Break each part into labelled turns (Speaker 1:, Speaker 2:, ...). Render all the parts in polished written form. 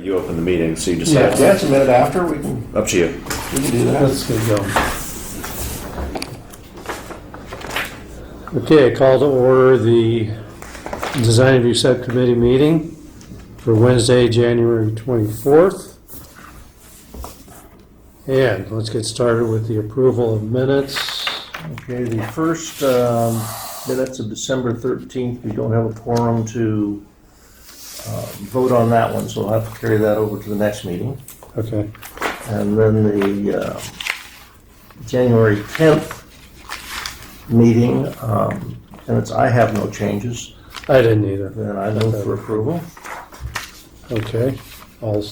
Speaker 1: you open the meeting, so you decide.
Speaker 2: Yeah, it's a minute after, we can
Speaker 1: Up to you.
Speaker 2: do that.
Speaker 3: Let's get going. Okay, call to order the Design Review Subcommittee meeting for Wednesday, January 24th. And let's get started with the approval of minutes.
Speaker 2: Okay, the first minutes of December 13th, we don't have a quorum to vote on that one, so we'll have to carry that over to the next meeting.
Speaker 3: Okay,
Speaker 2: And then the January 10th meeting, minutes, I have no changes.
Speaker 3: I didn't either.
Speaker 2: Then I move for approval.
Speaker 3: Okay, I'll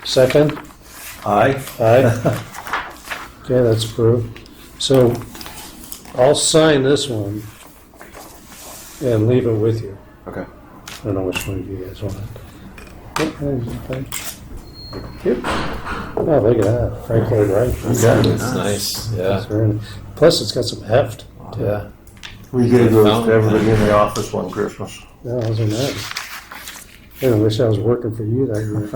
Speaker 3: second.
Speaker 2: Aye.
Speaker 3: Aye. Okay, that's approved. So I'll sign this one and leave it with you.
Speaker 1: Okay.
Speaker 3: I don't know which one of you guys want it. Yep, there's the thing. Yep. Oh, look at that. Frank Lloyd Wright. You got it.
Speaker 4: That's nice.
Speaker 3: That's
Speaker 4: Yeah.
Speaker 3: very nice. Plus, it's got some heft.
Speaker 4: Yeah.
Speaker 2: We gave those to everybody in the office one Christmas.
Speaker 3: Yeah, those are nice. I wish I was working for you that year.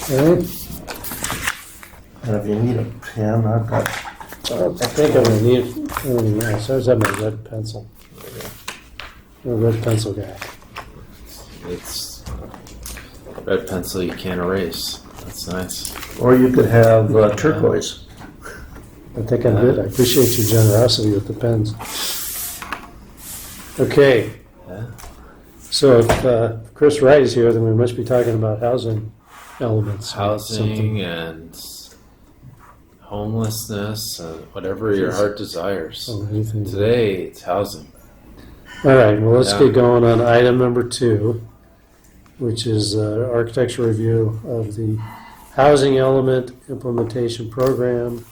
Speaker 3: Okay.
Speaker 2: And if you need a pen, I've got.
Speaker 3: I think I'm gonna need anything else. I just have my red pencil. I'm a red pencil guy.
Speaker 4: It's red pencil you can't erase. That's nice.
Speaker 2: Or you could have turquoise.
Speaker 3: I think I'm good. I appreciate your generosity with the pens. Okay.
Speaker 4: Yeah.
Speaker 3: So if Chris Wright is here, then we must be talking about housing elements.
Speaker 4: Housing and homelessness, whatever your heart desires.
Speaker 3: Oh, anything.
Speaker 4: Today it's housing.
Speaker 3: All right, well, let's
Speaker 4: Yeah.
Speaker 3: get going on item number 2, which is architectural review of the housing element implementation program,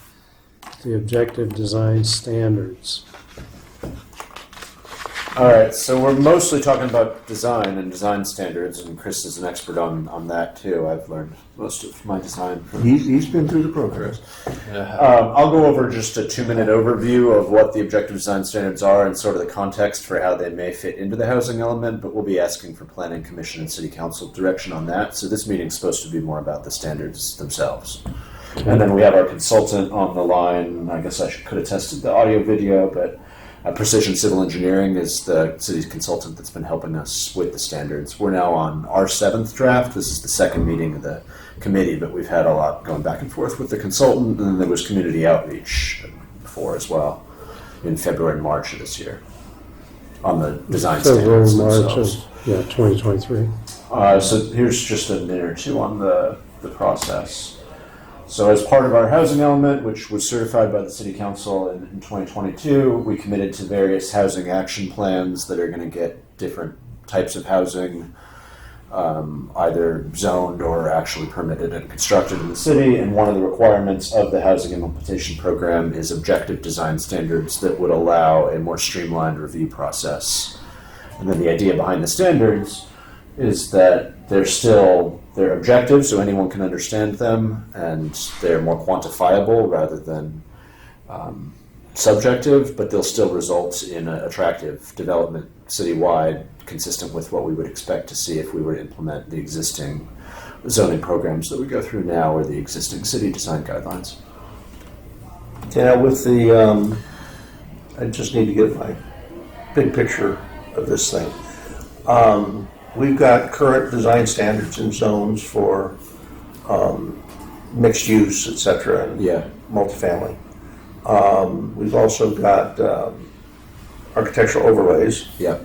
Speaker 3: the objective design standards.
Speaker 1: All right, so we're mostly talking about design and design standards, and Chris is an expert on that too. I've learned most of my design from
Speaker 2: He's been through the program.
Speaker 4: Yeah.
Speaker 1: I'll go over just a 2-minute overview of what the objective design standards are and sort of the context for how they may fit into the housing element, but we'll be asking for planning commission and city council direction on that. So this meeting's supposed to be more about the standards themselves. And then we have our consultant on the line. I guess could have tested the audio video, but Precision Civil Engineering is the city's consultant that's been helping us with the standards. We're now on our 7th draft. This is the second meeting of the committee, but we've had a lot going back and forth with the consultant, and then there was community outreach before as well in February and March of this year on the design
Speaker 3: February,
Speaker 1: standards
Speaker 3: March
Speaker 1: themselves.
Speaker 3: of 2023.
Speaker 1: So here's just a minute or two on the process. So as part of our housing element, which was certified by the City Council in 2022, we committed to various housing action plans that are going to get different types of housing either zoned or actually permitted and constructed in the city. And one of the requirements of the housing implementation program is objective design standards that would allow a more streamlined review process. And then the idea behind the standards is that they're objective, so anyone can understand them, and they're more quantifiable rather than subjective, but they'll still result in an attractive development citywide, consistent with what we would expect to see if we were to implement the existing zoning programs that we go through now or the existing city design guidelines.
Speaker 2: Yeah, with the, I just need to get my big picture of this thing. We've got current design standards and zones for mixed use, et cetera, and
Speaker 1: Yeah.
Speaker 2: multifamily. We've also got architectural overlays,
Speaker 1: Yeah.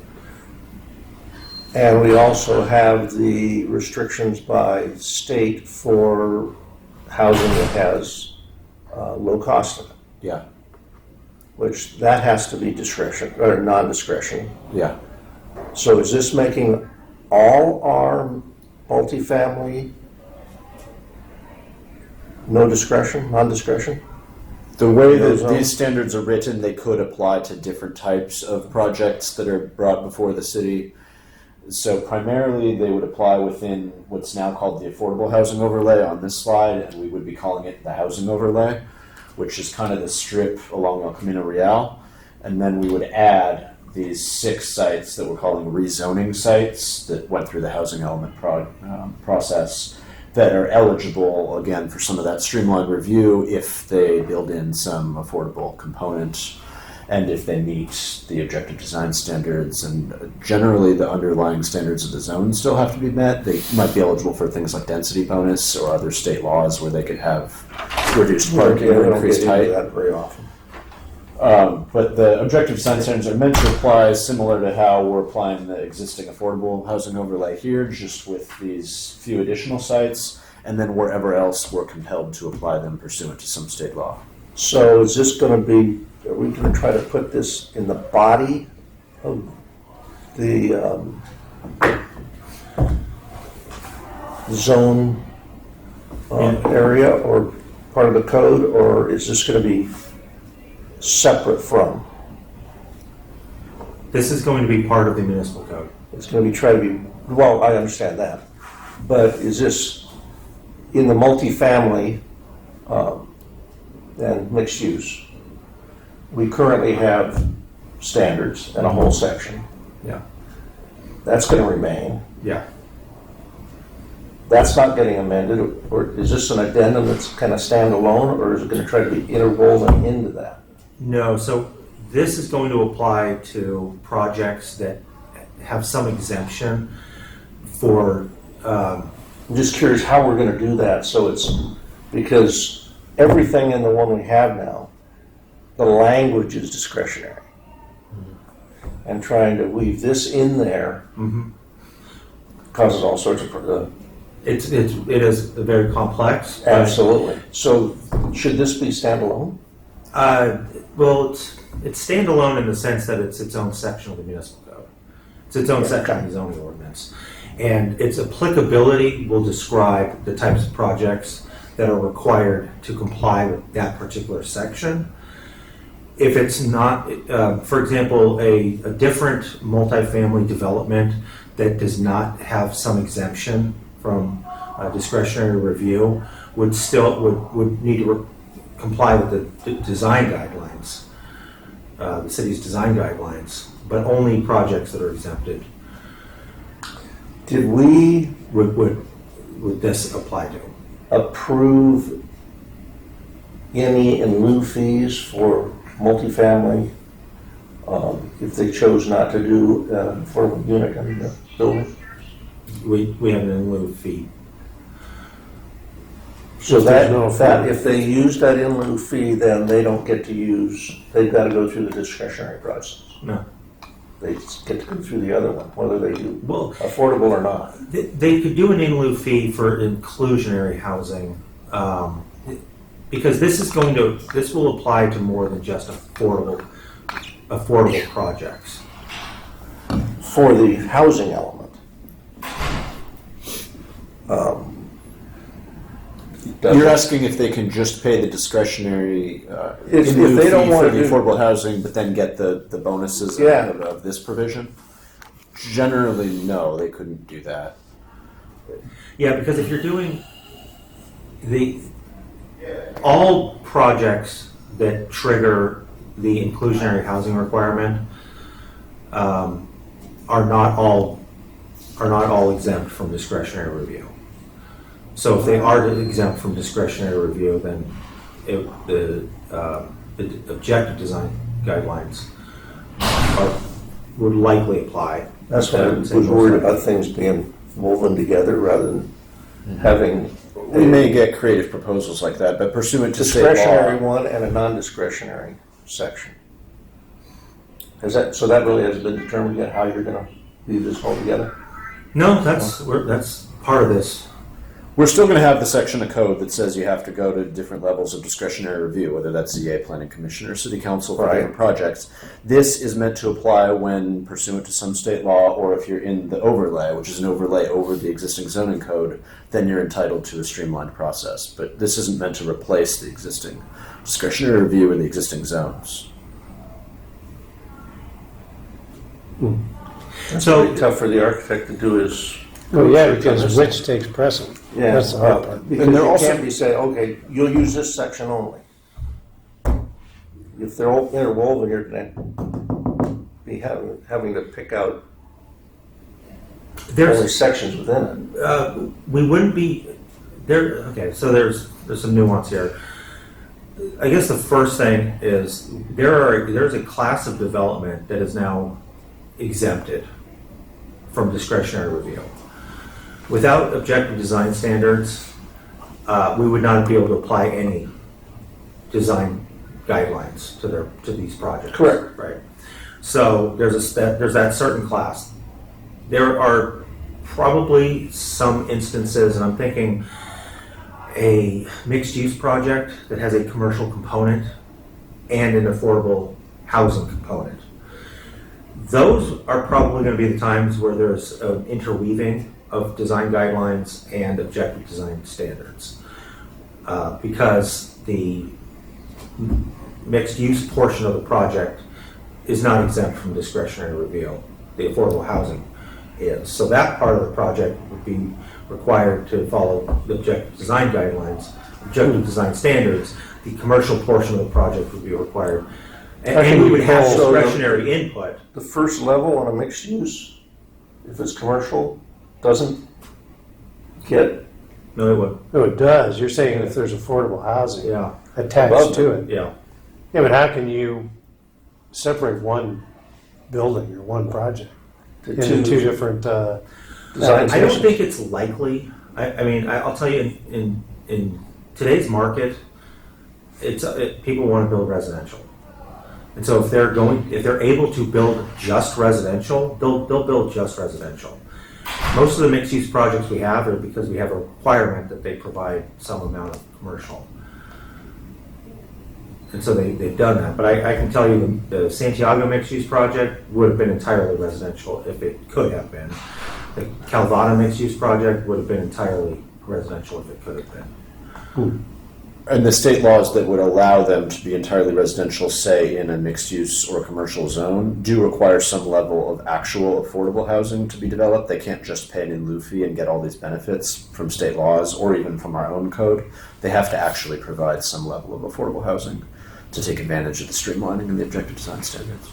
Speaker 2: and we also have the restrictions by state for housing that has low cost in it,
Speaker 1: Yeah.
Speaker 2: which that has to be discretion or non-discretion.
Speaker 1: Yeah.
Speaker 2: So is this making all our multifamily no discretion, non-discretion?
Speaker 1: The way that
Speaker 2: Those
Speaker 1: these standards are written, they could apply to different types of projects that are brought before the city. So primarily they would apply within what's now called the affordable housing overlay on this slide, and we would be calling it the housing overlay, which is kind of the strip along El Camino Real. And then we would add these 6 sites that we're calling rezoning sites that went through the housing element process that are eligible, again, for some of that streamlined review if they build in some affordable component and if they meet the objective design standards. And generally the underlying standards of the zone still have to be met. They might be eligible for things like density bonus or other state laws where they could have reduced parking or increased height.
Speaker 2: That very often.
Speaker 1: But the objective design standards are meant to apply similar to how we're applying the existing affordable housing overlay here, just with these few additional sites, and then wherever else we're compelled to apply them pursuant to some state law.
Speaker 2: So is this going to be, are we going to try to put this in the body of the zone area or part of the code, or is this going to be separate from?
Speaker 5: This is going to be part of the municipal code.
Speaker 2: It's going to be, try to be, well, I understand that, but is this in the multifamily and mixed use? We currently have standards and a whole section.
Speaker 5: Yeah.
Speaker 2: That's going to remain.
Speaker 5: Yeah.
Speaker 2: That's not getting amended, or is this an addendum that's kind of standalone, or is it going to try to be interwoven into that?
Speaker 5: No, so this is going to apply to projects that have some exemption for,
Speaker 2: I'm just curious how we're going to do that, so it's, because everything in the one we have now, the language is discretionary. And trying to weave this in there causes all sorts of,
Speaker 5: it is very complex. but,
Speaker 2: absolutely. So should this be standalone?
Speaker 5: Well, it's standalone in the sense that it's its own section of the municipal code. It's its own section of the zoning ordinance. And its applicability will describe the types of projects that are required to comply with that particular section. If it's not, for example, a different multifamily development that does not have some exemption from discretionary review would need to comply with the design guidelines, the city's design guidelines, but only projects that are exempted
Speaker 2: Did we
Speaker 5: would this apply to.
Speaker 2: approve any in lieu fees for multifamily if they chose not to do an affordable unit in the building?
Speaker 5: We have an in lieu fee.
Speaker 2: So
Speaker 3: There's no
Speaker 2: if they use that in lieu fee, then they don't get to use, they've got to go through the discretionary process.
Speaker 5: No.
Speaker 2: They get to go through the other one, whether they do
Speaker 5: Well,
Speaker 2: affordable or not.
Speaker 5: they could do an in lieu fee for inclusionary housing, because this will apply to more than just affordable projects.
Speaker 2: For the housing element.
Speaker 1: You're asking if they can just pay the discretionary
Speaker 2: If
Speaker 1: in lieu
Speaker 2: they don't
Speaker 1: fee
Speaker 2: wanna
Speaker 1: for the
Speaker 2: do-
Speaker 1: affordable housing, but then get the bonuses
Speaker 2: Yeah.
Speaker 1: of this provision? Generally, no, they couldn't do that.
Speaker 5: Yeah, because if you're doing all projects that trigger the inclusionary housing requirement are not all exempt from discretionary review. So if they are exempt from discretionary review, then the objective design guidelines would likely apply.
Speaker 2: That's why I was worried about things being woven together rather than having
Speaker 1: We may get creative proposals like that, but pursuant to state
Speaker 2: discretionary
Speaker 1: law.
Speaker 2: one and a non-discretionary section. So that really hasn't been determined yet, how you're gonna leave this whole together?
Speaker 5: No, that's part of this.
Speaker 1: We're still going to have the section of code that says you have to go to different levels of discretionary review, whether that's ZA, Planning Commission, or City Council for
Speaker 2: Right.
Speaker 1: different projects. This is meant to apply when pursuant to some state law, or if you're in the overlay, which is an overlay over the existing zoning code, then you're entitled to a streamlined process. But this isn't meant to replace the existing discretionary review in the existing zones.
Speaker 2: That's
Speaker 5: So-
Speaker 2: pretty tough for the architect to do his.
Speaker 3: Well, yeah, because which takes precedent. That's the hard part.
Speaker 2: Because
Speaker 1: And they're
Speaker 2: you
Speaker 1: also-
Speaker 2: can't be saying, okay, you'll use this section only. If they're all interwoven, you're gonna be be having to pick out only
Speaker 5: There's,
Speaker 2: sections within it.
Speaker 5: we wouldn't be, there, okay, so there's some nuance here. I guess the first thing is, there's a class of development that is now exempted from discretionary review. Without objective design standards, we would not be able to apply any design guidelines to these projects.
Speaker 2: Correct.
Speaker 5: Right. So there's that certain class. There are probably some instances, and I'm thinking a mixed-use project that has a commercial component and an affordable housing component. Those are probably going to be the times where there's an interweaving of design guidelines and objective design standards. Because the mixed-use portion of the project is not exempt from discretionary review. The affordable housing is. So that part of the project would be required to follow the objective design guidelines, objective design standards. The commercial portion of the project would be required. And we would have discretionary input.
Speaker 2: The first level on a mixed use, if it's commercial, doesn't get,
Speaker 5: No, it would.
Speaker 3: No, it does. You're saying if there's affordable housing
Speaker 5: Yeah,
Speaker 3: attached
Speaker 2: Above
Speaker 3: to it.
Speaker 5: yeah.
Speaker 3: Yeah, but how can you separate one building or one project into two different,
Speaker 2: design
Speaker 5: I don't
Speaker 2: sections.
Speaker 5: think it's likely. I mean, I'll tell you, in today's market, people want to build residential, and so if they're able to build just residential, they'll build just residential. Most of the mixed-use projects we have are because we have a requirement that they provide some amount of commercial, and so they've done that. But I can tell you, the Santiago mixed-use project would have been entirely residential if it could have been. The Calvada mixed-use project would have been entirely residential if it could have been.
Speaker 1: And the state laws that would allow them to be entirely residential, say in a mixed-use or commercial zone, do require some level of actual affordable housing to be developed. They can't just pay an in lieu fee and get all these benefits from state laws or even from our own code. They have to actually provide some level of affordable housing to take advantage of the streamlining and the objective design standards.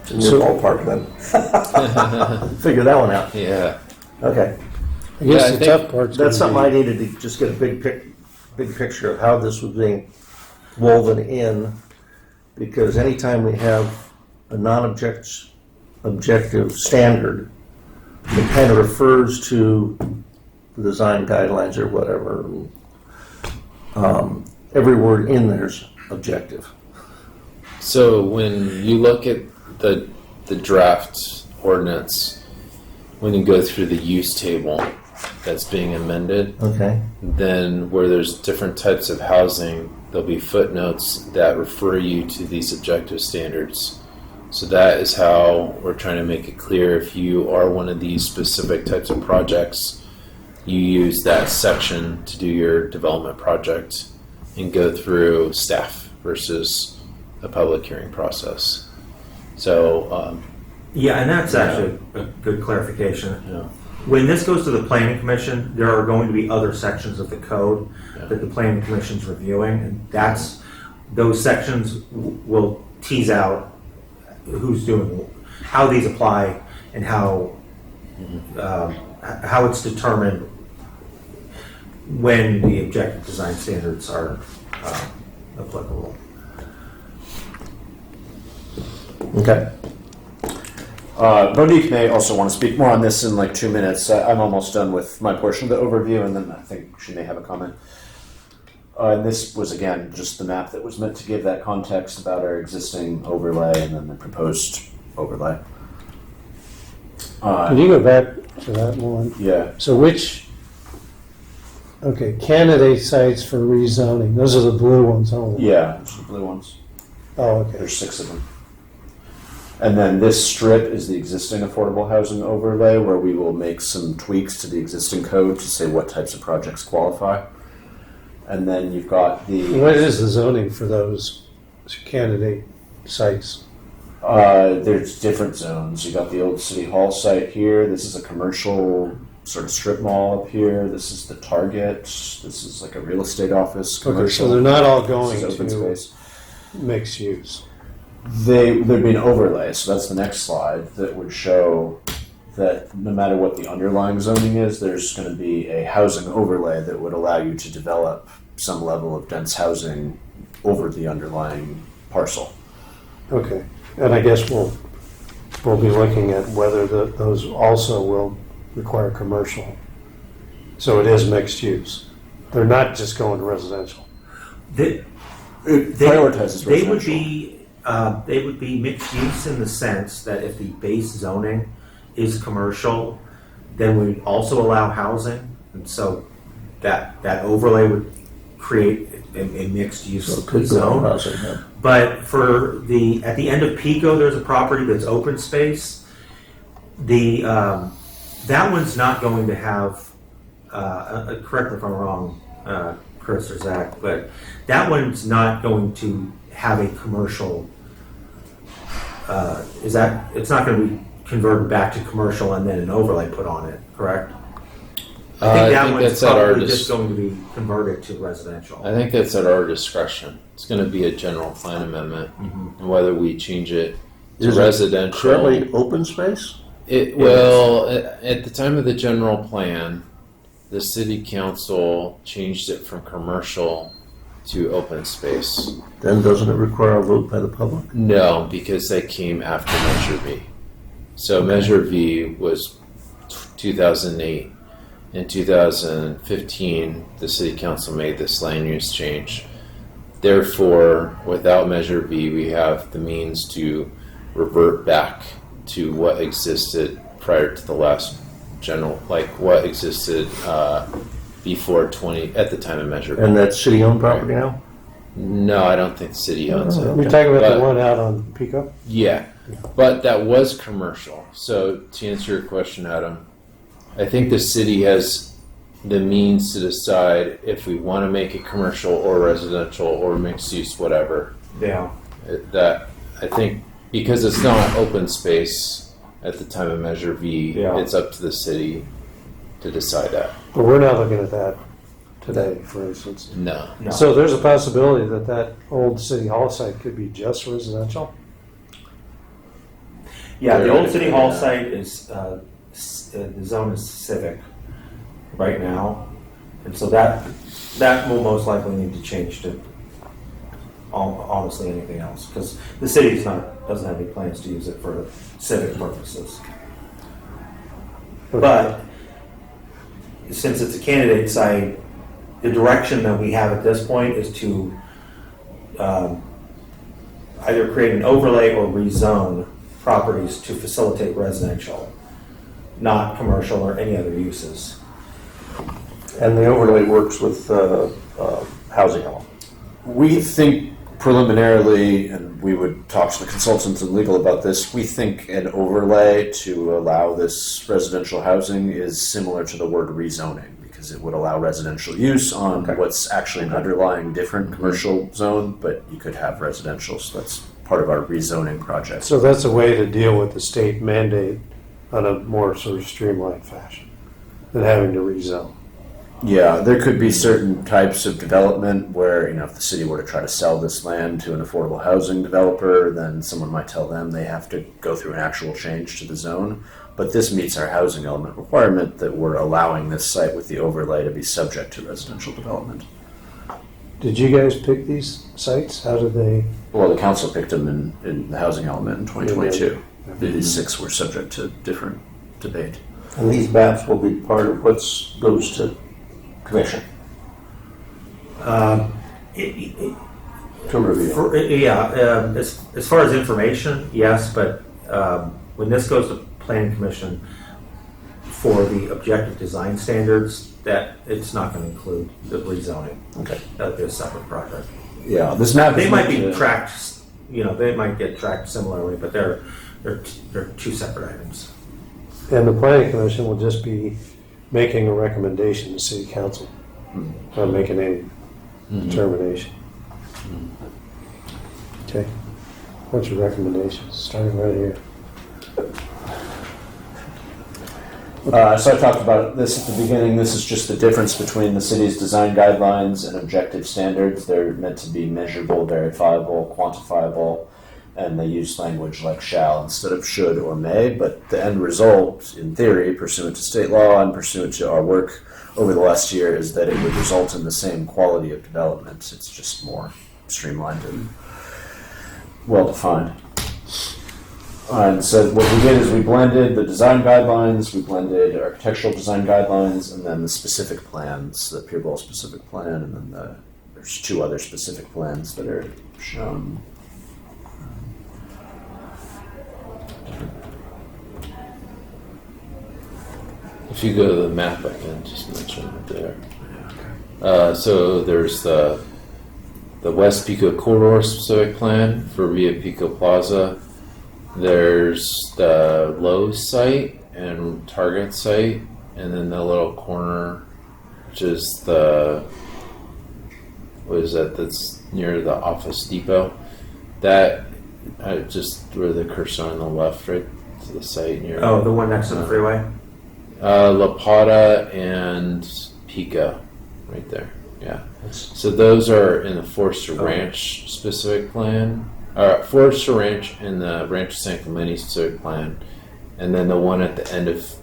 Speaker 2: It's in your ballpark then. Figure that one out.
Speaker 4: Yeah.
Speaker 2: Okay.
Speaker 3: I guess
Speaker 4: I
Speaker 3: the
Speaker 4: think
Speaker 3: tough part's
Speaker 2: That's something I
Speaker 3: gonna
Speaker 2: needed to just get a big picture of how this was being woven in, because anytime we have a objective standard, it kind of refers to the design guidelines or whatever. Every word in there's objective.
Speaker 4: So when you look at the draft ordinance, when you go through the use table that's being amended,
Speaker 2: Okay.
Speaker 4: then where there's different types of housing, there'll be footnotes that refer you to these objective standards. So that is how we're trying to make it clear if you are one of these specific types of projects, you use that section to do your development project and go through staff versus a public hearing process. So,
Speaker 5: Yeah, and that's actually a good clarification.
Speaker 4: you know,
Speaker 5: When this goes to the planning commission, there are going to be other sections of the code that the planning commission's reviewing, and those sections will tease out who's doing, how these apply, and how it's determined when the objective design standards are applicable.
Speaker 2: Okay.
Speaker 1: Monique may also want to speak more on this in like 2 minutes. I'm almost done with my portion of the overview, and then I think she may have a comment. And this was, again, just the map that was meant to give that context about our existing overlay and then the proposed overlay.
Speaker 3: Can you go back to that one?
Speaker 1: Yeah.
Speaker 3: So candidate sites for rezoning, those are the blue ones only?
Speaker 1: Yeah, it's the blue ones.
Speaker 3: Oh, okay.
Speaker 1: There's 6 of them. And then this strip is the existing affordable housing overlay, where we will make some tweaks to the existing code to say what types of projects qualify. And then you've got
Speaker 3: What is the zoning for those candidate sites?
Speaker 1: there's different zones. You got the old city hall site here. This is a commercial sort of strip mall up here. This is the Target. This is like a real estate office.
Speaker 3: Okay,
Speaker 1: Commercial.
Speaker 3: so they're not all
Speaker 1: This
Speaker 3: going
Speaker 1: is open
Speaker 3: to
Speaker 1: space.
Speaker 3: mixed use.
Speaker 1: There'd be an overlay, so that's the next slide that would show that no matter what the underlying zoning is, there's going to be a housing overlay that would allow you to develop some level of dense housing over the underlying parcel.
Speaker 3: Okay, and I guess we'll be looking at whether those also will require commercial. So it is mixed use. They're not just going to residential.
Speaker 1: It prioritizes
Speaker 5: They
Speaker 1: residential.
Speaker 5: they would be mixed use in the sense that if the base zoning is commercial, then we'd also allow housing, and so that overlay would create a mixed use
Speaker 2: So it could go
Speaker 5: zone.
Speaker 2: housing, yeah.
Speaker 5: But at the end of Pico, there's a property that's open space. That one's not going to have. Correct me if I'm wrong, Chris or Zach, but that one's not going to have a commercial. It's not going to be converted back to commercial and then an overlay put on it, correct? I think that one's
Speaker 4: that's at our
Speaker 5: probably just going to be converted to residential.
Speaker 4: I think that's at our discretion. It's going to be a general plan amendment, and whether we change it to
Speaker 2: Is it
Speaker 4: residential.
Speaker 2: Currently open space?
Speaker 4: At the time of the general plan, the city council changed it from commercial to open space.
Speaker 2: Then doesn't it require a vote by the public?
Speaker 4: No, because that came after Measure V. So Measure V was 2008. In 2015, the city council made this land use change. Therefore, without Measure V, we have the means to revert back to what existed prior to the last general, like what existed before at the time of Measure V.
Speaker 2: And that's city-owned property now?
Speaker 4: No, I don't think the city owns it.
Speaker 3: You're talking about
Speaker 4: But-
Speaker 3: the one out on Pico?
Speaker 4: Yeah, but that was commercial. So to answer your question, Adam, I think the city has the means to decide if we want to make it commercial or residential or mixed use, whatever.
Speaker 5: Yeah.
Speaker 4: That I think because it's not open space at the time of Measure V,
Speaker 5: Yeah.
Speaker 4: it's up to the city to decide that.
Speaker 3: But we're not looking at that today, for instance.
Speaker 4: No.
Speaker 5: No.
Speaker 3: So there's a possibility that old city hall site could be just residential?
Speaker 5: Yeah, the
Speaker 4: They're
Speaker 5: old
Speaker 4: gonna
Speaker 5: city
Speaker 4: do
Speaker 5: hall
Speaker 4: that.
Speaker 5: site is, the zone is civic right now. And so that will most likely need to change to honestly anything else. Because the city doesn't have any plans to use it for civic purposes. But since it's a candidate site, the direction that we have at this point is to either create an overlay or rezone properties to facilitate residential, not commercial or any other uses.
Speaker 2: And the overlay works with housing element.
Speaker 1: We think preliminarily, and we would talk to the consultants and legal about this, we think an overlay to allow this residential housing is similar to the word rezoning, because it would allow residential use on what's actually an underlying different commercial zone, but you could have residential, so that's part of our rezoning project.
Speaker 3: So that's a way to deal with the state mandate on a more sort of streamlined fashion than having to rezone.
Speaker 1: Yeah, there could be certain types of development where, if the city were to try to sell this land to an affordable housing developer, then someone might tell them they have to go through an actual change to the zone. But this meets our housing element requirement that we're allowing this site with the overlay to be subject to residential development.
Speaker 3: Did you guys pick these sites? How did they?
Speaker 1: Well, the council picked them in the housing element in 2022. These 6 were subject to different debate.
Speaker 2: And these maps will be part of what goes to commission to review.
Speaker 5: As far as information, yes, but when this goes to planning commission for the objective design standards, that it's not going to include the rezoning.
Speaker 2: Okay.
Speaker 5: That'll be a separate project.
Speaker 1: Yeah, this map
Speaker 5: They
Speaker 1: is
Speaker 5: might
Speaker 1: meant
Speaker 5: be
Speaker 1: to-
Speaker 5: tracked, they might get tracked similarly, but they're 2 separate items.
Speaker 3: And the planning commission will just be making a recommendation to city council, not making any determination. Okay. What's your recommendations? Starting right here.
Speaker 1: So I talked about this at the beginning. This is just the difference between the city's design guidelines and objective standards. They're meant to be measurable, verifiable, quantifiable, and they use language like shall instead of should or may. But the end result, in theory, pursuant to state law and pursuant to our work over the last year, is that it would result in the same quality of development. It's just more streamlined and well-defined. And so what we did is we blended the design guidelines, we blended architectural design guidelines, and then the specific plans, the Pure Bowl specific plan, and then there's 2 other specific plans that are shown.
Speaker 4: If you go to the map, I can just mention it there. So there's the West Pico Corridor specific plan for Via Pico Plaza. There's the Lowe's site and Target site, and then the little corner, which is that's near the Office Depot. That, just where the cursor on the left, right to the site near.
Speaker 5: Oh, the one next to the freeway?
Speaker 4: La Plata and Pico, right there. Yeah. So those are in the Forester Ranch specific plan. Forester Ranch and the Rancho San Clemente specific plan, and then the one at the end of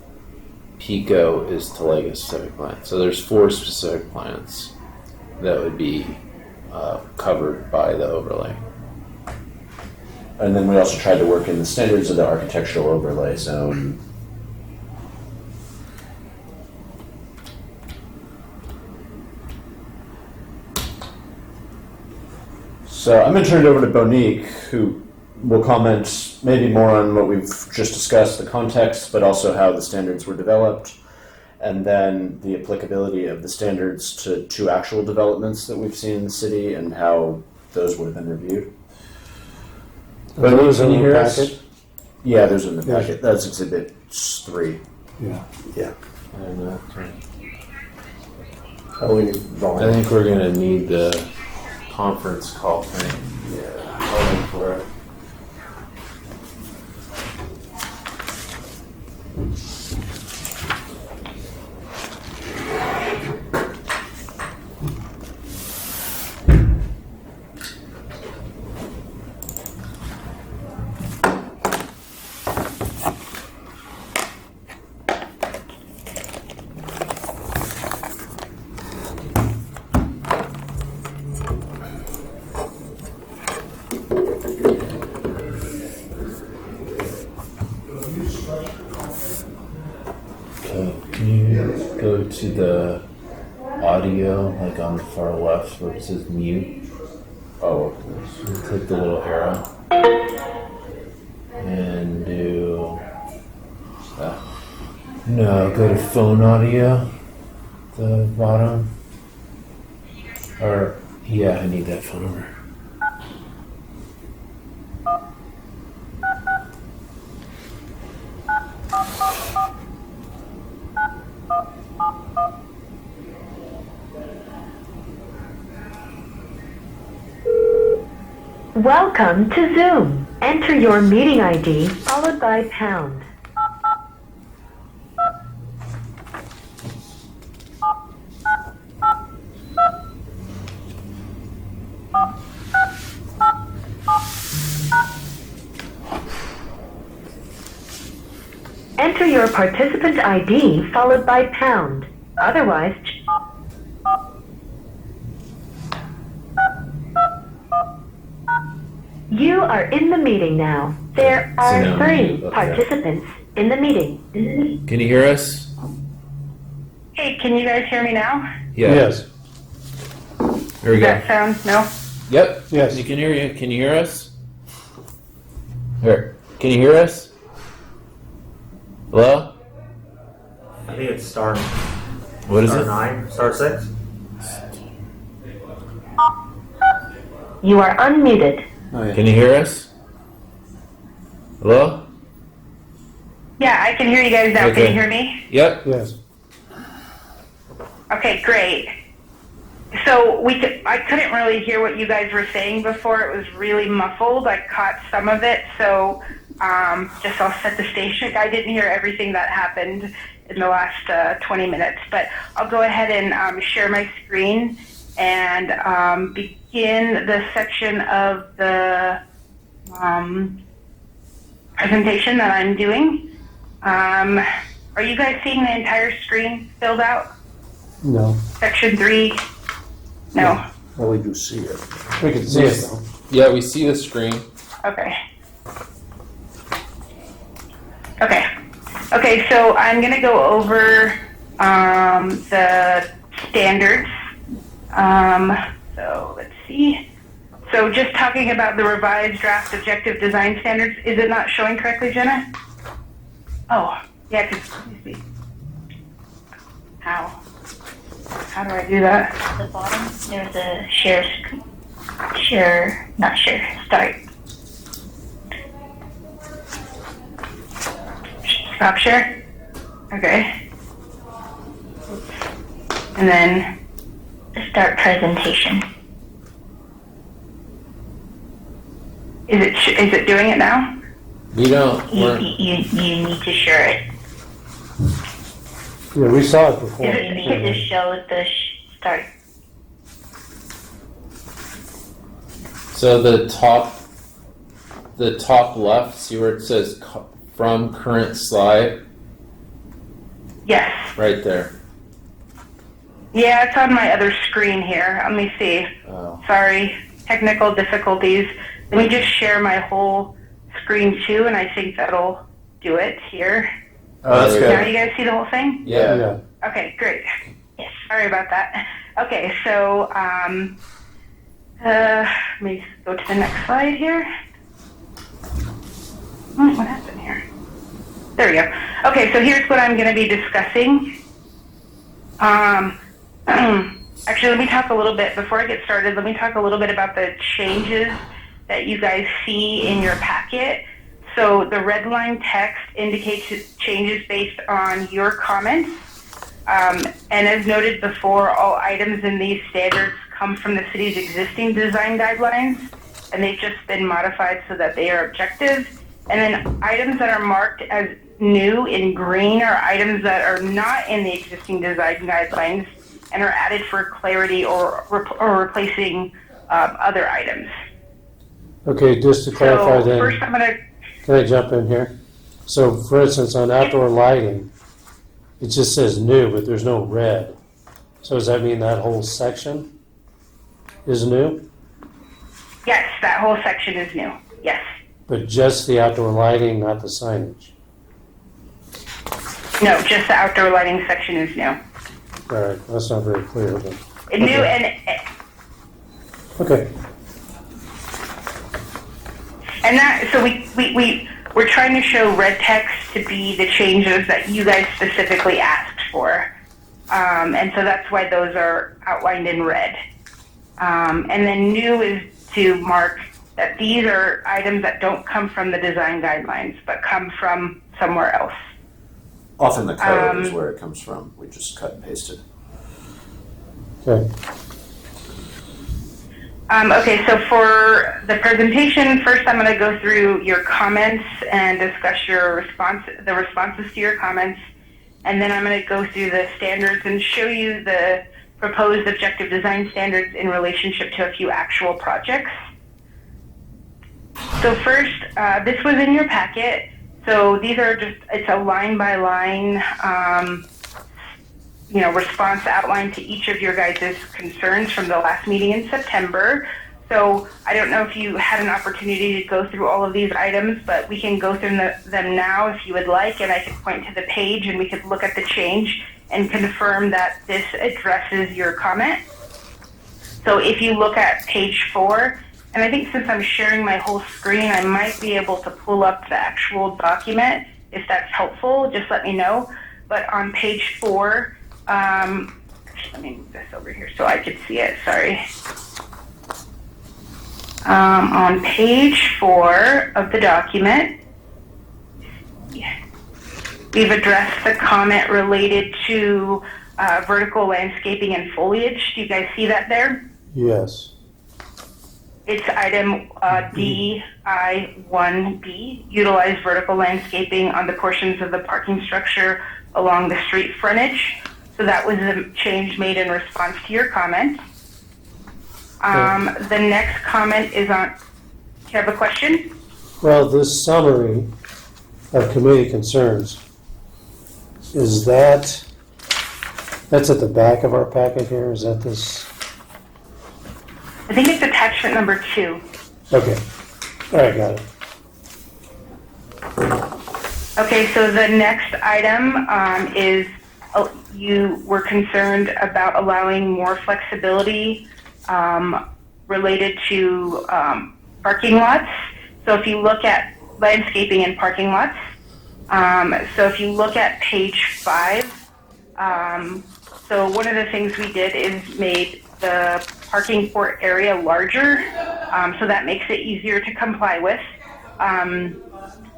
Speaker 4: Pico is Talega specific plan. So there's 4 specific plans that would be covered by the overlay.
Speaker 1: And then we also tried to work in the standards of the architectural overlay zone. So I'm going to turn it over to Bonique, who will comment maybe more on what we've just discussed, the context, but also how the standards were developed, and then the applicability of the standards to 2 actual developments that we've seen in the city and how those would have been reviewed.
Speaker 3: Are those in
Speaker 1: Can you
Speaker 3: the
Speaker 1: hear us?
Speaker 3: packet?
Speaker 1: Yeah, those are in the
Speaker 3: Yeah.
Speaker 1: packet. That's exhibit 3.
Speaker 3: Yeah.
Speaker 2: Yeah.
Speaker 4: And,
Speaker 2: We need
Speaker 4: I
Speaker 2: volume.
Speaker 4: think we're gonna need the conference call thing. Yeah, I'll look for it. Can you go to the audio, like on the far left where it says mute?
Speaker 1: Oh,
Speaker 4: Click the little arrow and do. No, go to phone audio, the bottom. Or, yeah, I need that phone number.
Speaker 6: Welcome to Zoom. Enter your meeting ID followed by pound. Enter your participant ID followed by pound. Otherwise, you are in the meeting now. There are
Speaker 4: now
Speaker 6: 3
Speaker 4: okay.
Speaker 6: participants in the meeting.
Speaker 4: Can you hear us?
Speaker 7: Hey, can you guys hear me now?
Speaker 4: Yeah.
Speaker 3: Yes.
Speaker 4: Here we
Speaker 7: Does
Speaker 4: go.
Speaker 7: that sound? No?
Speaker 4: Yep.
Speaker 3: Yes.
Speaker 4: You can hear you. Can you hear us? Here. Can you hear us? Hello?
Speaker 5: I think it's star
Speaker 4: What is
Speaker 5: star
Speaker 4: it?
Speaker 5: 9, star 6.
Speaker 6: You are unmuted.
Speaker 3: Oh, yeah.
Speaker 4: Can you hear us? Hello?
Speaker 7: Yeah, I can hear you guys now.
Speaker 4: Okay.
Speaker 7: Can you hear me?
Speaker 4: Yep.
Speaker 3: Yes.
Speaker 7: Okay, great. So I couldn't really hear what you guys were saying before. It was really muffled. I caught some of it, so just I'll set the station. I didn't hear everything that happened in the last 20 minutes, but I'll go ahead and share my screen and begin the section of the presentation that I'm doing. Are you guys seeing the entire screen filled out?
Speaker 3: No,
Speaker 7: Section 3? No.
Speaker 2: Well, we do see it.
Speaker 3: we can see it though.
Speaker 4: Yeah, we see the screen.
Speaker 7: Okay. Okay, so I'm going to go over the standards. So let's see. So just talking about the revised draft objective design standards, is it not showing correctly, Jenna? Oh, yeah, because, let me see. How do I do that?
Speaker 8: At the bottom, there's a share screen. Start.
Speaker 7: Stop share? Okay. And then,
Speaker 8: Start presentation.
Speaker 7: is it doing it now?
Speaker 4: We don't.
Speaker 8: You
Speaker 4: We're,
Speaker 8: need to share it.
Speaker 3: Yeah, we saw it before.
Speaker 8: You need to show the start.
Speaker 4: so the top left, see where it says from current slide?
Speaker 7: Yes.
Speaker 4: Right there.
Speaker 7: Yeah, it's on my other screen here. Let me see.
Speaker 4: Oh.
Speaker 7: Sorry, technical difficulties. Let me just share my whole screen too, and I think that'll do it here.
Speaker 1: Oh, that's
Speaker 7: Now
Speaker 1: good.
Speaker 7: you guys see the whole thing?
Speaker 4: Yeah.
Speaker 3: Yeah.
Speaker 7: Okay, great. Yes, sorry about that. Okay, so let me go to the next slide here. What happened here? There we go. Okay, so here's what I'm going to be discussing. Actually, let me talk a little bit, before I get started, let me talk a little bit about the changes that you guys see in your packet. So the red line text indicates changes based on your comments. And as noted before, all items in these standards come from the city's existing design guidelines, and they've just been modified so that they are objective. And then items that are marked as new in green are items that are not in the existing design guidelines and are added for clarity or replacing other items.
Speaker 3: Okay, just to clarify
Speaker 7: So
Speaker 3: then,
Speaker 7: first I'm going to
Speaker 3: can I jump in here? So for instance, on outdoor lighting, it just says new, but there's no red. So does that mean that whole section is new?
Speaker 7: Yes, that whole section is new. Yes.
Speaker 3: But just the outdoor lighting, not the signage?
Speaker 7: No, just the outdoor lighting section is new.
Speaker 3: All right, that's not very clear, but,
Speaker 7: New
Speaker 3: okay.
Speaker 7: and that, so we're trying to show red text to be the changes that you guys specifically asked for. And so that's why those are outlined in red. And then new is to mark that these are items that don't come from the design guidelines, but come from somewhere else.
Speaker 1: Often the code is where it comes from. We just cut and pasted.
Speaker 3: Okay.
Speaker 7: Okay, so for the presentation, first I'm going to go through your comments and discuss the responses to your comments, and then I'm going to go through the standards and show you the proposed objective design standards in relationship to a few actual projects. So first, this was in your packet. So these are it's a line by line, response outline to each of your guys' concerns from the last meeting in September. So I don't know if you had an opportunity to go through all of these items, but we can go through them now if you would like, and I could point to the page and we could look at the change and confirm that this addresses your comment. So if you look at page 4, and I think since I'm sharing my whole screen, I might be able to pull up the actual document. If that's helpful, just let me know. But on page 4, let me move this over here so I could see it, sorry. On page 4 of the document, we've addressed the comment related to vertical landscaping and foliage. Do you guys see that there?
Speaker 3: Yes.
Speaker 7: It's item DI1B, utilize vertical landscaping on the portions of the parking structure along the street frontage. So that was a change made in response to your comment. The next comment is on, do you have a question?
Speaker 3: Well, this summary of committee concerns, is that's at the back of our packet here? Is that this?
Speaker 7: I think it's attachment number 2.
Speaker 3: Okay. All right, got it.
Speaker 7: Okay, so the next item is you were concerned about allowing more flexibility related to parking lots. So if you look at landscaping and parking lots, so if you look at page 5, so one of the things we did is made the parking port area larger, so that makes it easier to comply with.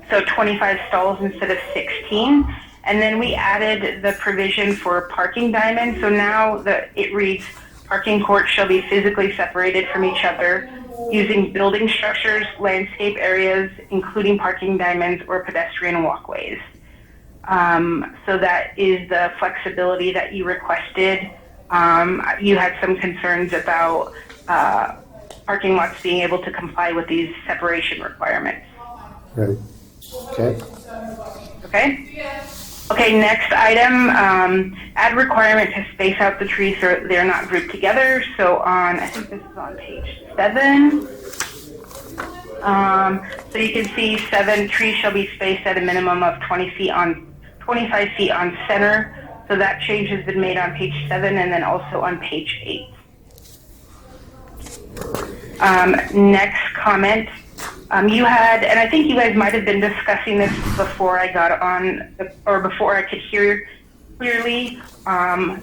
Speaker 7: So 25 stalls instead of 16. And then we added the provision for parking diamonds. So now it reads, parking courts shall be physically separated from each other using building structures, landscape areas, including parking diamonds or pedestrian walkways. So that is the flexibility that you requested. You had some concerns about parking lots being able to comply with these separation requirements.
Speaker 3: Right. Okay.
Speaker 7: Okay? Okay, next item, add requirement to space out the trees so they're not grouped together. So I think this is on page 7. So you can see 7, trees shall be spaced at a minimum of 25 feet on center. So that change has been made on page 7 and then also on page 8. Next comment. You had, and I think you guys might have been discussing this before I got on, or before I could hear clearly.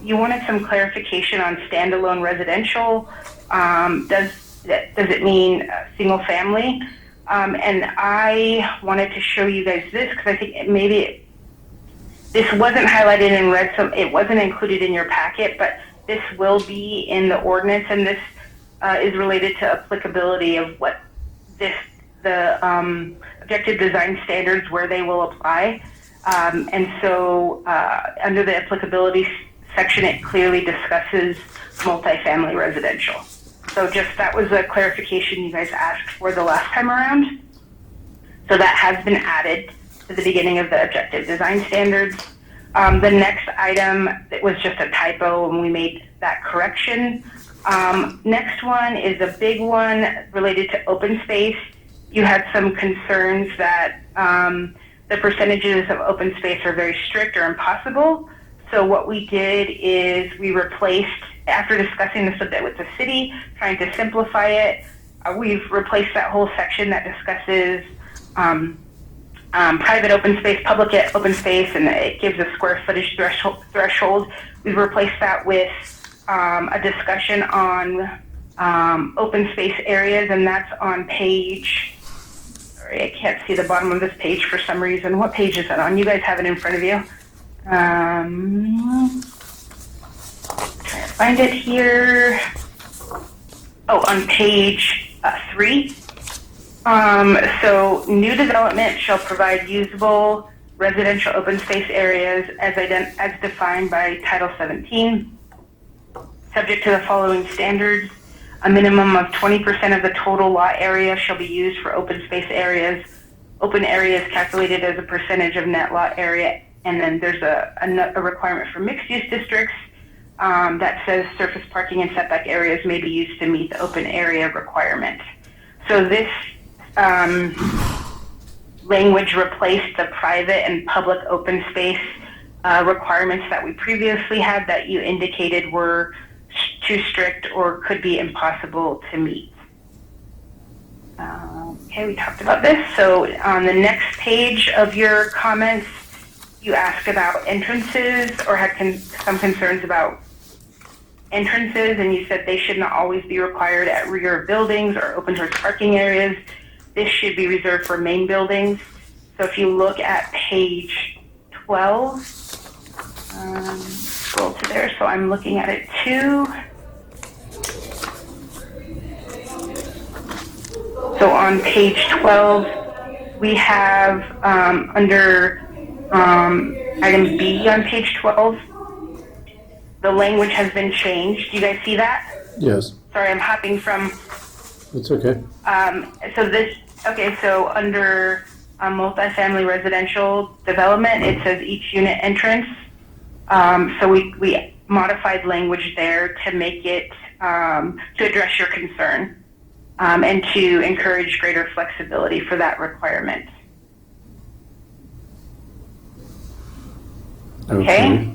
Speaker 7: You wanted some clarification on standalone residential. Does it mean single family? And I wanted to show you guys this because I think this wasn't highlighted in red, so it wasn't included in your packet, but this will be in the ordinance, and this is related to applicability of what the objective design standards, where they will apply. And so under the applicability section, it clearly discusses multifamily residential. So that was a clarification you guys asked for the last time around. So that has been added to the beginning of the objective design standards. The next item, it was just a typo and we made that correction. Next one is a big one related to open space. You had some concerns that the percentages of open space are very strict or impossible. So what we did is we replaced, after discussing this a bit with the city, trying to simplify it, we've replaced that whole section that discusses private open space, public open space, and it gives a square footage threshold. We've replaced that with a discussion on open space areas, and that's on page, sorry, I can't see the bottom of this page for some reason. What page is that on? You guys have it in front of you. Trying to find it here. Oh, on page 3. So new development shall provide usable residential open space areas as defined by Title 17, subject to the following standards. A minimum of 20% of the total lot area shall be used for open space areas. Open areas calculated as a percentage of net lot area. And then there's a requirement for mixed-use districts that says surface parking and setback areas may be used to meet the open area requirement. So this language replaced the private and public open space requirements that we previously had that you indicated were too strict or could be impossible to meet. Okay, we talked about this. So on the next page of your comments, you asked about entrances or had some concerns about entrances, and you said they should not always be required at rear buildings or open source parking areas. This should be reserved for main buildings. So if you look at page 12, scroll to there, so I'm looking at it too. So on page 12, we have under item B on page 12. The language has been changed. Do you guys see that?
Speaker 3: Yes,
Speaker 7: Sorry, I'm hopping from.
Speaker 3: it's okay.
Speaker 7: So under multifamily residential development, it says each unit entrance. So we modified language there to make it, to address your concern, and to encourage greater flexibility for that requirement. Okay.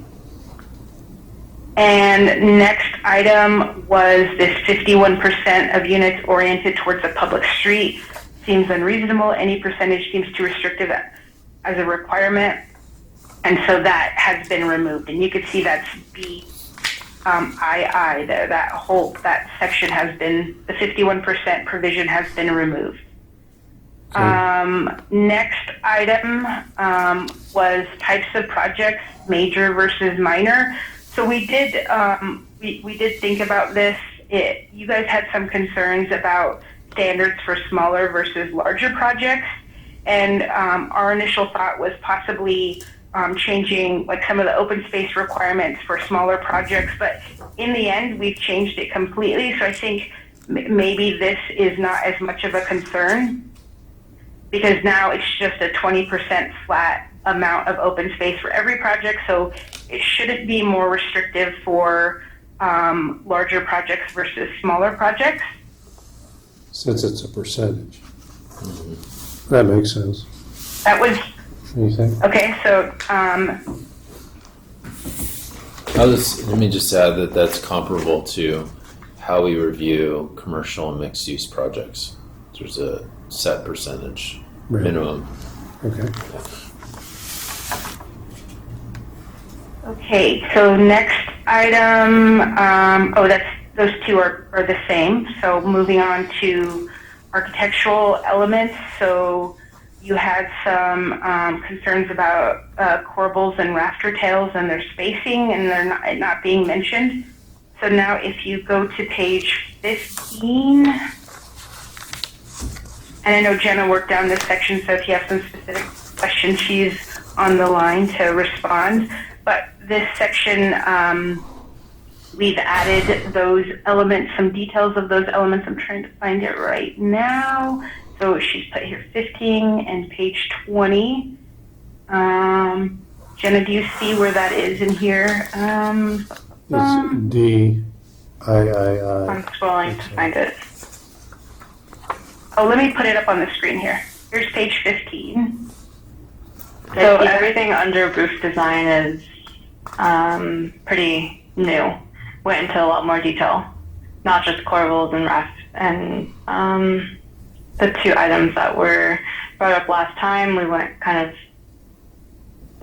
Speaker 7: And next item was this 51% of units oriented towards a public street seems unreasonable. Any percentage seems too restrictive as a requirement. And so that has been removed. And you can see that's B, II there. That section has been, the 51% provision has been removed. Next item was types of projects, major versus minor. So we did we did think about this. You guys had some concerns about standards for smaller versus larger projects, and our initial thought was possibly changing like some of the open space requirements for smaller projects. But in the end, we've changed it completely. So I think maybe this is not as much of a concern, because now it's just a 20% flat amount of open space for every project, so it shouldn't be more restrictive for larger projects versus smaller projects.
Speaker 3: Since it's a percentage. That makes sense.
Speaker 7: That was,
Speaker 3: Anything?
Speaker 7: okay, so
Speaker 4: Let me just add that that's comparable to how we review commercial and mixed-use projects. There's a set percentage minimum.
Speaker 3: Okay.
Speaker 7: okay, so next item, those two are the same. So moving on to architectural elements. So you had some concerns about corbels and rafter tails and their spacing, and they're not being mentioned. So now if you go to page 15, and I know Jenna worked down this section, so if you have some specific questions, she's on the line to respond. But this section, we've added those elements, some details of those elements. I'm trying to find it right now. So she's put here 15 and page 20. Jenna, do you see where that is in here?
Speaker 3: It's D, I.
Speaker 7: I'm scrolling to find it. Oh, let me put it up on the screen here. Here's page 15.
Speaker 9: So everything under roof design is pretty new. Went into a lot more detail, not just corbels and rafts. And the two items that were brought up last time, we went kind of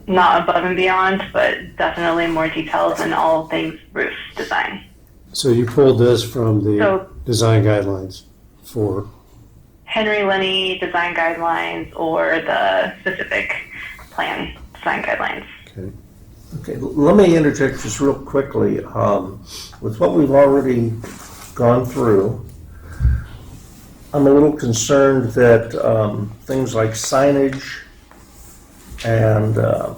Speaker 9: not above and beyond, but definitely more details in all things roof design.
Speaker 3: So you pulled this from the design guidelines for
Speaker 9: Henry Lenny design guidelines or the specific plan design guidelines.
Speaker 3: Okay.
Speaker 2: Okay, let me interject just real quickly. With what we've already gone through, I'm a little concerned that things like signage and a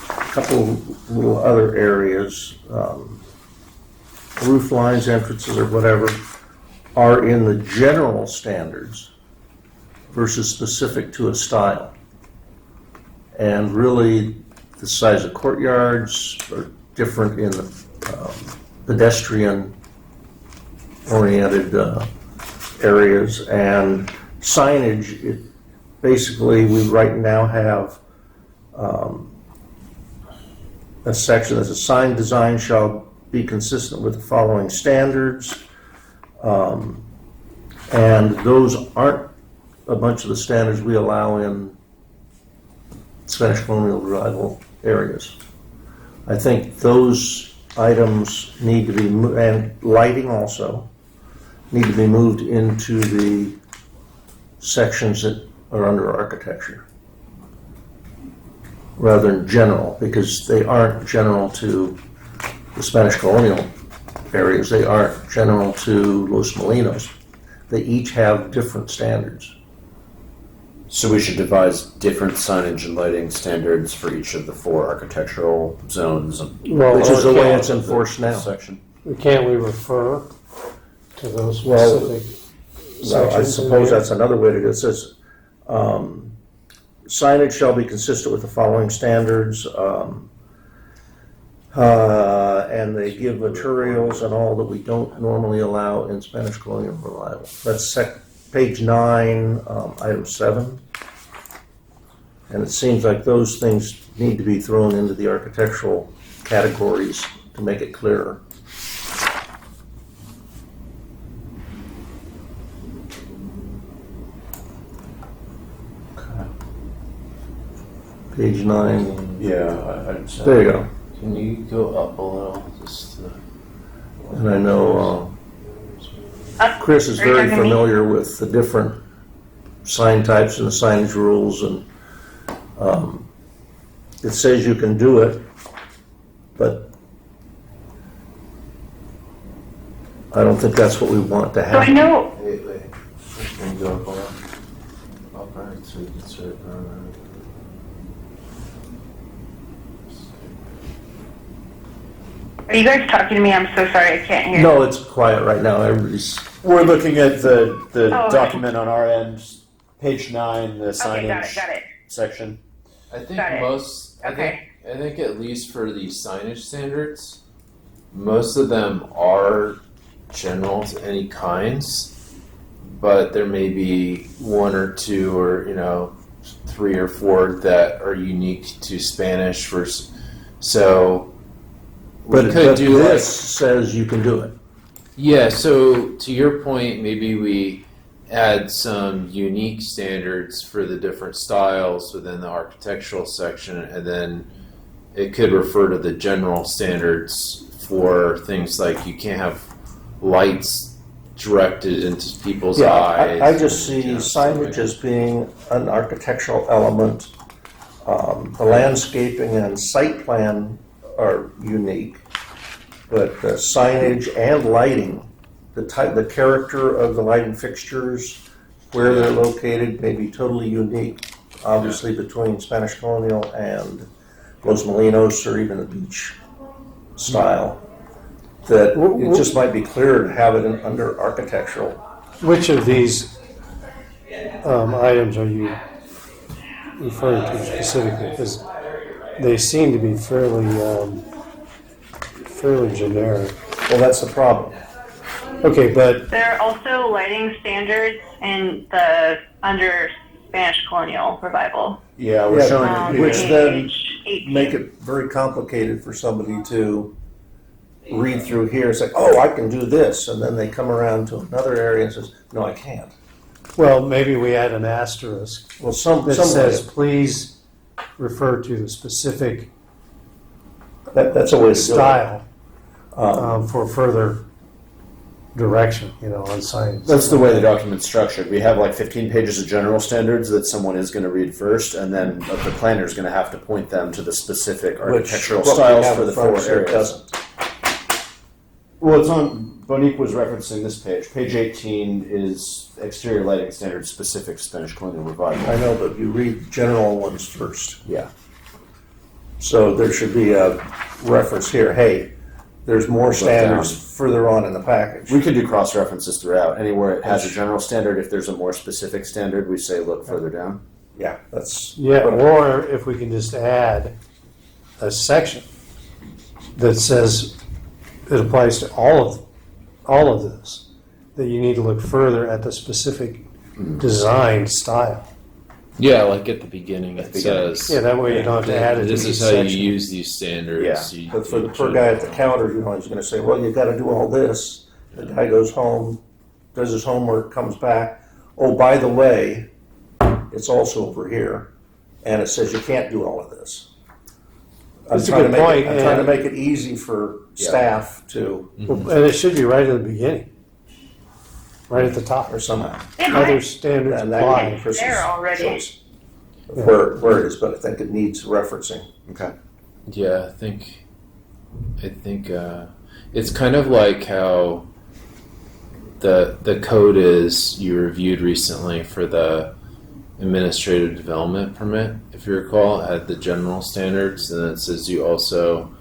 Speaker 2: couple little other areas, roof lines, entrances, or whatever, are in the general standards versus specific to a style. And really, the size of courtyards are different in the pedestrian-oriented areas, and signage, basically, we right now have a section that's a sign design shall be consistent with the following standards, and those aren't a bunch of the standards we allow in Spanish colonial revival areas. I think those items need to be, and lighting also, need to be moved into the sections that are under architecture rather than general, because they aren't general to the Spanish colonial areas. They aren't general to Los Molinos. They each have different standards.
Speaker 1: So we should devise different signage and lighting standards for each of the 4 architectural zones.
Speaker 3: Well,
Speaker 2: Which is the way
Speaker 3: can't-
Speaker 2: it's enforced now.
Speaker 1: Section.
Speaker 3: Can't we refer to those
Speaker 2: Well,
Speaker 3: specific
Speaker 2: So I
Speaker 3: sections in
Speaker 2: suppose
Speaker 3: here?
Speaker 2: that's another way to do it. It says, signage shall be consistent with the following standards, and they give materials and all that we don't normally allow in Spanish colonial revival. That's page 9, item 7. And it seems like those things need to be thrown into the architectural categories to make it clearer. Page 9.
Speaker 1: Yeah, I'd say.
Speaker 2: There you go.
Speaker 4: Can you go up a little? Just
Speaker 2: And I know Chris is
Speaker 7: Are you
Speaker 2: very
Speaker 7: talking to me?
Speaker 2: familiar with the different sign types and the signage rules, and it says you can do it, but I don't think that's what we want to
Speaker 7: So I
Speaker 2: have.
Speaker 7: know,
Speaker 4: wait. Can you go up a little? Up right, so you can sort
Speaker 7: are you guys talking to me? I'm so sorry, I can't hear.
Speaker 2: No, it's quiet right now. Everybody's,
Speaker 1: We're looking at the
Speaker 7: Oh, okay.
Speaker 1: document on our end, page 9, the
Speaker 7: Okay, got
Speaker 1: signage
Speaker 7: it.
Speaker 1: section.
Speaker 4: I think
Speaker 7: Got it. Okay.
Speaker 4: I think at least for the signage standards, most of them are general to any kinds, but there may be 1 or 2 or 3 or 4 that are unique to Spanish. So we
Speaker 2: but
Speaker 4: could do
Speaker 2: this says you can do it.
Speaker 4: Yeah, so to your point, maybe we add some unique standards for the different styles within the architectural section, and then it could refer to the general standards for things like you can't have lights directed into people's
Speaker 2: Yeah,
Speaker 4: eyes.
Speaker 2: I just see
Speaker 4: stuff like
Speaker 2: signage as being an architectural element. The landscaping and site plan are unique, but the signage and lighting, the character of the lighting fixtures, where they're located, may be totally unique, obviously between Spanish colonial and Los Molinos or even the beach style. That it just might be clearer to have it under architectural.
Speaker 3: Which of these items are you referring to specifically? Because they seem to be fairly generic.
Speaker 2: Well, that's the problem.
Speaker 3: Okay, but
Speaker 9: There are also lighting standards under Spanish colonial revival.
Speaker 1: Yeah, we're
Speaker 2: Yeah,
Speaker 1: showing
Speaker 2: which
Speaker 1: here.
Speaker 2: then
Speaker 9: Page 18.
Speaker 2: make it very complicated for somebody to read through here and say, oh, I can do this, and then they come around to another area and says, no, I can't.
Speaker 3: well, maybe we add an asterisk
Speaker 2: Well, some
Speaker 3: that
Speaker 2: way-
Speaker 3: says, please refer to the specific
Speaker 2: that's a way to do it.
Speaker 3: style
Speaker 2: Um,
Speaker 3: for further direction, on science.
Speaker 1: That's the way the document's structured. We have like 15 pages of general standards that someone is going to read first, and then the planner is going to have to point them to the specific architectural
Speaker 2: what we
Speaker 1: styles
Speaker 2: have
Speaker 1: for
Speaker 2: in
Speaker 1: the
Speaker 2: front
Speaker 1: 4
Speaker 2: of us here
Speaker 1: areas.
Speaker 2: doesn't.
Speaker 1: Well, it's on. Bonique was referencing this page. Page 18 is exterior lighting standards specific to Spanish colonial revival.
Speaker 2: I know, but you read general ones first.
Speaker 1: Yeah.
Speaker 2: So there should be a reference here, hey, there's more standards
Speaker 1: down.
Speaker 2: further on in the package.
Speaker 1: We could do cross references throughout. Anywhere it has a general standard, if there's a more specific standard, we say look further down.
Speaker 2: Yeah, that's.
Speaker 3: Yeah, or if we can just add a section that says it applies to all of this, that you need to look further at the specific design style.
Speaker 4: Yeah, like at the beginning it
Speaker 1: beginning.
Speaker 4: says.
Speaker 3: Yeah, that way you don't have to add it to
Speaker 4: This
Speaker 3: each
Speaker 4: is how you
Speaker 3: section.
Speaker 4: use these standards.
Speaker 1: Yeah,
Speaker 2: But for the poor guy at the counter, he's going to say, well, you got to do all this. The guy goes home, does his homework, comes back. Oh, by the way, it's also over here. And it says you can't do all of this.
Speaker 3: That's a good point,
Speaker 2: I'm trying to
Speaker 3: and-
Speaker 2: make it easy for staff to,
Speaker 3: And it should be right at the beginning, right at the top.
Speaker 2: or somehow.
Speaker 7: It
Speaker 3: Other
Speaker 7: might
Speaker 3: standards
Speaker 2: And that
Speaker 3: apply.
Speaker 2: would be Chris's
Speaker 7: there already.
Speaker 2: choice of where it is, but I think it needs referencing.
Speaker 1: Okay.
Speaker 4: Yeah, I think it's kind of like how the code is you reviewed recently for the administrative development permit, if you recall, at the general standards, and then it says you also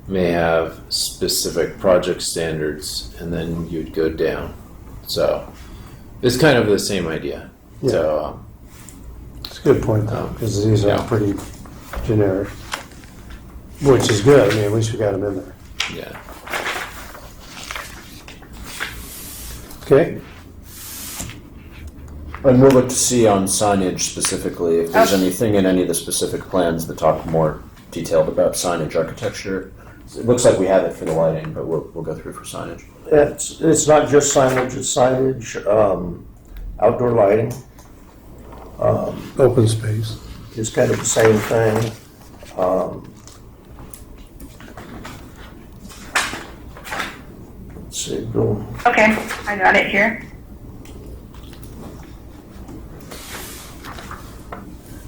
Speaker 4: may have specific project standards, and then you'd go down. So it's kind of the same idea.
Speaker 3: Yeah.
Speaker 4: So
Speaker 3: It's a good point though, because these
Speaker 4: Yeah.
Speaker 3: are pretty generic, which is good. I mean, at least we got them in there.
Speaker 4: yeah.
Speaker 3: Okay.
Speaker 1: And we'll look to see on signage specifically if there's anything in any of the specific plans that talk more detailed about signage architecture. It looks like we have it for the lighting, but we'll go through for signage.
Speaker 2: It's not just signage, it's signage, outdoor lighting.
Speaker 3: Open space.
Speaker 2: Is kind of the same thing. Let's see, go.
Speaker 7: Okay, I got it here.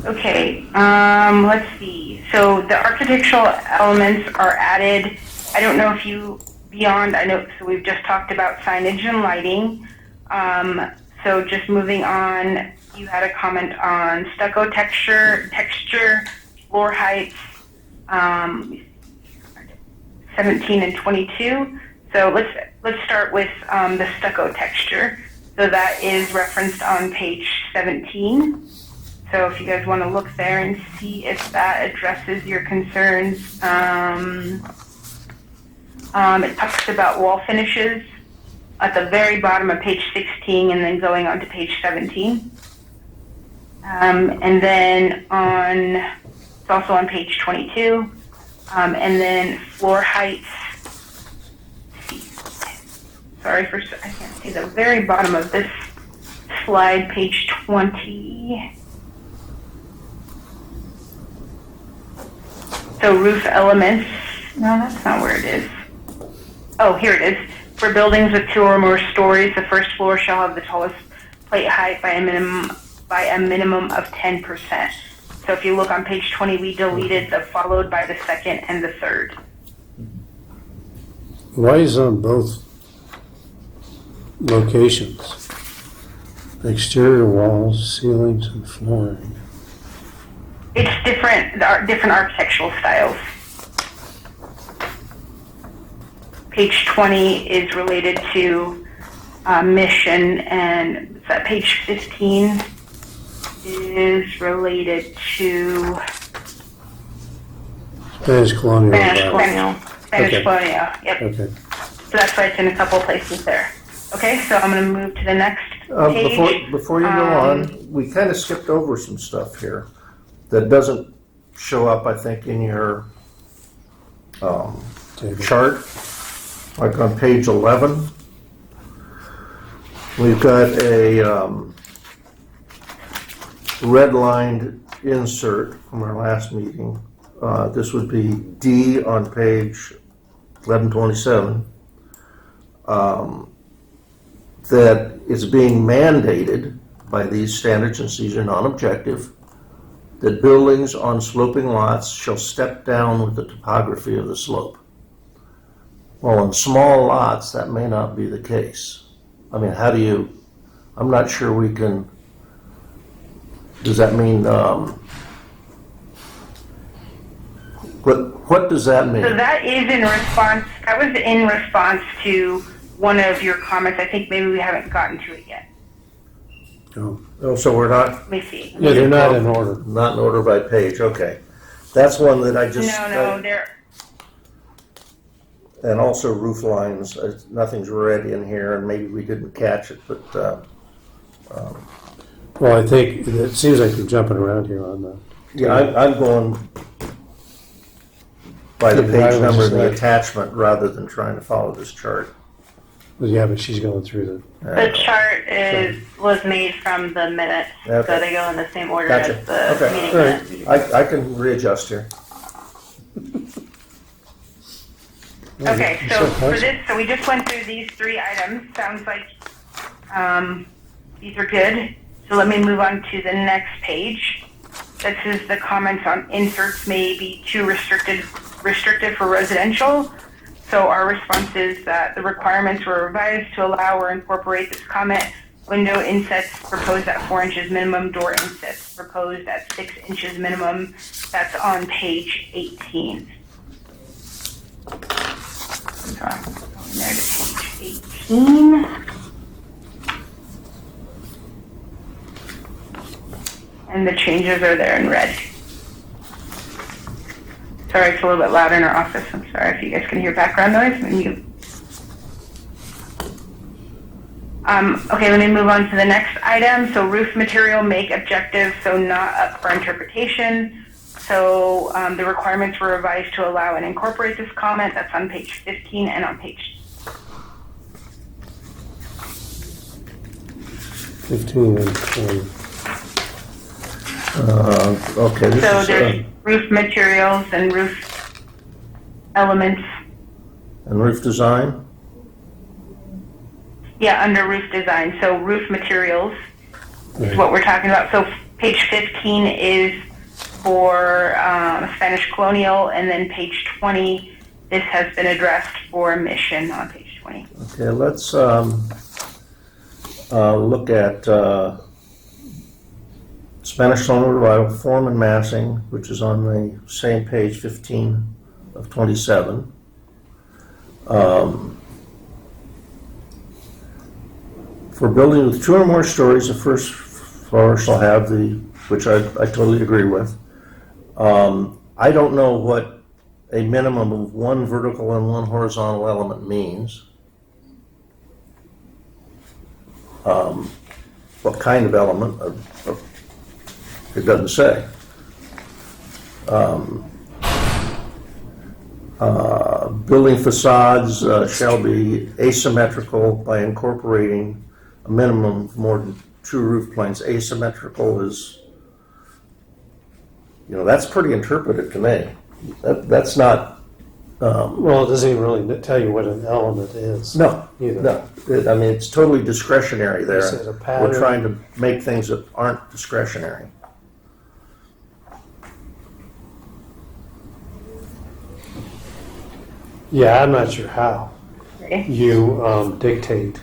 Speaker 7: Okay, let's see. So the architectural elements are added. I don't know if you, beyond, I know, so we've just talked about signage and lighting. So just moving on, you had a comment on stucco texture, floor heights, 17 and 22. So let's start with the stucco texture. So that is referenced on page 17. So if you guys want to look there and see if that addresses your concerns, it talks about wall finishes at the very bottom of page 16 and then going on to page 17. And then it's also on page 22. And then floor heights. Sorry, I can't see the very bottom of this slide, page 20. So roof elements, no, that's not where it is. Oh, here it is. For buildings with 2 or more stories, the first floor shall have the tallest plate height by a minimum of 10%. So if you look on page 20, we deleted the followed by the second and the third.
Speaker 3: Why is it on both locations? Exterior walls, ceilings, and flooring.
Speaker 7: It's different architectural styles. Page 20 is related to mission, and page 15 is related to
Speaker 3: Spanish colonial.
Speaker 7: Spanish colonial.
Speaker 3: Okay.
Speaker 7: Yep.
Speaker 3: Okay.
Speaker 7: So that's why it's in a couple places there. Okay, so I'm going to move to the next page.
Speaker 2: Before you go on, we kind of skipped over some stuff here that doesn't show up, I think, in your chart. Like on page 11, we've got a red-lined insert from our last meeting. This would be D on page 1127. That it's being mandated by these standards, and these are non-objective, that buildings on sloping lots shall step down with the topography of the slope. Well, on small lots, that may not be the case. I mean, I'm not sure we can, does that mean, what does that mean?
Speaker 7: So that was in response to one of your comments. I think maybe we haven't gotten to it yet.
Speaker 2: Oh, so we're not,
Speaker 7: Let me see.
Speaker 3: Yeah, they're not in order.
Speaker 2: not in order by page, okay. That's one that I just.
Speaker 7: No, they're.
Speaker 2: And also roof lines, nothing's red in here, and maybe we didn't catch it, but,
Speaker 3: Well, I think it seems like you're jumping around here on the.
Speaker 2: yeah, I'm going by the
Speaker 3: Yeah, I
Speaker 2: page
Speaker 3: was
Speaker 2: number
Speaker 3: just
Speaker 2: and the
Speaker 3: like-
Speaker 2: attachment rather than trying to follow this chart.
Speaker 3: Well, yeah, but she's going through
Speaker 9: The chart was made from the minutes,
Speaker 2: Okay.
Speaker 9: so they go in the same order
Speaker 2: Gotcha.
Speaker 9: as the
Speaker 2: Okay.
Speaker 9: meeting
Speaker 3: All
Speaker 9: minutes.
Speaker 3: right.
Speaker 2: I can readjust here.
Speaker 7: Okay,
Speaker 3: You're
Speaker 7: so
Speaker 3: so
Speaker 7: for
Speaker 3: close.
Speaker 7: this, so we just went through these 3 items. Sounds like these are good. So let me move on to the next page. This is the comments on inserts may be too restrictive for residential. So our response is that the requirements were revised to allow or incorporate this comment Window insets proposed at 4 inches minimum. Door insets proposed at 6 inches minimum. That's on page 18. So I'm going there to page 18. And the changes are there in red. Sorry, it's a little bit loud in our office. I'm sorry if you guys can hear background noise. Okay, let me move on to the next item. So roof material, make objective, so not up for interpretation. So the requirements were revised to allow and incorporate this comment. That's on page 15 and on page
Speaker 3: 15 and 20.
Speaker 2: Okay. This
Speaker 7: So
Speaker 2: is,
Speaker 7: there's roof materials and roof elements.
Speaker 2: and roof design.
Speaker 7: Yeah, under roof design. So roof materials is what we're talking about. So page 15 is for Spanish colonial, and then page 20, this has been addressed for mission on page 20.
Speaker 2: Okay, let's look at Spanish colonial revival, form and massing, which is on the same page 15 of 27. For building with 2 or more stories, the first floor shall have which I totally agree with. I don't know what a minimum of 1 vertical and 1 horizontal element means. What kind of element? It doesn't say. Building facades shall be asymmetrical by incorporating a minimum of more than 2 roof planes. Asymmetrical is, that's pretty interpretive to me. That's not.
Speaker 3: Well, it doesn't even really tell you what an element is.
Speaker 2: No,
Speaker 3: either.
Speaker 2: no. I mean, it's totally discretionary there.
Speaker 3: Is it a pattern?
Speaker 2: We're trying to make things that aren't discretionary.
Speaker 3: Yeah, I'm not sure how you dictate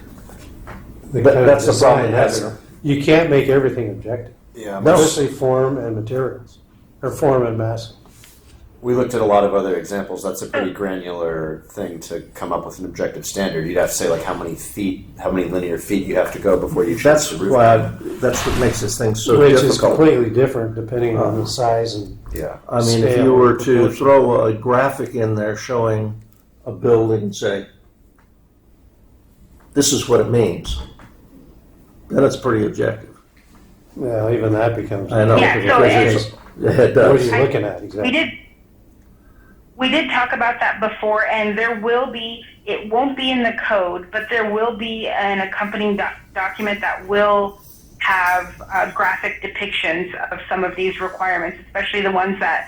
Speaker 3: the kind of
Speaker 2: That's the problem.
Speaker 3: design. You can't make everything objective,
Speaker 1: Yeah,
Speaker 2: No.
Speaker 3: especially form and materials, or form and mass.
Speaker 1: we looked at a lot of other examples. That's a pretty granular thing to come up with an objective standard. You'd have to say like how many linear feet you have to go before you choose
Speaker 2: That's
Speaker 1: the roof.
Speaker 2: that's what makes this thing so
Speaker 3: Which
Speaker 2: difficult.
Speaker 3: is completely different depending on the size and
Speaker 1: Yeah.
Speaker 2: I mean, if
Speaker 3: scale
Speaker 2: you were
Speaker 3: and
Speaker 2: to
Speaker 3: proportion.
Speaker 2: throw a graphic in there showing a building and say, this is what it means, then it's pretty objective.
Speaker 3: well, even that becomes.
Speaker 2: I know.
Speaker 7: Yeah, so
Speaker 2: It
Speaker 3: What are
Speaker 2: does.
Speaker 3: you looking at exactly?
Speaker 7: We did talk about that before, and there will be, it won't be in the code, but there will be an accompanying document that will have graphic depictions of some of these requirements, especially the ones that,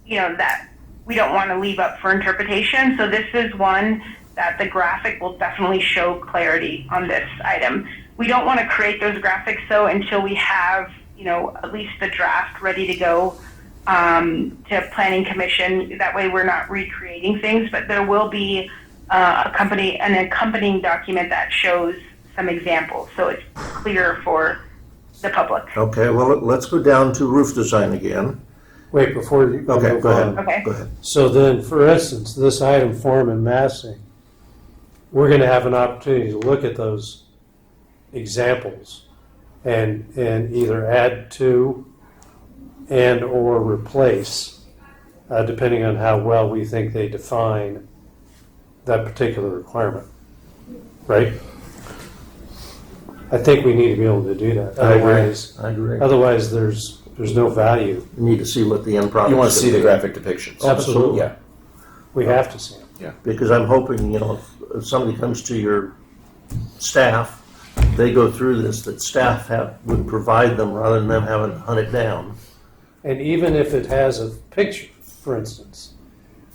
Speaker 7: that we don't want to leave up for interpretation. So this is one that the graphic will definitely show clarity on this item. We don't want to create those graphics though until we have, at least the draft ready to go to Planning Commission. That way we're not recreating things, but there will be an accompanying document that shows some examples, so it's clear for the public.
Speaker 2: Okay, well, let's go down to roof design again.
Speaker 3: Wait, before you
Speaker 2: Okay,
Speaker 3: move
Speaker 2: go ahead.
Speaker 3: on.
Speaker 7: Okay.
Speaker 2: Go ahead.
Speaker 3: So then, for instance, this item, form and massing, we're going to have an opportunity to look at those examples and either add to and or replace, depending on how well we think they define that particular requirement, right? I think we need to be able to do that.
Speaker 2: I agree.
Speaker 3: Otherwise, there's no value.
Speaker 2: You need to see what the end product is.
Speaker 1: You want to see the
Speaker 2: gonna be.
Speaker 1: graphic depictions.
Speaker 3: Absolutely.
Speaker 1: Yeah.
Speaker 3: We have to see it.
Speaker 2: Because I'm hoping, if somebody comes to your staff, they go through this, that staff would provide them rather than them having to hunt it down.
Speaker 3: And even if it has a picture, for instance,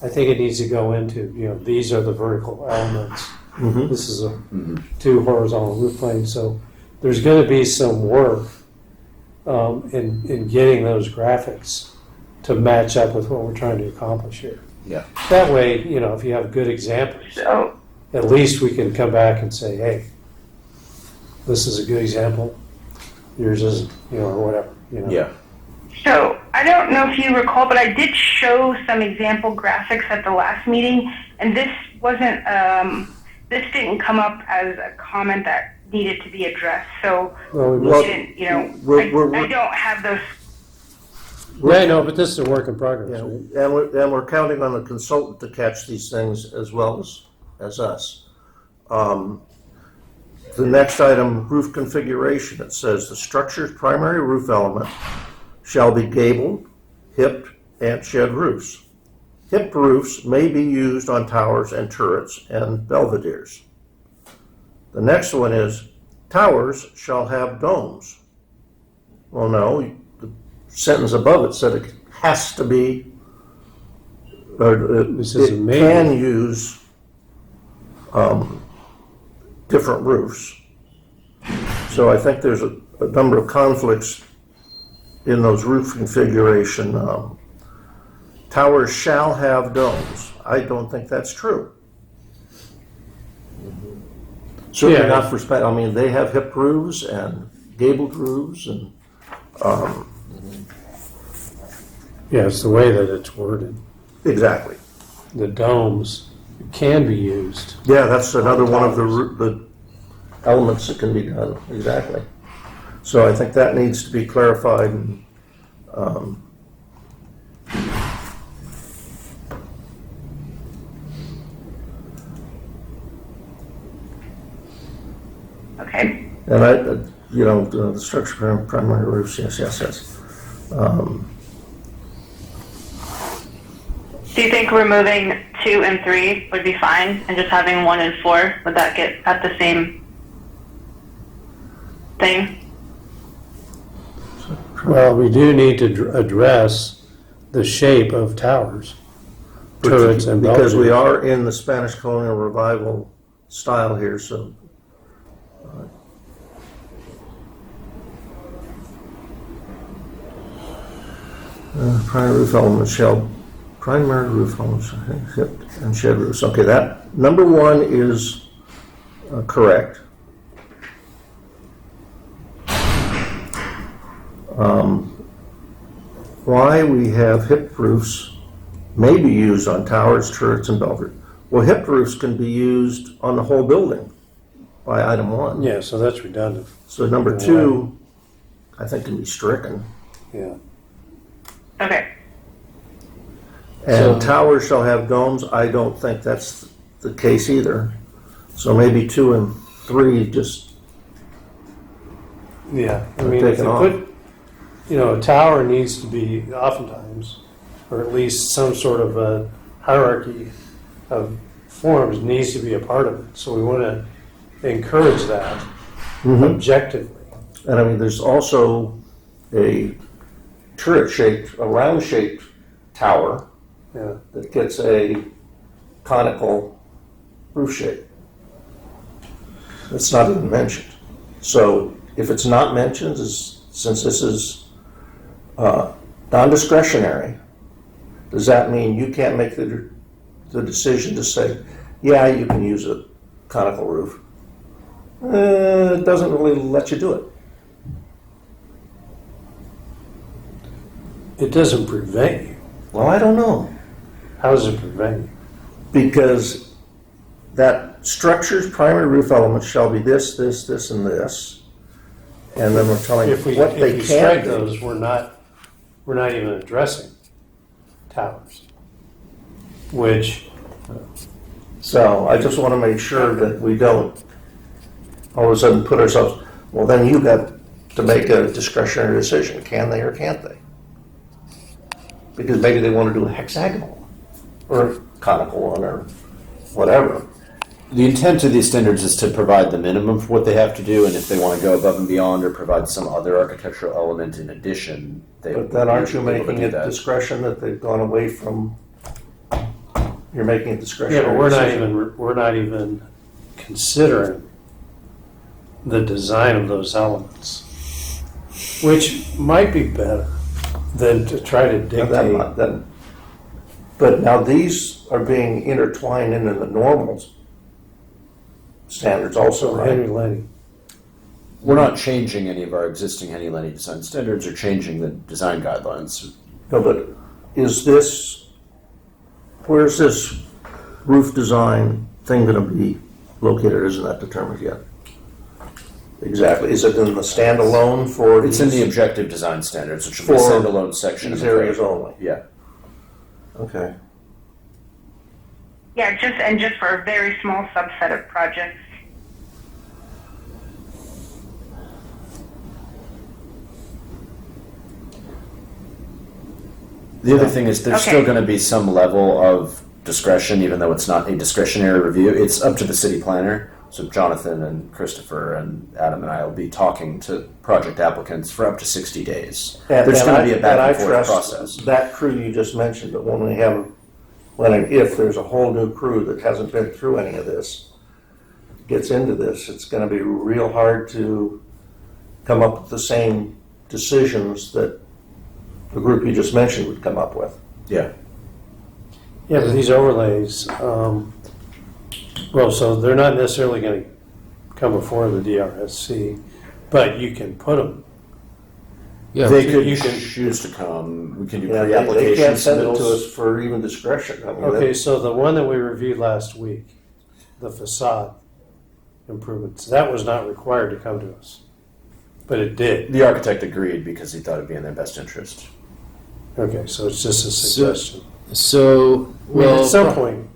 Speaker 3: I think it needs to go into, these are the vertical elements.
Speaker 2: Mm-hmm.
Speaker 3: This is two horizontal roof planes. So there's going to be some work in getting those graphics to match up with what we're trying to accomplish here.
Speaker 1: Yeah.
Speaker 3: That way, if you have good examples,
Speaker 7: So
Speaker 3: at least we can come back and say, hey, this is a good example. Yours isn't, or whatever,
Speaker 1: Yeah.
Speaker 7: So I don't know if you recall, but I did show some example graphics at the last meeting, and this wasn't, this didn't come up as a comment that needed to be addressed. So
Speaker 3: Well, we
Speaker 7: we
Speaker 3: must-
Speaker 7: didn't,
Speaker 2: we're-
Speaker 7: I don't have those.
Speaker 3: Yeah, I know, but this is a work in progress,
Speaker 2: Yeah,
Speaker 3: right?
Speaker 2: and we're counting on the consultant to catch these things as well as us. The next item, roof configuration, it says the structure's primary roof element shall be gabled, hipped, and shed roofs. Hipped roofs may be used on towers and turrets and belvederes. The next one is towers shall have domes. Well, no, the sentence above it said it has to be, or
Speaker 3: This is
Speaker 2: it
Speaker 3: maybe.
Speaker 2: can use different roofs. So I think there's a number of conflicts in those roof configuration. Towers shall have domes. I don't think that's true. Certainly
Speaker 3: Yeah.
Speaker 2: not for, I mean, they have hip roofs and gabled roofs and,
Speaker 3: Yeah, it's the way that it's worded.
Speaker 2: exactly.
Speaker 3: The domes can be used.
Speaker 2: Yeah, that's another one of the elements that can be done, exactly. So I think that needs to be clarified. And,
Speaker 7: Okay.
Speaker 2: and the structure primary roofs, yes.
Speaker 9: Do you think removing 2 and 3 would be fine, and just having 1 and 4, would that get at the same thing?
Speaker 3: Well, we do need to address the shape of towers, turrets, and
Speaker 2: Because we
Speaker 3: belfries.
Speaker 2: are in the Spanish colonial revival style here, so. Primary roof elements hip and shed roofs. Okay, that number 1 is correct. Why we have hip roofs may be used on towers, turrets, and belfries. Well, hip roofs can be used on the whole building by item 1.
Speaker 3: Yeah, so that's redundant.
Speaker 2: So number 2, I think, can be stricken.
Speaker 3: Yeah.
Speaker 9: Okay.
Speaker 2: And
Speaker 3: So-
Speaker 2: towers shall have domes. I don't think that's the case either. So maybe 2 and 3 just,
Speaker 3: Yeah, I mean, if
Speaker 2: taken
Speaker 3: you
Speaker 2: off.
Speaker 3: put, a tower needs to be oftentimes, or at least some sort of a hierarchy of forms needs to be a part of it. So we want to encourage that objectively.
Speaker 2: and I mean, there's also a turret-shaped, a round-shaped tower
Speaker 3: Yeah.
Speaker 2: that gets a conical roof shape. It's not even mentioned. So if it's not mentioned, since this is non-discretionary, does that mean you can't make the decision to say, yeah, you can use a conical roof? It doesn't really let you do it.
Speaker 3: It doesn't prevent you.
Speaker 2: Well, I don't know.
Speaker 3: How does it prevent you?
Speaker 2: Because that structure's primary roof elements shall be this, and this. And then we're telling
Speaker 3: If we,
Speaker 2: what they
Speaker 3: if we
Speaker 2: can
Speaker 3: strike
Speaker 2: do.
Speaker 3: those, we're not even addressing towers. Which,
Speaker 2: So I just want to make sure that we don't all of a sudden put ourselves, well, then you got to make a discretionary decision. Can they or can't they? Because maybe they want to do a hexagonal one or a conical one or whatever.
Speaker 1: The intent of these standards is to provide the minimum for what they have to do, and if they want to go above and beyond or provide some other architectural element in addition, they
Speaker 2: But then aren't you
Speaker 1: will be able to
Speaker 2: making
Speaker 1: do
Speaker 2: it
Speaker 1: that.
Speaker 2: discretion that they've gone away from, you're making it
Speaker 3: yeah,
Speaker 2: discretionary
Speaker 3: but
Speaker 2: decision.
Speaker 3: we're not even considering the design of those elements, which might be better than to try to
Speaker 2: Now that
Speaker 3: dictate.
Speaker 2: might- that- But now these are being intertwined into the normal standards also,
Speaker 3: So
Speaker 2: right?
Speaker 3: Henry Lenny.
Speaker 1: We're not changing any of our existing Henny Lenny design standards or changing the design guidelines.
Speaker 2: No, but where's this roof design thing gonna be located? Isn't that determined yet? Exactly. Is it in the standalone for
Speaker 1: It's in the
Speaker 2: these
Speaker 1: objective design standards, which will be a
Speaker 2: For
Speaker 1: standalone section. of the
Speaker 2: areas
Speaker 1: code.
Speaker 2: only?
Speaker 1: Yeah.
Speaker 2: Okay.
Speaker 7: Yeah, just for a very small subset of projects.
Speaker 1: The other thing is there's
Speaker 7: Okay.
Speaker 1: still going to be some level of discretion, even though it's not a discretionary review. It's up to the city planner. So Jonathan and Christopher and Adam and I will be talking to project applicants for up to 60 days. There's going to be a back and forth process.
Speaker 2: That crew you just mentioned, but if there's a whole new crew that hasn't been through any of this, gets into this, it's gonna be real hard to come up with the same decisions that the group you just mentioned would come up with.
Speaker 1: Yeah.
Speaker 3: Yeah, but these overlays, well, so they're not necessarily going to come before the DRSC, but you can put them.
Speaker 4: Yeah,
Speaker 1: They could
Speaker 3: you can-
Speaker 1: choose to come. We can do
Speaker 2: Yeah, they
Speaker 1: pre-application
Speaker 2: can't send it to
Speaker 1: submittals.
Speaker 2: us for even discretion. I mean,
Speaker 3: Okay, so the one that we reviewed last week, the facade improvements, that was not required to come to us, but it did.
Speaker 1: The architect agreed because he thought it'd be in their best interest.
Speaker 3: Okay, so it's just a suggestion.
Speaker 4: So,
Speaker 3: I mean,
Speaker 4: well,
Speaker 3: at some point,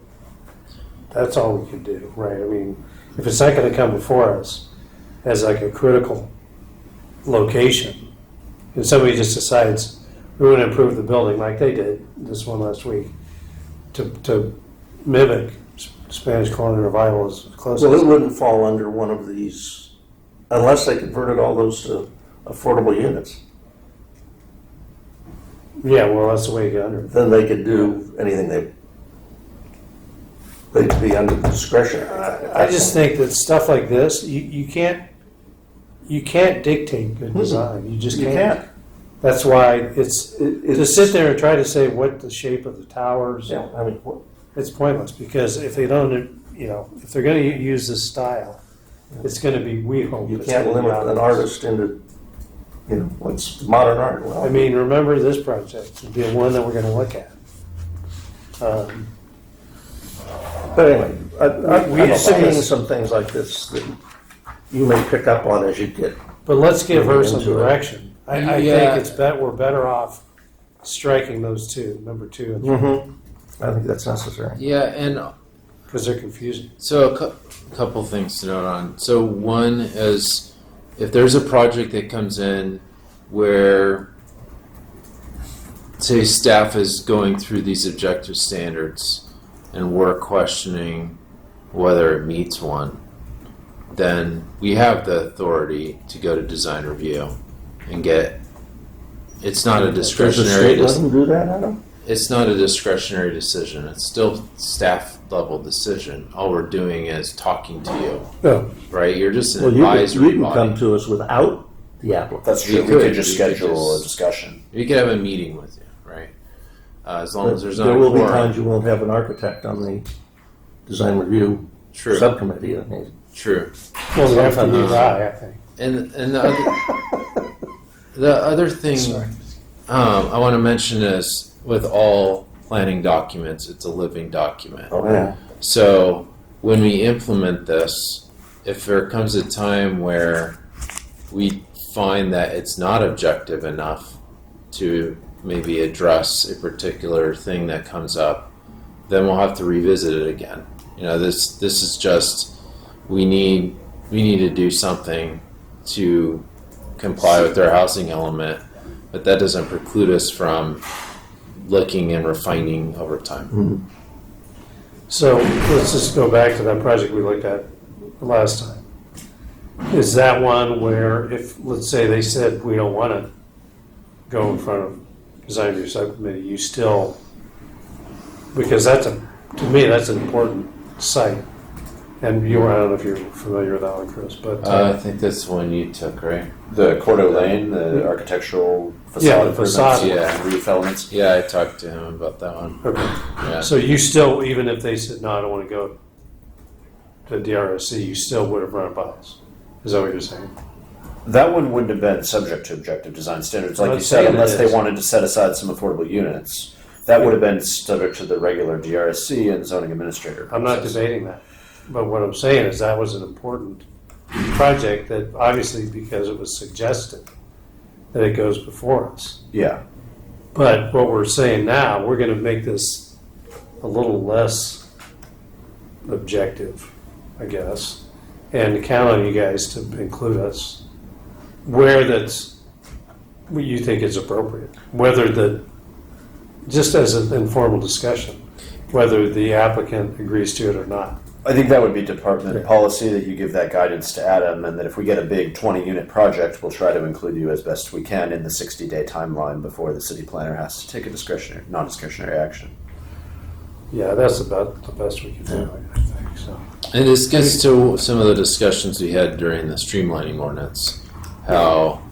Speaker 3: that's all we could do, right? I mean, if it's not going to come before us as like a critical location, and somebody just decides we want to improve the building like they did this one last week to mimic Spanish colonial revival as close
Speaker 2: well,
Speaker 3: as
Speaker 2: it wouldn't fall under one of these unless they converted all those to affordable units.
Speaker 3: yeah, well, that's the way you get under it.
Speaker 2: Then they could do anything they'd be under the discretion.
Speaker 3: I just think that stuff like this, you can't dictate good design. You just
Speaker 2: You
Speaker 3: can't.
Speaker 2: can't.
Speaker 3: That's why it's to
Speaker 2: It's
Speaker 3: sit there and try to say what the shape of the towers.
Speaker 2: Yeah, I mean,
Speaker 3: It's pointless because if they don't, if they're going to use this style, it's going to be. We hope
Speaker 2: you
Speaker 3: it's
Speaker 2: can't
Speaker 3: gonna be
Speaker 2: limit an
Speaker 3: obvious.
Speaker 2: artist into, what's modern art. Well,
Speaker 3: I mean, remember this project would be one that we're going to look at.
Speaker 2: but anyway,
Speaker 3: we
Speaker 2: I'm
Speaker 3: have
Speaker 2: seeing
Speaker 3: this-
Speaker 2: some things like this that you may pick up on as you get.
Speaker 3: But let's give her
Speaker 2: Moving
Speaker 3: some
Speaker 2: into it.
Speaker 3: direction. I
Speaker 4: Yeah.
Speaker 3: think we're better off striking those two, number 2 and 3,
Speaker 2: I think that's necessary.
Speaker 4: yeah, and
Speaker 3: because they're confusing.
Speaker 4: so a couple things to note on. So one is if there's a project that comes in where, say, staff is going through these objective standards and we're questioning whether it meets one, then we have the authority to go to design review and get. It's not a
Speaker 2: Does the
Speaker 4: discretionary.
Speaker 2: state let them do that, Adam?
Speaker 4: It's not a discretionary decision. It's still staff level decision. All we're doing is talking to you,
Speaker 3: Oh,
Speaker 4: right? You're just an
Speaker 2: Well, you
Speaker 4: advisory
Speaker 2: can come
Speaker 4: body.
Speaker 2: to us without the applicant.
Speaker 1: That's true.
Speaker 4: You
Speaker 1: We
Speaker 4: could
Speaker 1: could just
Speaker 4: just-
Speaker 1: schedule a discussion.
Speaker 4: You could have a meeting with you, right? As long as there's not
Speaker 2: There
Speaker 4: a
Speaker 2: will be
Speaker 4: quorum.
Speaker 2: times you won't have an architect on the design review
Speaker 4: True,
Speaker 2: subcommittee. I mean,
Speaker 4: true.
Speaker 3: well, we have to
Speaker 2: Sometimes-
Speaker 3: use I think.
Speaker 4: And the other thing
Speaker 3: Sorry.
Speaker 4: I want to mention is with all planning documents, it's a living document.
Speaker 2: Oh, yeah.
Speaker 4: So when we implement this, if there comes a time where we find that it's not objective enough to maybe address a particular thing that comes up, then we'll have to revisit it again. This is just we need to do something to comply with their housing element, but that doesn't preclude us from looking and refining over time.
Speaker 3: So let's just go back to that project we looked at last time. Is that one where if, let's say they said we don't want to go in front of design review subcommittee, you still, because to me, that's an important site. And I don't know if you're familiar with that one, Chris, but
Speaker 4: I think that's the one you took, right?
Speaker 1: The Cordo Lane, the architectural facade
Speaker 3: Yeah, the
Speaker 1: improvements,
Speaker 3: facade.
Speaker 4: Yeah.
Speaker 1: roof elements.
Speaker 4: Yeah, I talked to him about that one.
Speaker 3: okay.
Speaker 4: Yeah.
Speaker 3: So you still, even if they said, no, I don't want to go to DRSC, you still would have run it by us. Is that what you're saying?
Speaker 1: That one wouldn't have been subject to objective design standards, like
Speaker 3: I'm
Speaker 1: you said,
Speaker 3: saying it
Speaker 1: unless they
Speaker 3: is.
Speaker 1: wanted to set aside some affordable units. That would have been subject to the regular DRSC and zoning administrator.
Speaker 3: I'm not
Speaker 1: process.
Speaker 3: debating that. But what I'm saying is that was an important project that obviously because it was suggested that it goes before us.
Speaker 1: Yeah.
Speaker 3: But what we're saying now, we're going to make this a little less objective, I guess, and count on you guys to include us where that's what you think is appropriate. Whether the, just as an informal discussion, whether the applicant agrees to it or not.
Speaker 1: I think that would be department
Speaker 3: Yeah.
Speaker 1: policy that you give that guidance to Adam, and that if we get a big 20-unit project, we'll try to include you as best we can in the 60-day timeline before the city planner has to take a non-discretionary action.
Speaker 3: Yeah, that's about the best we can do, I think, so.
Speaker 4: And this gets to some of the discussions we had during the streamlining ordinance. How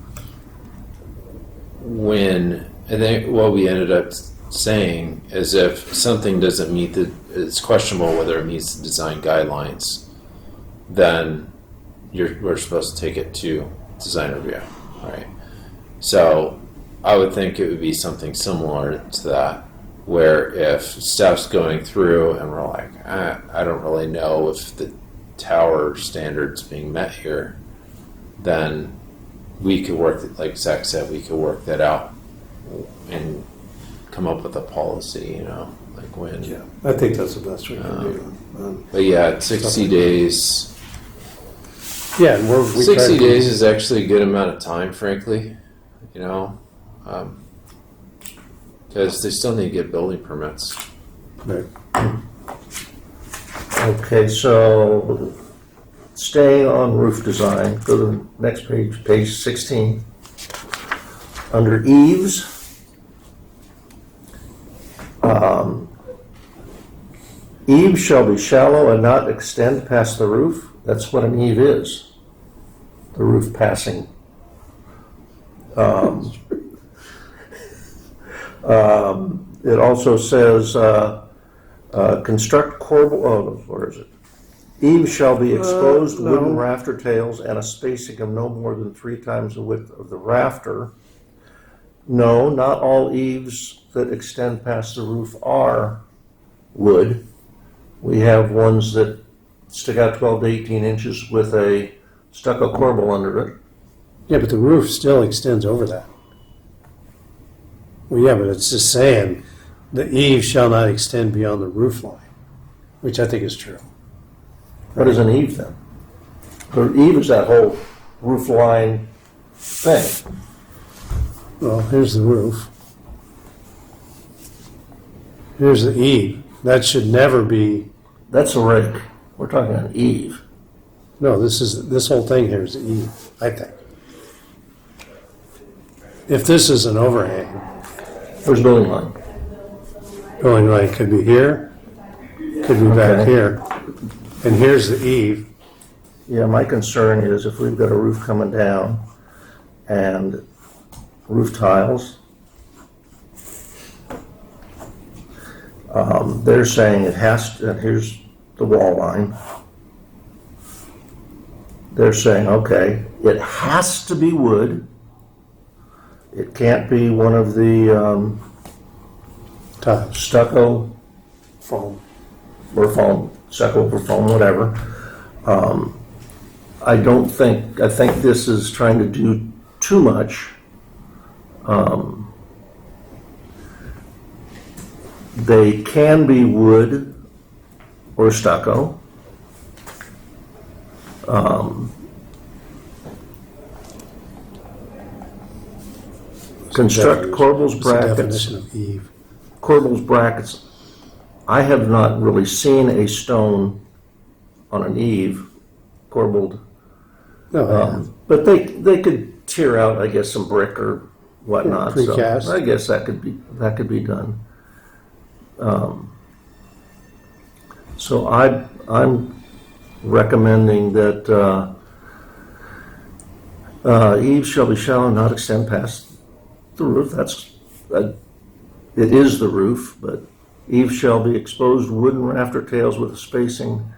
Speaker 4: when, I think what we ended up saying is if something doesn't meet it's questionable whether it meets the design guidelines, then we're supposed to take it to design review, right? So I would think it would be something similar to that, where if staff's going through and we're like, I don't really know if the tower standard's being met here, then we could work, like Zach said, we could work that out and come up with a policy, like when.
Speaker 3: Yeah, I think that's the best we can do.
Speaker 4: But yeah, 60 days.
Speaker 3: Yeah, and we
Speaker 4: 60 days is actually a good amount of time, frankly, because they still need to get building permits.
Speaker 3: Right.
Speaker 2: Okay, so staying on roof design, go to the next page, page 16. Under eaves, eaves shall be shallow and not extend past the roof. That's what an eave is, the roof passing. It also says, construct where is it? Eaves shall be exposed
Speaker 3: No.
Speaker 2: wooden rafter tails and a spacing of no more than 3 times the width of the rafter. No, not all eaves that extend past the roof are wood. We have ones that stick out 12 to 18 inches with a stucco corbel under it.
Speaker 3: Yeah, but the roof still extends over that. Well, yeah, but it's just saying the eave shall not extend beyond the roof line, which I think is true.
Speaker 2: What is an eave then? The eave is that whole roof line thing.
Speaker 3: Well, here's the roof. Here's the eave. That should never be.
Speaker 2: That's a rake. We're talking an eave.
Speaker 3: No, this whole thing here is the eave, I think. If this is an overhang,
Speaker 2: Where's building line?
Speaker 3: building line could be here, could be back
Speaker 2: Okay.
Speaker 3: here, and here's the eave.
Speaker 2: Yeah, my concern is if we've got a roof coming down and roof tiles, they're saying it has to, and here's the wall line. They're saying, okay, it has to be wood. It can't be one of the
Speaker 3: Tiles,
Speaker 2: stucco
Speaker 3: foam.
Speaker 2: or foam, stucco or foam, whatever. I think this is trying to do too much. They can be wood or stucco. Construct corbels,
Speaker 3: What's the
Speaker 2: brackets.
Speaker 3: definition of eave?
Speaker 2: Corbels, brackets. I have not really seen a stone on an eave corbelled.
Speaker 3: No,
Speaker 2: But they could tear out, I guess, some brick or whatnot.
Speaker 3: Yeah, precast.
Speaker 2: So I guess that could be done. So I'm recommending that eaves shall be shallow and not extend past the roof. It is the roof, but eaves shall be exposed wooden rafter tails with a spacing.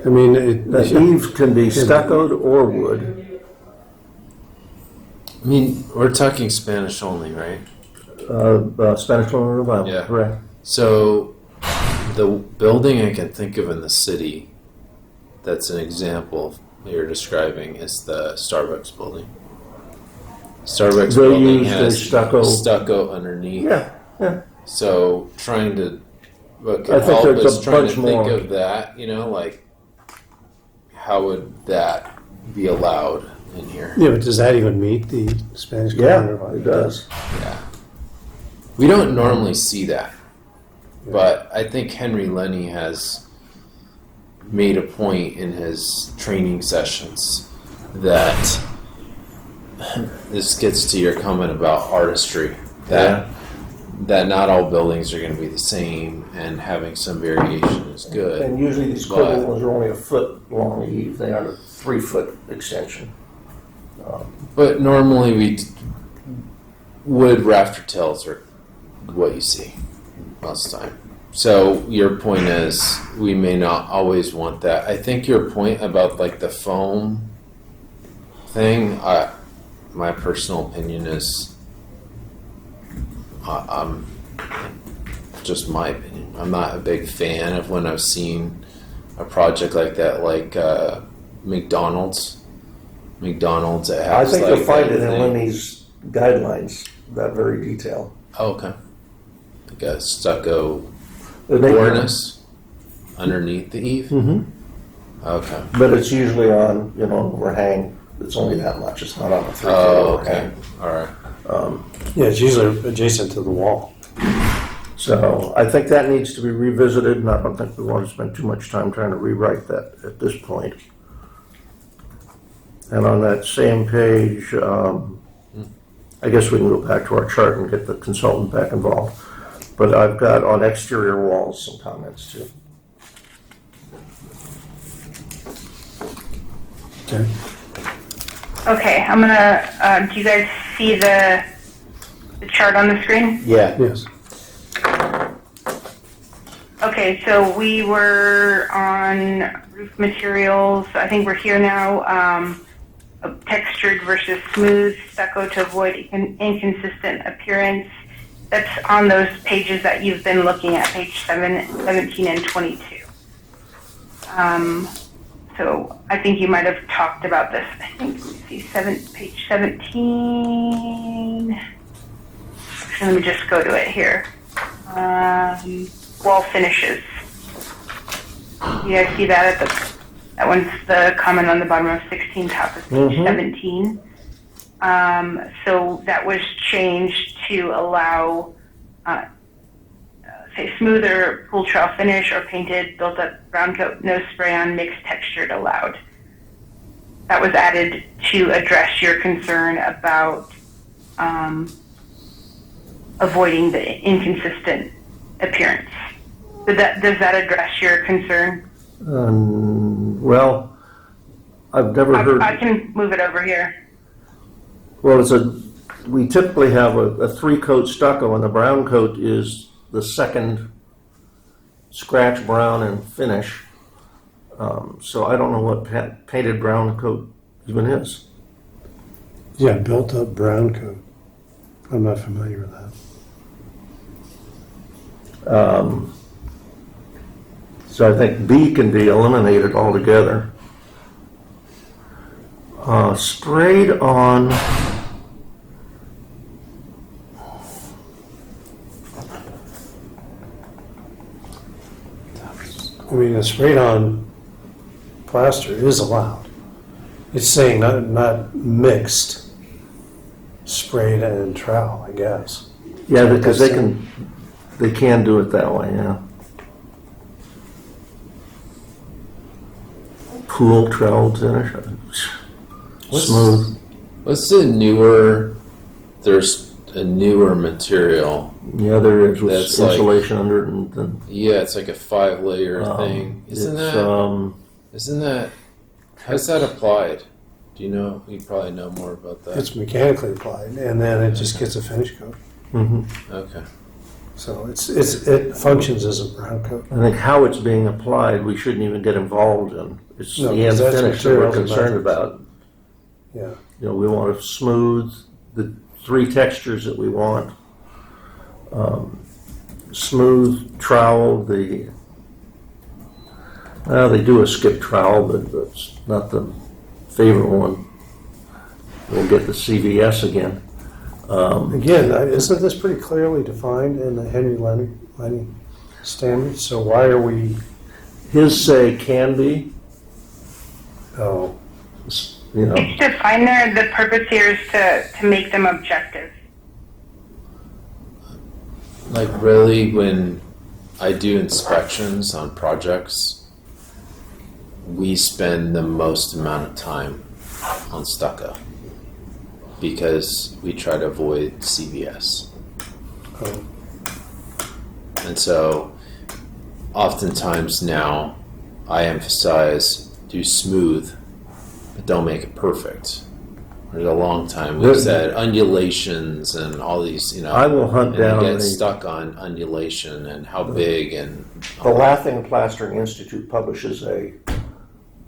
Speaker 3: I mean,
Speaker 2: The eaves can be stuccoed or wood.
Speaker 4: I mean, we're talking Spanish only, right?
Speaker 2: Spanish colonial Bible,
Speaker 4: Yeah.
Speaker 2: correct.
Speaker 4: So the building I can think of in the city that's an example you're describing is the Starbucks building. Starbucks
Speaker 2: They
Speaker 4: building
Speaker 2: use the
Speaker 4: has
Speaker 2: stucco.
Speaker 4: underneath.
Speaker 2: Yeah.
Speaker 4: So trying to, what
Speaker 2: I
Speaker 4: could
Speaker 2: think
Speaker 4: help
Speaker 2: there's
Speaker 4: is
Speaker 2: a
Speaker 4: trying to
Speaker 2: bunch
Speaker 4: think
Speaker 2: more.
Speaker 4: of that, like how would that be allowed in here?
Speaker 3: yeah, but does that even meet the Spanish
Speaker 2: Yeah,
Speaker 3: colonial Bible?
Speaker 2: it does.
Speaker 4: Yeah. We don't normally see that. But I think Henry Lenny has made a point in his training sessions that this gets to your comment about artistry, that not all buildings are going to be the same, and having some variation is good.
Speaker 2: And usually these
Speaker 4: But-
Speaker 2: quilt ones are only a foot long eave. They aren't a 3-foot extension.
Speaker 4: But normally wood rafter tails are what you see most of the time. So your point is we may not always want that. I think your point about like the foam thing, my personal opinion is, I'm just my opinion. I'm not a big fan of when I've seen a project like that, like McDonald's. McDonald's, it
Speaker 2: I
Speaker 4: has
Speaker 2: think
Speaker 4: like
Speaker 2: you'll find it in
Speaker 4: thing.
Speaker 2: Lenny's guidelines, that very detail.
Speaker 4: Oh, okay. Like a stucco
Speaker 2: They make-
Speaker 4: cornice underneath the eave.
Speaker 2: Mhm.
Speaker 4: Okay.
Speaker 2: But it's usually on, overhang. It's only that much. It's not on a 3-foot
Speaker 4: Oh, okay.
Speaker 2: overhang.
Speaker 4: All right.
Speaker 3: Yeah, it's usually adjacent to the wall.
Speaker 2: So I think that needs to be revisited, and I don't think we want to spend too much time trying to rewrite that at this point. And on that same page, I guess we can go back to our chart and get the consultant back involved. But I've got on exterior walls some comments too.
Speaker 3: Okay.
Speaker 7: Okay, I'm gonna, do you guys see the chart on the screen?
Speaker 1: Yeah.
Speaker 3: Yes.
Speaker 7: Okay, so we were on roof materials. I think we're here now. Textured versus smooth stucco to avoid inconsistent appearance. That's on those pages that you've been looking at, page 17 and 22. So I think you might have talked about this. I think, let me see, page 17. Actually, let me just go to it here. Wall finishes. You guys see that that one's the comment on the bottom of 16, top of page 17. So that was changed to allow, say, smoother pool trail finish or painted, built up brown coat, no spray on, mixed textured allowed. That was added to address your concern about avoiding the inconsistent appearance. Does that address your concern?
Speaker 2: Well, I've never heard.
Speaker 7: I can move it over here.
Speaker 2: Well, we typically have a 3-coat stucco, and the brown coat is the second scratch brown and finish. So I don't know what painted brown coat even is.
Speaker 3: Yeah, built up brown coat. I'm not familiar with that.
Speaker 2: So I think B can be eliminated altogether. Sprayed on.
Speaker 3: I mean, a sprayed on plaster is allowed. It's saying not mixed sprayed and trowel, I guess.
Speaker 2: Yeah, because they can do it that way. Yeah. Pool trowel finish. Smooth.
Speaker 4: What's the newer? There's a newer material.
Speaker 2: Yeah, there is with
Speaker 4: That's
Speaker 2: insulation under it, and then
Speaker 4: Yeah, it's like a 5-layer thing. Isn't that? How's that applied? Do you know? You probably know more about that.
Speaker 3: It's mechanically applied, and then it just gets a finish coat.
Speaker 2: mhm.
Speaker 4: Okay.
Speaker 3: So it functions as a brown coat.
Speaker 2: I think how it's being applied, we shouldn't even get involved in. It's
Speaker 3: No,
Speaker 2: the end
Speaker 3: because that's
Speaker 2: finish that we're
Speaker 3: materials and
Speaker 2: concerned
Speaker 3: methods.
Speaker 2: about.
Speaker 3: Yeah.
Speaker 2: You know, we want to smooth the 3 textures that we want. Smooth trowel, they do a skip trowel, but that's not the favorite one. We'll get the CVS again.
Speaker 3: Again, isn't this pretty clearly defined in the Henry Lenny standards? So why are we?
Speaker 2: His say can be,
Speaker 3: Oh,
Speaker 2: you know,
Speaker 7: It's defined there. The purpose here is to make them objective.
Speaker 4: Like really, when I do inspections on projects, we spend the most amount of time on stucco because we try to avoid CVS.
Speaker 3: oh,
Speaker 4: And so oftentimes now I emphasize do smooth, but don't make it perfect. There's a long time we said undulations and all these, you know.
Speaker 2: I will hunt
Speaker 4: and
Speaker 2: down
Speaker 4: we get
Speaker 2: the-
Speaker 4: stuck on undulation and how big and
Speaker 2: the Laughing and Plastering Institute publishes a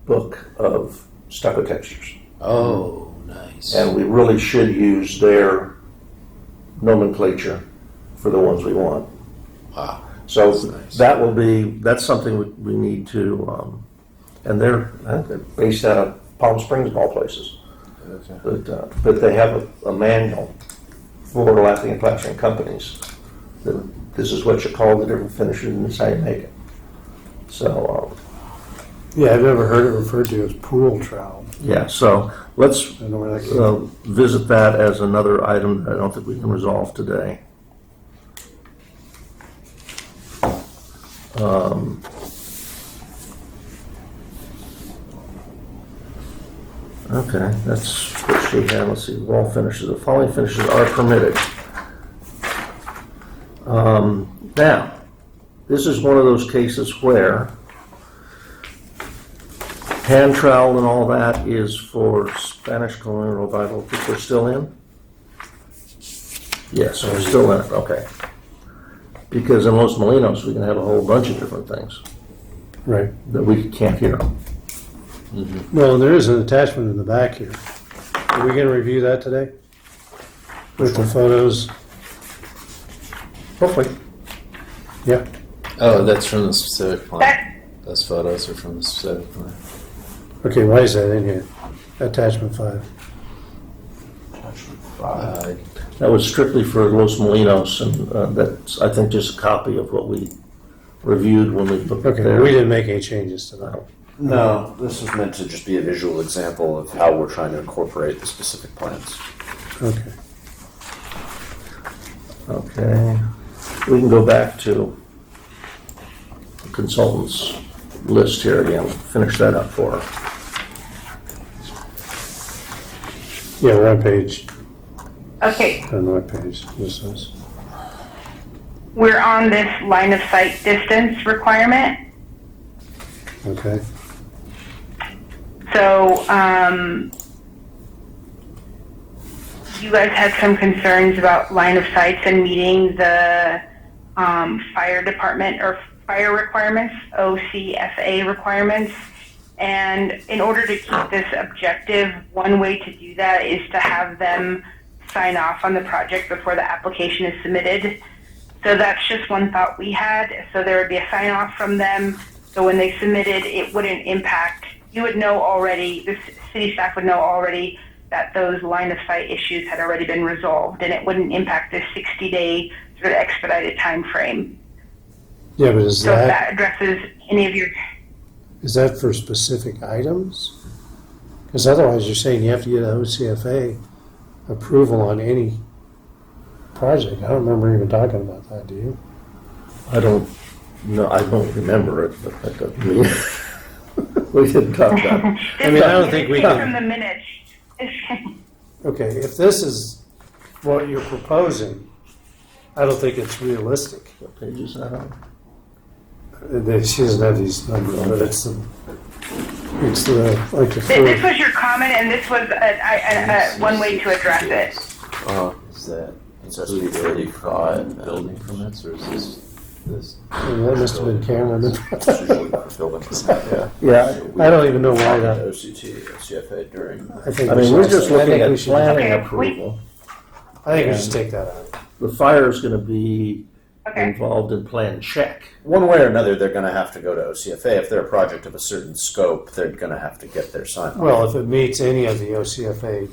Speaker 2: book of stucco textures.
Speaker 4: oh, nice.
Speaker 2: And we really should use their nomenclature for the ones we want.
Speaker 4: Wow.
Speaker 2: So
Speaker 4: That's nice.
Speaker 2: that's something we need to, and I think they're based out of Palm Springs of all places.
Speaker 4: Okay.
Speaker 2: But they have a manual for Laughing and Plastering companies. This is what you call the different finishes and this is how you make it. So,
Speaker 3: yeah, I've never heard it referred to as pool trowel.
Speaker 2: yeah, so let's
Speaker 3: I don't know where that came from.
Speaker 2: visit that as another item that I don't think we can resolve today. Okay, that's what she had. Let's see, wall finishes. The following finishes are permitted. Now, this is one of those cases where hand trowel and all that is for Spanish colonial revival. Think we're still in? Yes, we're still in it, okay. Because in Los Molinos, we can have a whole bunch of different things
Speaker 3: Right.
Speaker 2: that we can't hear.
Speaker 3: Well, there is an attachment in the back here. Are we going to review that today? With the photos?
Speaker 2: Hopefully.
Speaker 3: Yeah.
Speaker 4: Oh, that's from the specific plan.
Speaker 7: That
Speaker 4: Those photos are from the specific plan.
Speaker 3: Okay, why is that in here? Attachment 5.
Speaker 2: That was strictly for Los Molinos, and that's, I think, just a copy of what we reviewed when we looked
Speaker 3: Okay,
Speaker 2: there.
Speaker 3: we didn't make any changes to that.
Speaker 1: No, this was meant to just be a visual example of how we're trying to incorporate the specific plans.
Speaker 3: Okay.
Speaker 2: Okay. We can go back to the consultants list here again, finish that up for her.
Speaker 3: Yeah, we're on page,
Speaker 7: okay.
Speaker 3: I don't know what page this is.
Speaker 7: We're on this line of sight distance requirement.
Speaker 3: Okay.
Speaker 7: So, you guys had some concerns about line of sights and meeting the fire department or fire requirements, OCFA requirements. And in order to keep this objective, one way to do that is to have them sign off on the project before the application is submitted. So that's just one thought we had. So there would be a sign off from them. So when they submitted, it wouldn't impact, you would know already, the city staff would know already that those line of sight issues had already been resolved, and it wouldn't impact this 60-day sort of expedited time frame.
Speaker 3: Yeah, but is
Speaker 7: So if
Speaker 3: that,
Speaker 7: that addresses any of your,
Speaker 3: is that for specific items? Because otherwise you're saying you have to get an OCFA approval on any project. I don't remember even talking about that, do you?
Speaker 2: I don't remember it, but that doesn't mean we didn't talk about it.
Speaker 3: I mean, I don't think we
Speaker 7: It's
Speaker 3: can.
Speaker 7: from the minutes.
Speaker 3: Okay, if this is what you're proposing, I don't think it's realistic.
Speaker 2: What page is that on?
Speaker 3: She doesn't have these numbers, but it's the like the
Speaker 7: This
Speaker 3: fourth.
Speaker 7: was your comment, and this was one way to address it.
Speaker 4: Is that include 35 building permits, or is this?
Speaker 3: That must have been Cameron.
Speaker 1: It's usually for building permit.
Speaker 2: Yeah,
Speaker 3: I don't even know why that.
Speaker 1: OCT, OCFA during.
Speaker 3: I think
Speaker 2: I mean, we're just
Speaker 3: I
Speaker 2: looking
Speaker 3: think we
Speaker 2: at
Speaker 3: should-
Speaker 2: planning
Speaker 7: Okay,
Speaker 2: approval.
Speaker 3: I think we should take that out.
Speaker 2: The fire is gonna be
Speaker 7: Okay.
Speaker 2: involved in plan check.
Speaker 1: One way or another, they're going to have to go to OCFA. If they're a project of a certain scope, they're going to have to get their sign off.
Speaker 3: Well, if it meets any of the OCFA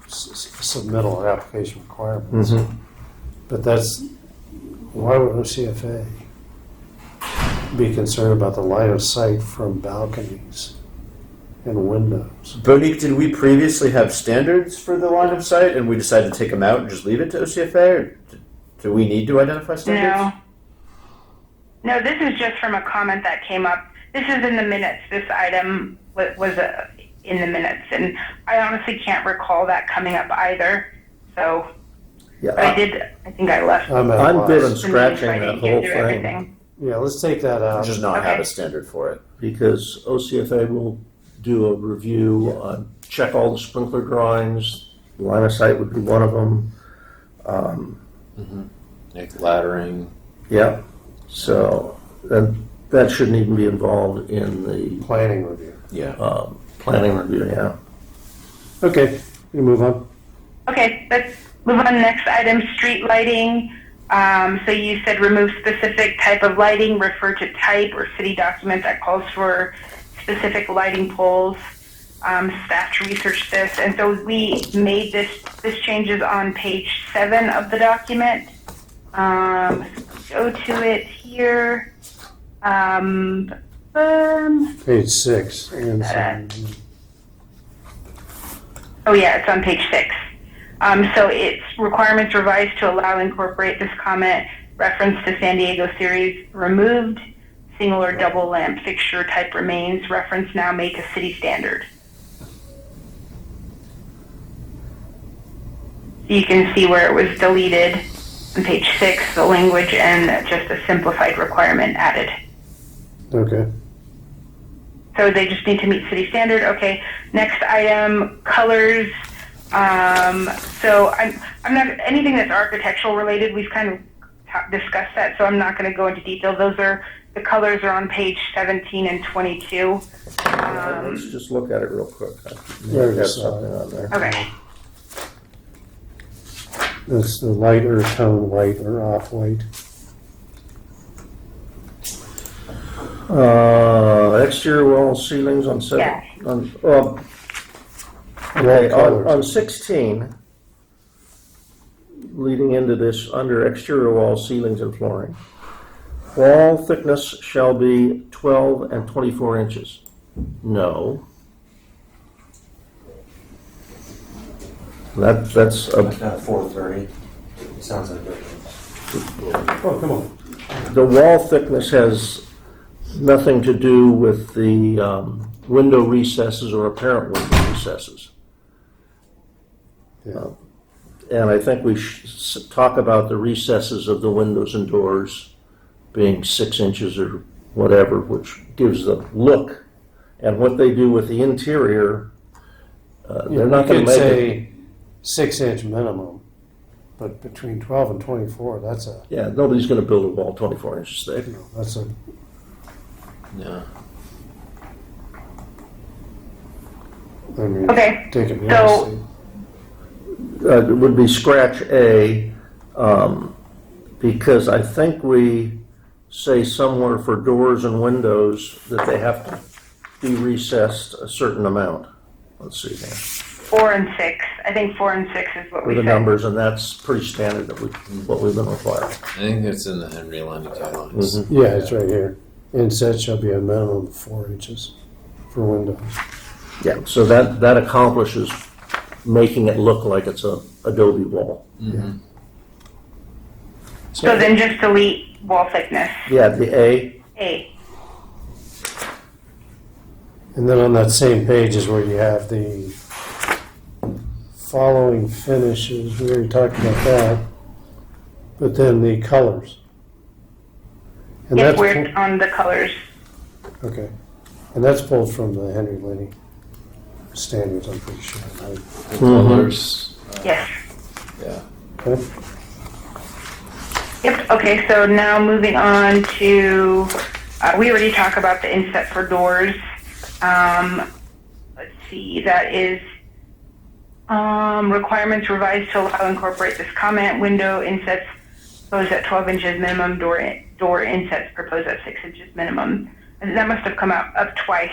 Speaker 3: submittal and application requirements.
Speaker 2: Mm-hmm.
Speaker 3: But that's, why would OCFA be concerned about the line of sight from balconies and windows?
Speaker 1: Bonique, did we previously have standards for the line of sight and we decided to take them out and just leave it to OCFA? Or do we need to identify standards?
Speaker 7: No, this is just from a comment that came up. This is in the minutes. This item was in the minutes, and I honestly can't recall that coming up either. So,
Speaker 2: Yeah,
Speaker 7: but I think I left.
Speaker 3: I'm at a
Speaker 2: I'm
Speaker 3: loss.
Speaker 2: good on
Speaker 7: the
Speaker 2: scratching
Speaker 7: meeting, so I
Speaker 2: that
Speaker 7: didn't get
Speaker 2: whole
Speaker 7: through
Speaker 2: thing
Speaker 7: everything.
Speaker 3: Yeah, let's take that out.
Speaker 1: Just not have
Speaker 7: Okay.
Speaker 1: a standard for it.
Speaker 2: because OCFA will do a review on, check all the sprinkler drawings. Line of sight would be one of them.
Speaker 4: Like laddering.
Speaker 2: Yeah, so that shouldn't even be involved in the
Speaker 3: Planning review.
Speaker 1: Yeah.
Speaker 2: planning review, yeah.
Speaker 3: Okay, we can move on.
Speaker 7: Okay, let's move on. Next item, street lighting. So you said remove specific type of lighting, refer to type or city document that calls for specific lighting poles. Staff to research this, and so we made this changes on page 7 of the document. Go to it here.
Speaker 3: Page 6. And
Speaker 7: Oh yeah, it's on page 6. So it's requirements revised to allow incorporate this comment reference to San Diego series removed. Single or double lamp fixture type remains. Reference now made to city standard. So you can see where it was deleted on page 6, the language, and just a simplified requirement added.
Speaker 3: okay.
Speaker 7: So they just need to meet city standard. Okay. Next item, colors. So I'm not anything that's architectural related. We've kind of discussed that, so I'm not going to go into detail. The colors are on page 17 and 22.
Speaker 2: Let's just look at it real quick.
Speaker 3: There it
Speaker 2: Got
Speaker 3: is.
Speaker 2: something on there.
Speaker 7: Okay.
Speaker 3: That's the lighter tone white or off white.
Speaker 2: Exterior wall ceilings on seven.
Speaker 7: Yeah.
Speaker 2: Okay,
Speaker 3: colors.
Speaker 2: on 16, leading into this, under exterior wall ceilings and flooring, wall thickness shall be 12 and 24 inches. No. That's a,
Speaker 5: 4:30. Sounds like it.
Speaker 3: Oh, come on.
Speaker 2: the wall thickness has nothing to do with the window recesses or apparent window recesses.
Speaker 3: Yeah.
Speaker 2: And I think we should talk about the recesses of the windows and doors being 6 inches or whatever, which gives the look. And what they do with the interior, they're not going to
Speaker 3: You could
Speaker 2: make
Speaker 3: say
Speaker 2: it.
Speaker 3: 6-inch minimum, but between 12 and 24, that's a,
Speaker 2: Yeah, nobody's going to build a wall 24 inches thick.
Speaker 3: that's a,
Speaker 4: Yeah.
Speaker 3: I mean,
Speaker 7: Okay,
Speaker 3: take it
Speaker 7: so-
Speaker 3: honestly.
Speaker 2: It would be scratch A, because I think we say somewhere for doors and windows that they have to be recessed a certain amount. Let's see here.
Speaker 7: 4 and 6. I think 4 and 6 is what
Speaker 2: For
Speaker 7: we
Speaker 2: the
Speaker 7: said.
Speaker 2: numbers, and that's pretty standard that what we've been requiring.
Speaker 4: I think it's in the Henry Lundy guidelines.
Speaker 2: Mhm.
Speaker 3: Yeah, it's right here. Inset shall be a minimum of 4 inches for windows.
Speaker 2: Yeah, so that accomplishes making it look like it's a adobe wall.
Speaker 4: Mm-hmm.
Speaker 7: So then just delete wall thickness.
Speaker 2: Yeah, the A,
Speaker 7: A.
Speaker 3: And then on that same page is where you have the following finishes. We already talked about that. But then the colors. And
Speaker 7: Yep,
Speaker 3: that's
Speaker 7: we're on the colors.
Speaker 3: okay. And that's pulled from the Henry Lenny standards, I'm pretty sure. Right?
Speaker 4: The colors.
Speaker 7: Yes.
Speaker 4: Yeah.
Speaker 3: Okay.
Speaker 7: Yep, okay, so now moving on to, we already talked about the inset for doors. Let's see, that is requirements revised to allow incorporate this comment. Window insets proposed at 12 inches minimum, door insets proposed at 6 inches minimum. And that must have come up twice.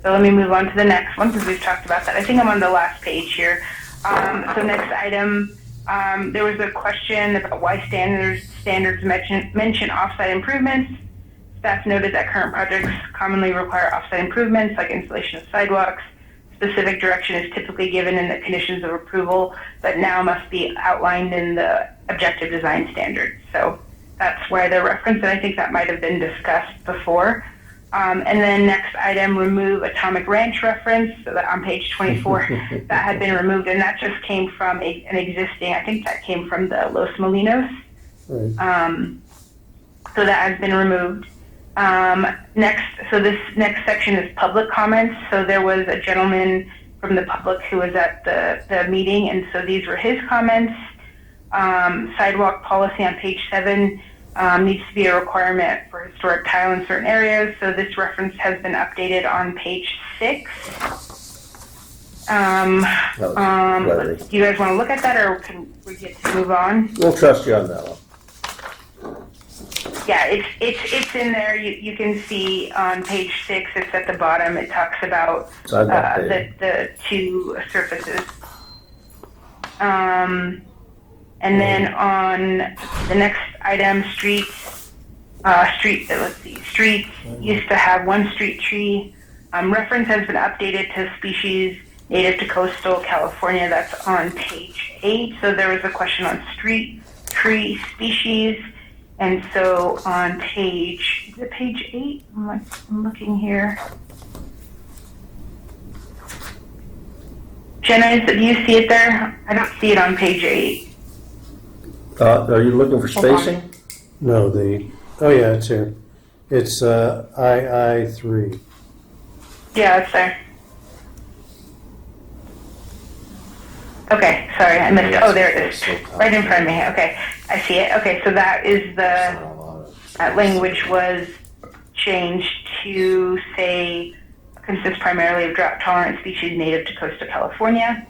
Speaker 7: So let me move on to the next one because we've talked about that. I think I'm on the last page here. So next item, there was a question about why standards mention offsite improvements. Staff noted that current projects commonly require offsite improvements like installation of sidewalks. Specific direction is typically given in the conditions of approval, but now must be outlined in the objective design standards. So that's why the reference, and I think that might have been discussed before. And then next item, remove Atomic Ranch reference, so that on page 24, that had been removed, and that just came from an existing, I think that came from the Los Molinos.
Speaker 3: Right.
Speaker 7: So that has been removed. So this next section is public comments. So there was a gentleman from the public who was at the meeting, and so these were his comments. Sidewalk policy on page 7 needs to be a requirement for historic tile in certain areas. So this reference has been updated on page 6. Do you guys want to look at that, or can we get to move on?
Speaker 2: We'll trust you on that one.
Speaker 7: Yeah, it's in there. You can see on page 6. It's at the bottom. It talks about the two surfaces. And then on the next item, streets. Streets used to have one street tree. Reference has been updated to species native to coastal California. That's on page 8. So there was a question on street tree species. And so on page 8? I'm looking here. Jenna, do you see it there? I don't see it on page 8.
Speaker 2: Are you looking for spacing?
Speaker 3: No, oh yeah, it's here. It's II3.
Speaker 7: Yeah, it's there. Okay, sorry, I missed it. Oh, there it is. Right in front of me. Okay, I see it. Okay, so that is that language was changed to say consists primarily of drought-tolerant species native to coastal California.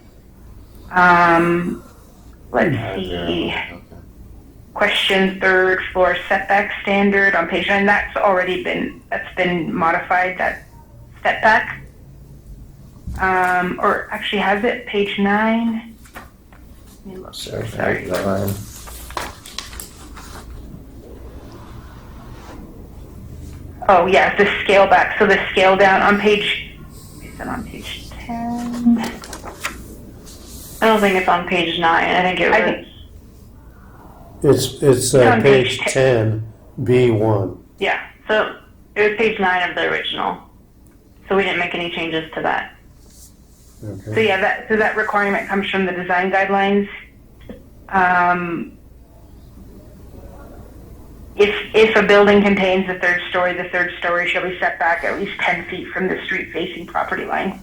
Speaker 7: Let's see. Question, third floor setback standard on page 9. That's been modified, that setback. Or actually has it, page 9. Let me look. Sorry. Oh yeah, the scale back. So the scale down on page, is it on page 10?
Speaker 9: I don't think it's on page 9. I think it was.
Speaker 3: It's
Speaker 7: on
Speaker 3: page
Speaker 7: page
Speaker 3: 10, B1.
Speaker 9: Yeah, so it was page 9 of the original. So we didn't make any changes to that.
Speaker 3: Okay.
Speaker 7: So yeah, that requirement comes from the design guidelines. If a building contains the third story shall be set back at least 10 feet from the street facing property line.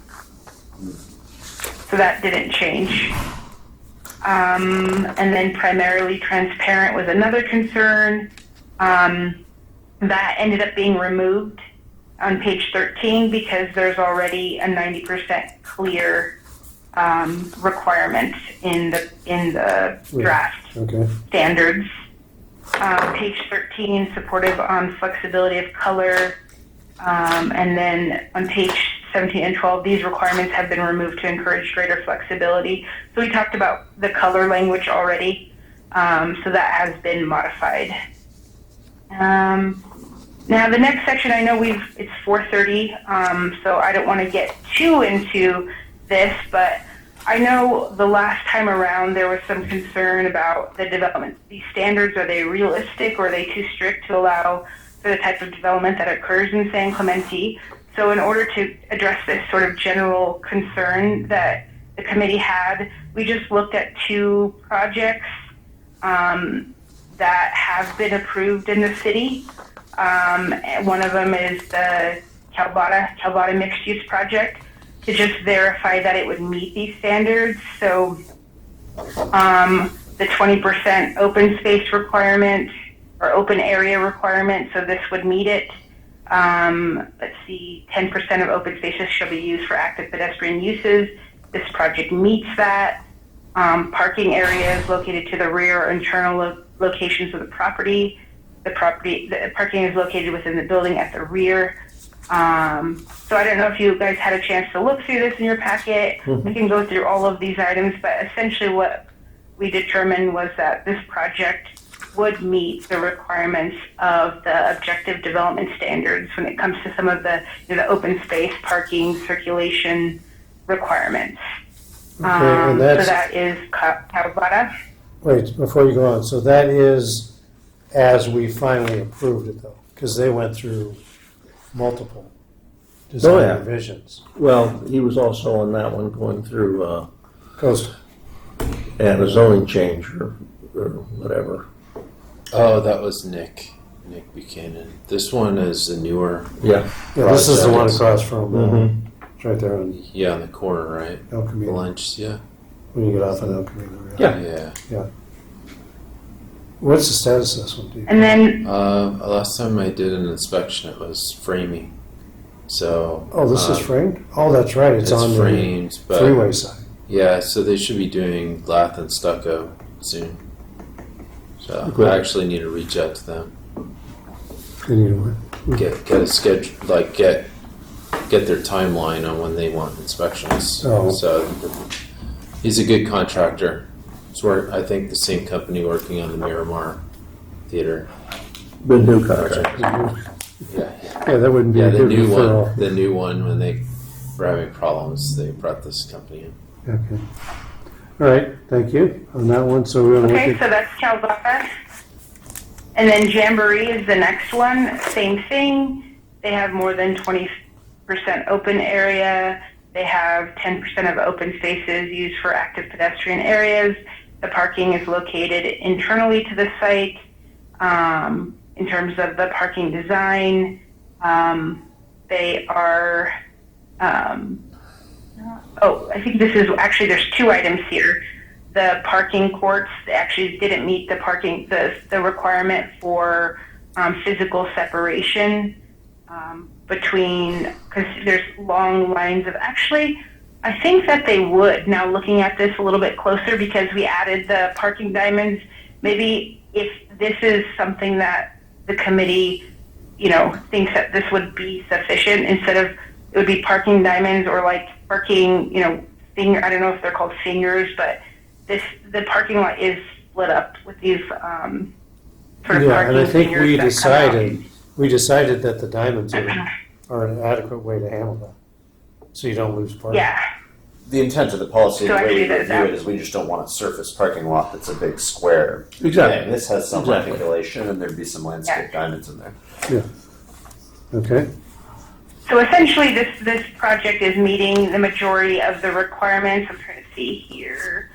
Speaker 7: So that didn't change. And then primarily transparent was another concern. That ended up being removed on page 13 because there's already a 90% clear requirement in the draft standards. Page 13, supportive on flexibility of color. And then on page 17 and 12, these requirements have been removed to encourage greater flexibility. So we talked about the color language already. So that has been modified. Now the next section, I know it's 4:30, so I don't want to get too into this, but I know the last time around there was some concern about the development. These standards, are they realistic or are they too strict to allow for the type of development that occurs in San Clemente? So in order to address this sort of general concern that the committee had, we just looked at 2 projects that have been approved in the city. One of them is the Calbada mixed-use project, to just verify that it would meet these standards. So the 20% open space requirement or open area requirement, so this would meet it. Let's see, 10% of open spaces shall be used for active pedestrian uses. This project meets that. Parking areas located to the rear or internal locations of the property. The parking is located within the building at the rear. So I don't know if you guys had a chance to look through this in your packet. We can go through all of these items, but essentially what we determined was that this project would meet the requirements of the objective development standards when it comes to some of the, the open space, parking, circulation requirements.
Speaker 3: Okay, and
Speaker 7: So
Speaker 3: that's,
Speaker 7: that is Kawabata.
Speaker 3: wait, before you go on, so that is as we finally approved it though, because they went through multiple design
Speaker 2: yeah.
Speaker 3: revisions.
Speaker 2: Well, he was also on that one going through,
Speaker 3: Coast.
Speaker 2: and a zoning change or whatever.
Speaker 4: Oh, that was Nick Buchanan. This one is the newer.
Speaker 2: Yeah.
Speaker 3: Yeah, this is the one
Speaker 4: Project.
Speaker 3: across from,
Speaker 2: Mhm.
Speaker 3: it's right there on
Speaker 4: Yeah, on the corner, right?
Speaker 3: El Camino,
Speaker 4: Lunch, yeah.
Speaker 3: when you get off on El Camino.
Speaker 2: Yeah.
Speaker 4: Yeah.
Speaker 3: What's the status of this one, Dave?
Speaker 7: And then,
Speaker 4: Last time I did an inspection, it was framing. So.
Speaker 3: Oh, this is framed? Oh, that's right, it's on the
Speaker 4: framed, but
Speaker 3: freeway side.
Speaker 4: yeah. So they should be doing lath and stucco soon. So
Speaker 2: Good.
Speaker 4: I actually need to reach out to them,
Speaker 3: Anyway.
Speaker 4: get a schedule, like get their timeline on when they want inspections.
Speaker 3: Oh.
Speaker 4: So he's a good contractor. It's I think the same company working on the Miramar Theater
Speaker 2: The new contract.
Speaker 4: project. Yeah.
Speaker 3: Yeah, that wouldn't be
Speaker 4: Yeah,
Speaker 3: a
Speaker 4: the
Speaker 3: good
Speaker 4: new
Speaker 3: referral.
Speaker 4: one. The new one, when they were having problems, they brought this company in.
Speaker 3: Okay. All right, thank you on that one. So we're going to
Speaker 7: okay,
Speaker 3: look
Speaker 7: so
Speaker 3: at,
Speaker 7: that's Calzada. And then Jamboree is the next one. Same thing. They have more than 20% open area. They have 10% of open spaces used for active pedestrian areas. The parking is located internally to the site. In terms of the parking design, they are, I think this is, actually there's two items here. The parking courts actually didn't meet the parking, the requirement for physical separation between, because there's long lines of, actually, I think that they would, now looking at this a little bit closer, because we added the parking diamonds. Maybe if this is something that the committee, thinks that this would be sufficient, instead of, it would be parking diamonds or like parking, finger, I don't know if they're called fingers, but the parking lot is split up with these sort of
Speaker 3: yeah,
Speaker 7: parking
Speaker 3: and I think
Speaker 7: fingers that come out.
Speaker 3: we decided that the diamonds are an adequate way to handle that. So you don't lose parking.
Speaker 7: Yeah.
Speaker 1: The intent of the policy,
Speaker 7: So
Speaker 1: the way
Speaker 7: actually
Speaker 1: we
Speaker 7: that-
Speaker 1: review it, is we just don't want a surface parking lot that's a big square.
Speaker 2: Exactly.
Speaker 1: And this has some
Speaker 2: Exactly.
Speaker 1: articulation, and there'd be some landscape diamonds in there.
Speaker 3: Okay.
Speaker 7: So essentially, this project is meeting the majority of the requirements. I'm trying to see here.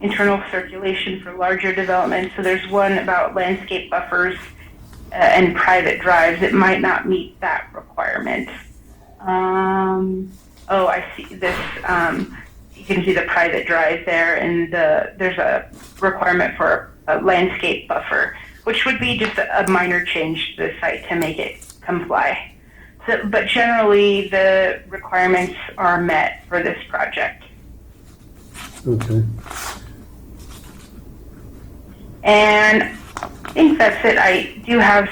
Speaker 7: Internal circulation for larger developments. So there's one about landscape buffers and private drives. It might not meet that requirement. I see this. You can see the private drive there, and there's a requirement for a landscape buffer, which would be just a minor change to the site to make it comply. So, but generally, the requirements are met for this project.
Speaker 3: Okay.
Speaker 7: And I think that's it. I do have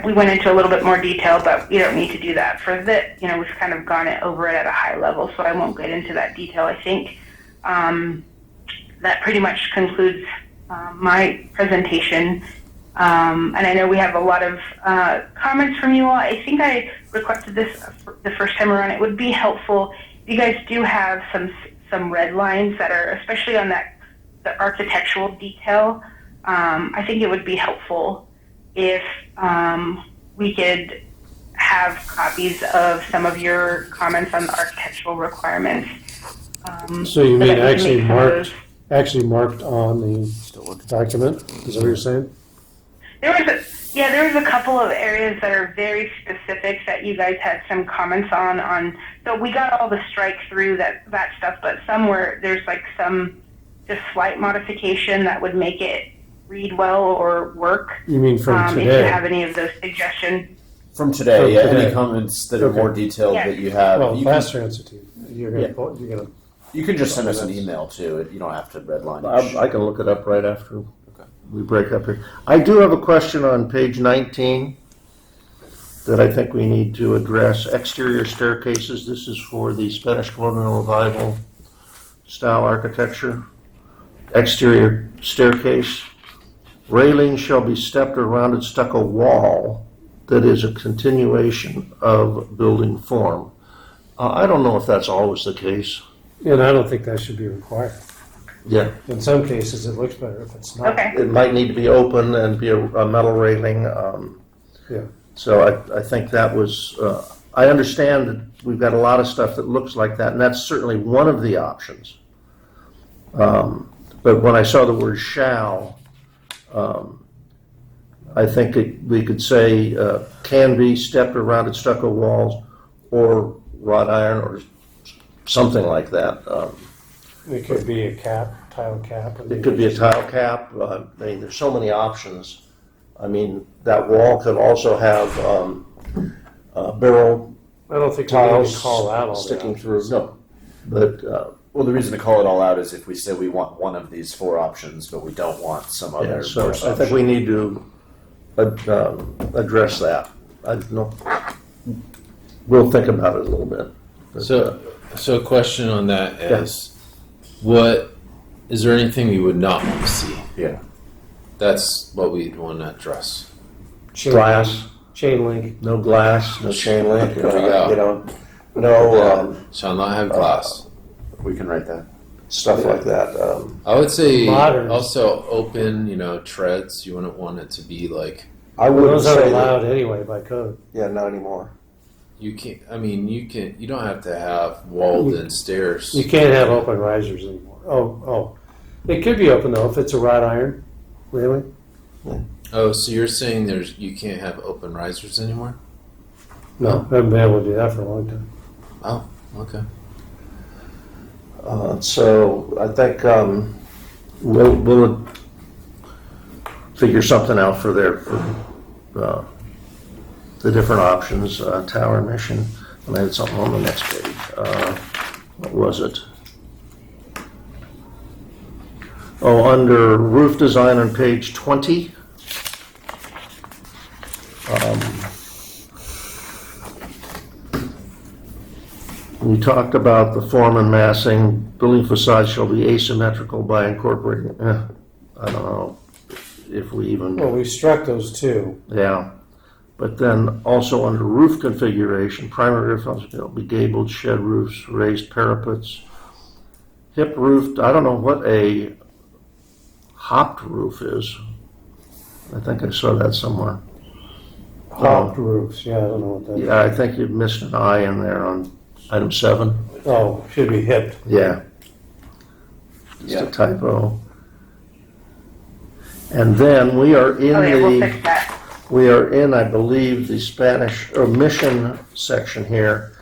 Speaker 7: we went into a little bit more detail, but we don't need to do that for this. We've kind of gone over it at a high level, so I won't get into that detail. I think that pretty much concludes my presentation. And I know we have a lot of comments from you all. I think I requested this the first time around. It would be helpful if you guys do have some red lines that are, especially on the architectural detail. I think it would be helpful if we could have copies of some of your comments on the architectural requirements.
Speaker 3: So you mean
Speaker 7: that we can
Speaker 3: actually
Speaker 7: make some of
Speaker 3: marked
Speaker 7: those.
Speaker 3: marked on the document? Is that what you're saying?
Speaker 7: There was a couple of areas that are very specific that you guys had some comments on. So we got all the strike through that stuff, but somewhere there's like some just slight modification that would make it read well or work.
Speaker 3: You mean from
Speaker 7: If you
Speaker 3: today?
Speaker 7: have any of those suggestions.
Speaker 1: From today,
Speaker 3: From
Speaker 1: yeah,
Speaker 3: today.
Speaker 1: any comments that are
Speaker 3: Okay.
Speaker 1: more detailed
Speaker 7: Yeah.
Speaker 1: that you have,
Speaker 3: Well,
Speaker 1: you can,
Speaker 3: faster answer to you. You're gonna.
Speaker 1: you can just send us an email too. You don't have to redline each.
Speaker 2: I can look it up right after we break up here. I do have a question on page 19 that I think we need to address. Exterior staircases, this is for the Spanish colonial revival style architecture. Exterior staircase, railing shall be stepped or rounded stucco wall that is a continuation of building form. I don't know if that's always the case.
Speaker 3: And I don't think that should be required.
Speaker 2: Yeah.
Speaker 3: In some cases, it looks better if it's not.
Speaker 7: Okay.
Speaker 2: It might need to be open and be a metal railing.
Speaker 3: Yeah.
Speaker 2: So I think that was, I understand that we've got a lot of stuff that looks like that, and that's certainly one of the options. But when I saw the word shall, I think we could say can be stepped or rounded stucco walls or wrought iron or something like that.
Speaker 3: It could be a tile cap.
Speaker 2: It could be a tile cap. I mean, there's so many options. I mean, that wall could also have barrel
Speaker 3: I don't think we need
Speaker 2: tiles
Speaker 3: to call out all
Speaker 2: sticking
Speaker 3: that.
Speaker 2: through. No, but
Speaker 1: Well, the reason to call it all out is if we say we want one of these 4 options, but we don't want some
Speaker 2: yeah,
Speaker 1: other
Speaker 2: so
Speaker 1: worse
Speaker 2: I think we need to address that. I don't know. We'll think about it a little bit. But,
Speaker 4: So a question on that is, what is there anything we would not want to see?
Speaker 1: Yeah.
Speaker 4: That's what we'd want to address.
Speaker 2: glass,
Speaker 3: Chain link.
Speaker 2: no glass, no chain link.
Speaker 4: There we go.
Speaker 2: You know, no
Speaker 4: Shall not have glass.
Speaker 1: We can write that.
Speaker 2: stuff like that.
Speaker 4: I would say
Speaker 3: Modern.
Speaker 4: also open, treads. You wouldn't want it to be like
Speaker 2: I wouldn't
Speaker 3: Those are
Speaker 2: say
Speaker 3: allowed
Speaker 2: that.
Speaker 3: anyway by code.
Speaker 2: Yeah, not anymore.
Speaker 4: you can't. I mean, you don't have to have walled-in stairs.
Speaker 3: You can't have open risers anymore. Oh. It could be open though if it's a wrought iron. Really?
Speaker 4: Oh, so you're saying you can't have open risers anymore?
Speaker 3: No, I haven't been able to do that for a long time.
Speaker 4: Oh, okay.
Speaker 2: So I think we'll figure something out for the different options. Tower mission. And I had something on the next page. What was it? Oh, under roof design on page 20. We talked about the form and massing. Building facade shall be asymmetrical by incorporating, I don't know if we even,
Speaker 3: Well, we struck those two.
Speaker 2: yeah. But then also under roof configuration, primary roof houses will be gabled, shed roofs, raised parapets, hip roofed. I don't know what a hopped roof is. I think I saw that somewhere.
Speaker 3: Hopped roofs. Yeah, I don't know what that is.
Speaker 2: Yeah, I think you missed an I in there on item 7.
Speaker 3: Oh, should be hipped.
Speaker 2: Yeah. Just a typo. And then we are in
Speaker 7: Okay, we'll
Speaker 2: the,
Speaker 7: fix that.
Speaker 2: we are in, I believe, the Spanish or mission section here.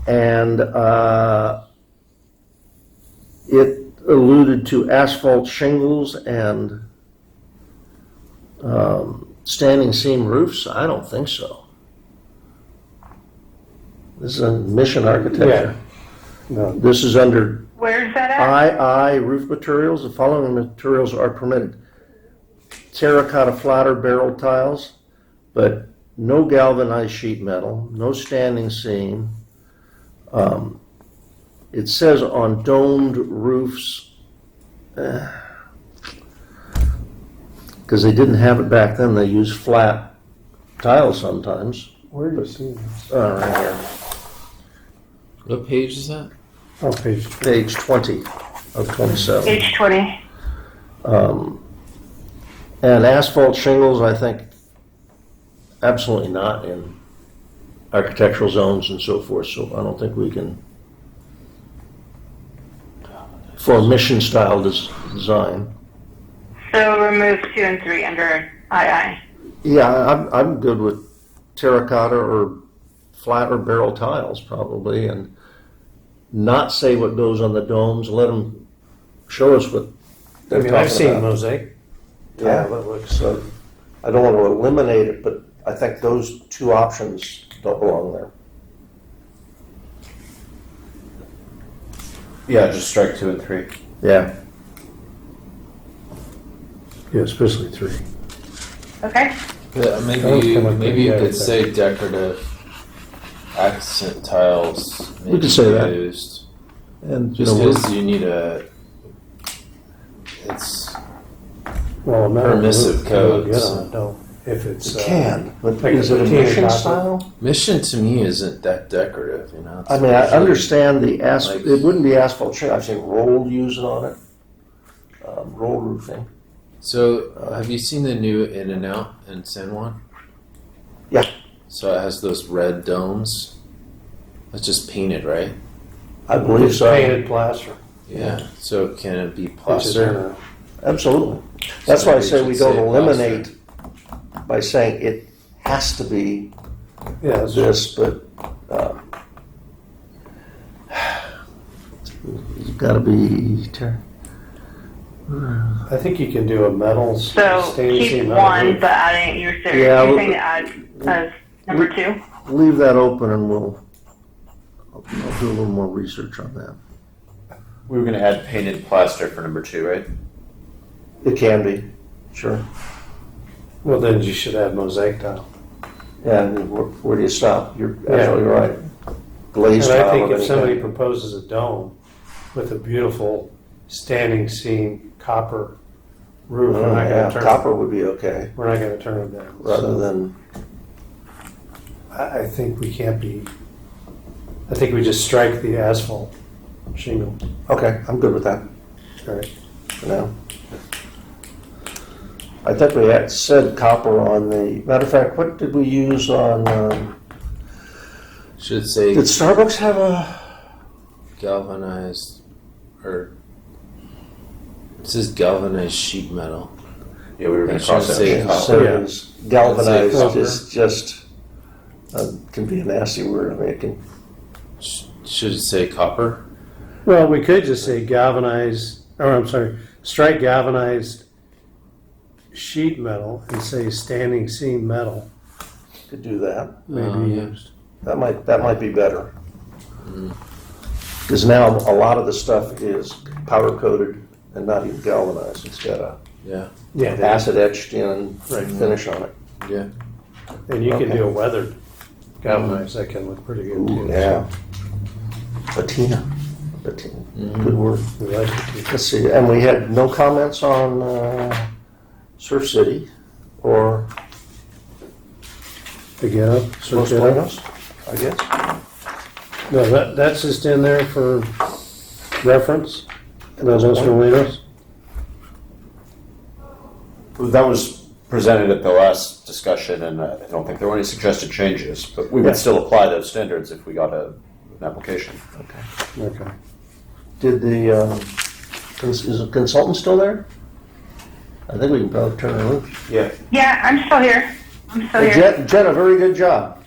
Speaker 2: And it alluded to asphalt shingles and standing seam roofs. I don't think so. This is a mission architecture.
Speaker 3: No.
Speaker 2: This is under
Speaker 7: Where's that at?
Speaker 2: II roof materials. The following materials are permitted: terracotta flatter barrel tiles, but no galvanized sheet metal, no standing seam. It says on domed roofs, because they didn't have it back then. They used flat tiles sometimes.
Speaker 3: Where do you see this?
Speaker 2: Right here,
Speaker 4: What page is that?
Speaker 3: Oh, page.
Speaker 2: page 20 of 27.
Speaker 7: Page 20.
Speaker 2: And asphalt shingles, I think, absolutely not in architectural zones and so forth, so I don't think we can, for mission style design.
Speaker 7: So remove 2 and 3 under II.
Speaker 2: Yeah, I'm good with terracotta or flat or barrel tiles probably, and not say what goes on the domes, let them show us what
Speaker 3: I
Speaker 2: they're
Speaker 3: mean,
Speaker 2: talking
Speaker 3: I've seen
Speaker 2: about.
Speaker 3: mosaic
Speaker 2: Yeah, that looks, I don't want to eliminate it, but I think those two options don't belong there.
Speaker 1: Yeah, just strike 2 and 3.
Speaker 2: Yeah.
Speaker 3: Yeah, especially 3.
Speaker 7: Okay.
Speaker 4: Yeah,
Speaker 3: That
Speaker 4: maybe
Speaker 3: would
Speaker 4: you,
Speaker 3: come up
Speaker 4: maybe you
Speaker 3: pretty
Speaker 4: could
Speaker 3: good.
Speaker 4: say decorative accent tiles.
Speaker 2: We could say that.
Speaker 4: Used.
Speaker 2: And,
Speaker 4: Just because you need it's
Speaker 3: Well, a metal
Speaker 4: Permissive
Speaker 3: roof can look good
Speaker 4: codes.
Speaker 3: on it, though, if it's.
Speaker 2: it can, but
Speaker 3: like
Speaker 2: is it a
Speaker 3: a can
Speaker 2: mission
Speaker 3: copper.
Speaker 2: style?
Speaker 4: mission to me isn't that decorative, you know. It's
Speaker 2: I mean, I
Speaker 4: usually-
Speaker 2: understand the asphalt,
Speaker 4: like-
Speaker 2: it wouldn't be asphalt shingle, I'd say rolled using on it. Roll roofing.
Speaker 4: So, have you seen the new In and Out in San Juan?
Speaker 2: Yeah.
Speaker 4: So it has those red domes. It's just painted, right?
Speaker 2: I believe
Speaker 3: It's
Speaker 2: so.
Speaker 3: painted plaster.
Speaker 4: Yeah. So can it be
Speaker 3: which is
Speaker 4: plaster?
Speaker 3: in a-
Speaker 2: Absolutely. That's why I
Speaker 4: maybe
Speaker 2: say
Speaker 4: it
Speaker 2: we
Speaker 4: should
Speaker 2: don't
Speaker 4: say
Speaker 2: eliminate by saying it has to be
Speaker 3: Yeah, it's
Speaker 2: this, but you've got to be.
Speaker 3: I think you can do a metal.
Speaker 9: So
Speaker 3: stainless
Speaker 9: keep
Speaker 3: steel metal
Speaker 9: one,
Speaker 3: roof.
Speaker 9: but adding, you're
Speaker 2: Yeah,
Speaker 9: you're
Speaker 2: well,
Speaker 9: saying to add as number 2?
Speaker 2: Leave that open and I'll do a little more research on that.
Speaker 1: We were going to add painted plaster for number 2, right?
Speaker 2: It can be, sure.
Speaker 3: Well, then you should add mosaic tile.
Speaker 2: Yeah, and where do you stop? You're
Speaker 3: Yeah.
Speaker 2: absolutely right. Glazed
Speaker 3: And I
Speaker 2: tile
Speaker 3: think
Speaker 2: of
Speaker 3: if
Speaker 2: any
Speaker 3: somebody
Speaker 2: kind.
Speaker 3: proposes a dome with a beautiful standing seam copper roof, we're not
Speaker 2: Yeah,
Speaker 3: gonna turn.
Speaker 2: copper would be okay,
Speaker 3: We're not gonna turn it down.
Speaker 2: rather
Speaker 3: So
Speaker 2: than,
Speaker 3: I think we can't be, I think we just strike the asphalt shingle.
Speaker 2: okay, I'm good with that
Speaker 3: All right.
Speaker 2: for now. I think we had said copper on the, matter of fact, what did we use on,
Speaker 4: Should say
Speaker 2: did Starbucks have a,
Speaker 4: galvanized, or it says galvanized sheet metal.
Speaker 1: Yeah, we were going
Speaker 4: It
Speaker 1: to cross
Speaker 4: should
Speaker 1: that.
Speaker 4: say
Speaker 1: out.
Speaker 4: copper.
Speaker 2: so
Speaker 3: Yeah.
Speaker 2: is galvanized
Speaker 3: Copper.
Speaker 2: is just, can be a nasty word, I mean, it can,
Speaker 4: Should it say copper?
Speaker 3: Well, we could just say galvanized, or I'm sorry, strike galvanized sheet metal and say standing seam metal
Speaker 2: could do that.
Speaker 3: may
Speaker 4: Oh,
Speaker 3: be
Speaker 4: yeah.
Speaker 3: used.
Speaker 2: That might be better. Because now a lot of the stuff is powder coated and not even galvanized. It's got a
Speaker 4: Yeah.
Speaker 3: Yeah,
Speaker 2: acid etched in
Speaker 3: Right.
Speaker 2: finish on it.
Speaker 4: Yeah.
Speaker 3: and you can
Speaker 2: Okay.
Speaker 3: do a weathered galvanized, that can look pretty good too.
Speaker 2: Yeah. Patina. Good word.
Speaker 3: We like it too.
Speaker 2: Let's see. And we had no comments on Surf City or
Speaker 3: To get up,
Speaker 2: Los
Speaker 3: search it up.
Speaker 2: Planos, I guess.
Speaker 3: No, that's just in there for reference. Los Molinos.
Speaker 1: That was presented at the last discussion, and I don't think there were any suggested changes, but we
Speaker 2: Yeah.
Speaker 1: would still apply those standards if we got an application.
Speaker 3: Okay.
Speaker 2: Did the is the consultant still there? I think we can probably turn her loose.
Speaker 1: Yeah.
Speaker 7: Yeah, I'm still here. I'm still
Speaker 2: Hey,
Speaker 7: here.
Speaker 2: Jen, a very good job.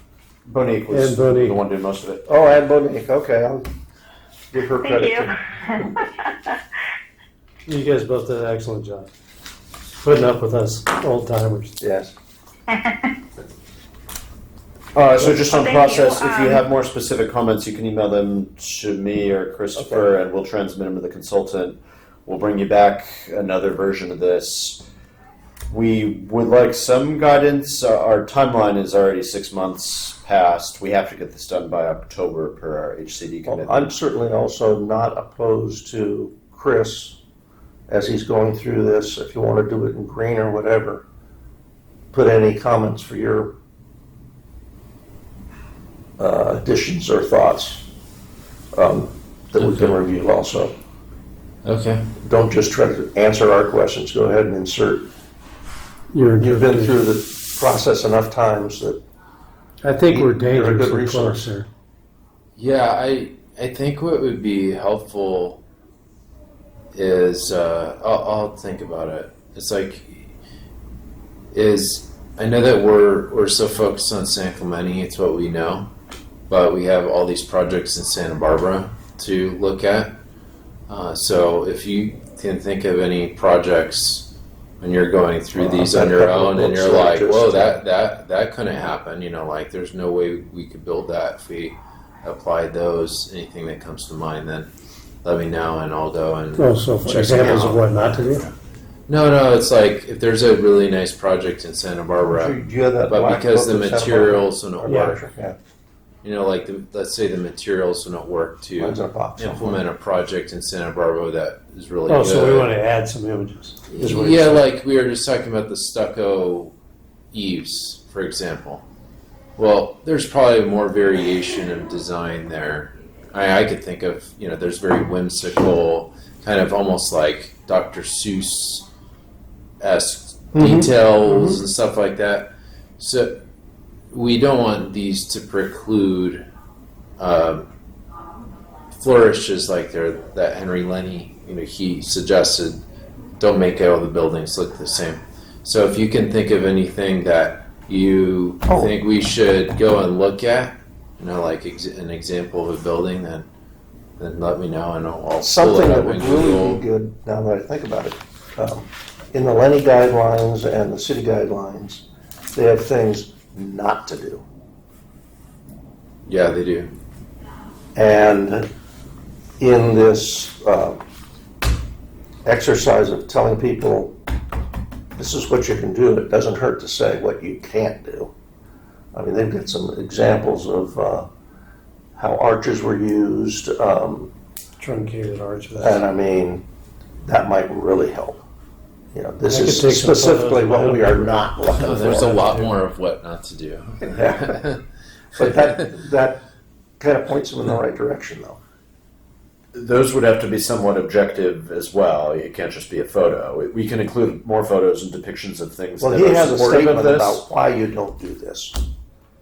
Speaker 1: Bonique was
Speaker 3: And Bonique.
Speaker 1: the one doing most of it.
Speaker 2: Oh, and Bonique. Okay, I'll give her
Speaker 7: Thank
Speaker 2: credit.
Speaker 7: you.
Speaker 3: You guys both did an excellent job. Putting up with us old timers.
Speaker 2: Yes.
Speaker 1: So just on
Speaker 7: Thank
Speaker 1: process,
Speaker 7: you.
Speaker 1: if you have more specific comments, you can email them to me or Christopher, and we'll transmit them to the consultant. We'll bring you back another version of this. We would like some guidance. Our timeline is already 6 months past. We have to get this done by October per our HCD
Speaker 2: Well,
Speaker 1: commitment.
Speaker 2: I'm certainly also not opposed to Chris, as he's going through this, if you want to do it in green or whatever, put any comments for your additions or thoughts that we can review also.
Speaker 4: Okay.
Speaker 2: Don't just try to answer our questions, go ahead and insert.
Speaker 3: You've
Speaker 2: You've been through the process enough times that,
Speaker 3: I think we're
Speaker 2: You're a good
Speaker 3: dangerously
Speaker 2: resource.
Speaker 3: close here.
Speaker 4: Yeah, I think what would be helpful is I'll think about it. It's like I know that we're so focused on San Clemente, it's what we know, but we have all these projects in Santa Barbara to look at. So if you can think of any projects when you're going through
Speaker 2: Well,
Speaker 4: these
Speaker 2: I've
Speaker 4: on
Speaker 2: got a
Speaker 4: your
Speaker 2: couple of
Speaker 4: own, and
Speaker 2: books
Speaker 4: you're
Speaker 2: that
Speaker 4: like,
Speaker 2: just,
Speaker 4: whoa, that couldn't happen. You know, like there's no way we could build that if we applied those. Anything that comes to mind, then let me know, and I'll go and
Speaker 3: Oh, so for
Speaker 4: check
Speaker 3: examples
Speaker 4: it
Speaker 3: of
Speaker 4: out.
Speaker 3: what not to do?
Speaker 4: No, it's like if there's a really nice project in Santa Barbara,
Speaker 2: Do you have that
Speaker 4: but
Speaker 2: black
Speaker 4: because
Speaker 2: book
Speaker 4: the
Speaker 2: of Santa
Speaker 4: materials don't
Speaker 2: Barbara?
Speaker 4: work,
Speaker 2: Yeah,
Speaker 4: you know, like let's say the materials don't work to
Speaker 2: mine's in a box.
Speaker 4: implement a project in Santa Barbara that is really
Speaker 3: Oh,
Speaker 4: good.
Speaker 3: so we want to add some images. is what you're
Speaker 4: Yeah,
Speaker 3: saying.
Speaker 4: like we were just talking about the stucco eaves, for example. Well, there's probably more variation of design there. I could think of, you know, there's very whimsical, kind of almost like Dr. Seuss-esque details and stuff like that. So we don't want these to preclude flourishes like that Henry Lenny, you know, he suggested don't make all the buildings look the same. So if you can think of anything that you think we should go and look at, you know, like an example of a building, then let me know, and I'll pull
Speaker 2: Something
Speaker 4: it
Speaker 2: that
Speaker 4: up
Speaker 2: would
Speaker 4: in
Speaker 2: really
Speaker 4: Google.
Speaker 2: be good, now that I think about it, in the Lenny guidelines and the city guidelines, they have things not to do.
Speaker 4: Yeah, they do.
Speaker 2: And in this exercise of telling people, this is what you can do, it doesn't hurt to say what you can't do. I mean, they've got some examples of how arches were used,
Speaker 3: Truncated arches.
Speaker 2: and I mean, that might really help. You know, this
Speaker 3: I could
Speaker 2: is
Speaker 3: take some
Speaker 2: specifically
Speaker 3: photos
Speaker 2: what
Speaker 3: of
Speaker 2: we
Speaker 3: my
Speaker 2: are
Speaker 3: own.
Speaker 2: not looking
Speaker 4: No,
Speaker 2: for.
Speaker 4: there's a lot more of what not to do.
Speaker 2: Yeah. But that kind of points them in the right direction, though.
Speaker 1: Those would have to be somewhat objective as well. It can't just be a photo. We can include more photos and depictions of things
Speaker 2: Well,
Speaker 1: that
Speaker 2: he
Speaker 1: are
Speaker 2: has a
Speaker 1: supportive of
Speaker 2: statement
Speaker 1: this.
Speaker 2: about why you don't do this.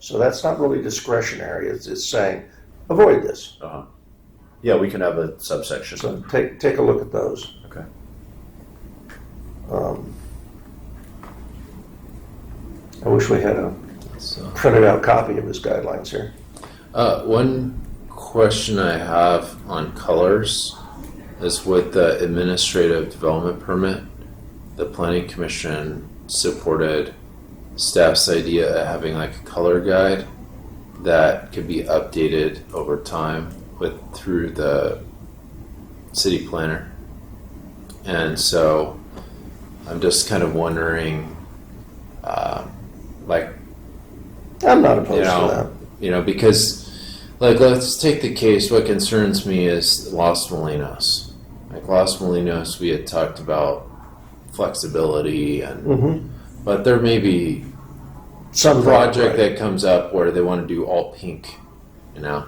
Speaker 2: So that's not really discretionary. It's saying, avoid this.
Speaker 1: Yeah, we can have a subsection.
Speaker 2: So take a look at those.
Speaker 1: Okay.
Speaker 2: I wish we had a
Speaker 4: So,
Speaker 2: printed out copy of his guidelines here.
Speaker 4: one question I have on colors is with the administrative development permit, the planning commission supported staff's idea of having like a color guide that could be updated over time through the city planner. And so I'm just kind of wondering, like,
Speaker 2: I'm not opposed to that.
Speaker 4: you know, because, like, let's take the case. What concerns me is Los Molinos. Like Los Molinos, we had talked about flexibility, and but there may be some project that comes up where they want to do all pink. You know,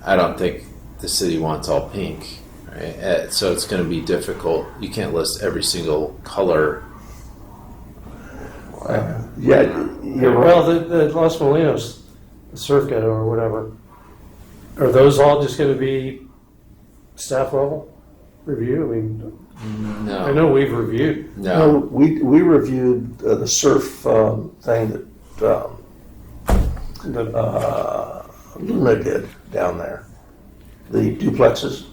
Speaker 4: I don't think the city wants all pink, right? So it's going to be difficult. You can't list every single color.
Speaker 2: Yeah, you're right.
Speaker 3: Well, the Los Molinos, the surf ghetto or whatever, are those all just going to be staff level review? I mean,
Speaker 4: No,
Speaker 3: I know we've reviewed.
Speaker 2: No, we reviewed the surf thing that Luna did down there. The duplexes.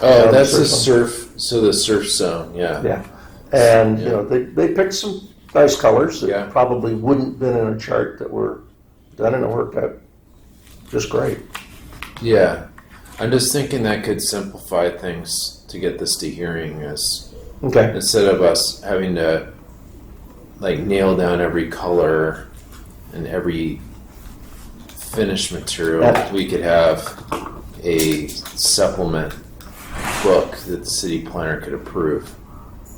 Speaker 4: Oh, that's the
Speaker 2: surf
Speaker 4: surf. So the surf zone, yeah.
Speaker 2: Yeah. And, you know, they picked some nice colors that
Speaker 4: Yeah.
Speaker 2: probably wouldn't been in a chart that were done, and it worked out just great.
Speaker 4: Yeah. I'm just thinking that could simplify things to get this to hearing, is
Speaker 2: Okay.
Speaker 4: instead of us having to like nail down every color and every finish material,
Speaker 2: Yeah.
Speaker 4: we could have a supplement book that the city planner could approve.